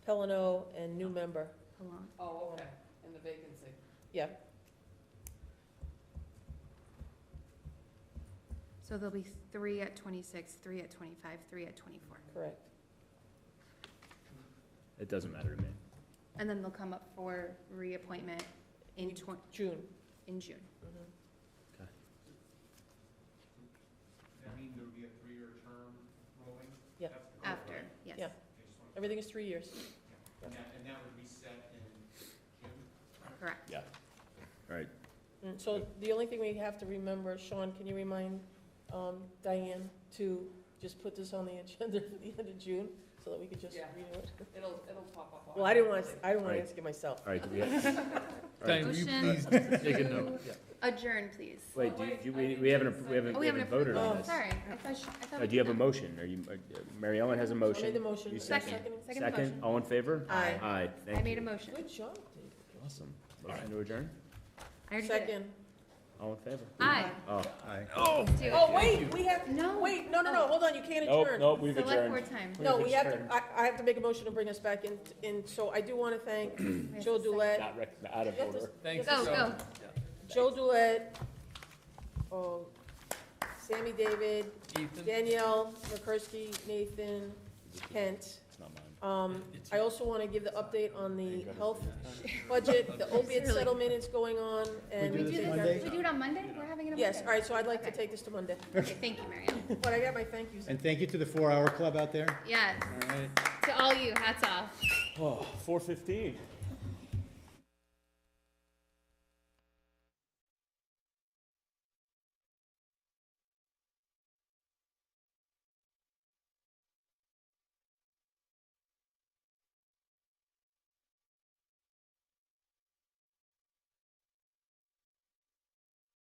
Pellino, and new member. Hold on. Oh, okay, and the vacancy. Yeah, So there'll be 3 at 26, 3 at 25, 3 at 24. correct. It doesn't matter to me. And then they'll come up for reappointment in June. in June. That means there would be a 3-year term rolling? Yeah. After, yes. Yeah. Everything is 3 years. And that would be set in June? Correct. Yeah. All right. So the only thing we have to remember, Sean, can you remind Diane to just put this on the agenda for the end of June, so that we could just renew it? It'll pop up. Well, I didn't want to Right. ask it myself. All right, do we have? Diane, will you Motion. please take a note? Adjourn, please. Wait, we haven't voted on this. Sorry, I thought. Do you have a motion? Are you, Mary Ellen has a motion? I made the motion. You Second. Second the motion. All in favor? Aye. Aye, thank I you. made a motion. Good job, Awesome. Motion to adjourn? I already did it. Second. All in favor? Aye. Oh, Aye. oh. Let's do it. Oh, wait, we have, No. wait, no, hold on, you can't Nope, adjourn. nope, we've Select adjourned. board time. No, We've we have to, adjourned. I have to make a motion to bring us back in, so I do want to thank Joe Dulett. Out of order. Thanks. Go, go. Joe Dulett, Sammy David, Ethan? Danielle, McCursky, Nathan, Kent. It's not mine. I also want to give the update on the health budget, the opiate settlement is going on, and. We do this take Monday? our- We do it on Monday? We're having it on Monday? Yes, all right, so I'd like to take this to Monday. Okay, thank you, Marianne. But I got my thank yous. And thank you to the 4 Hour Club out there. Yes, All right. to all you, hats off. Oh, 4:15.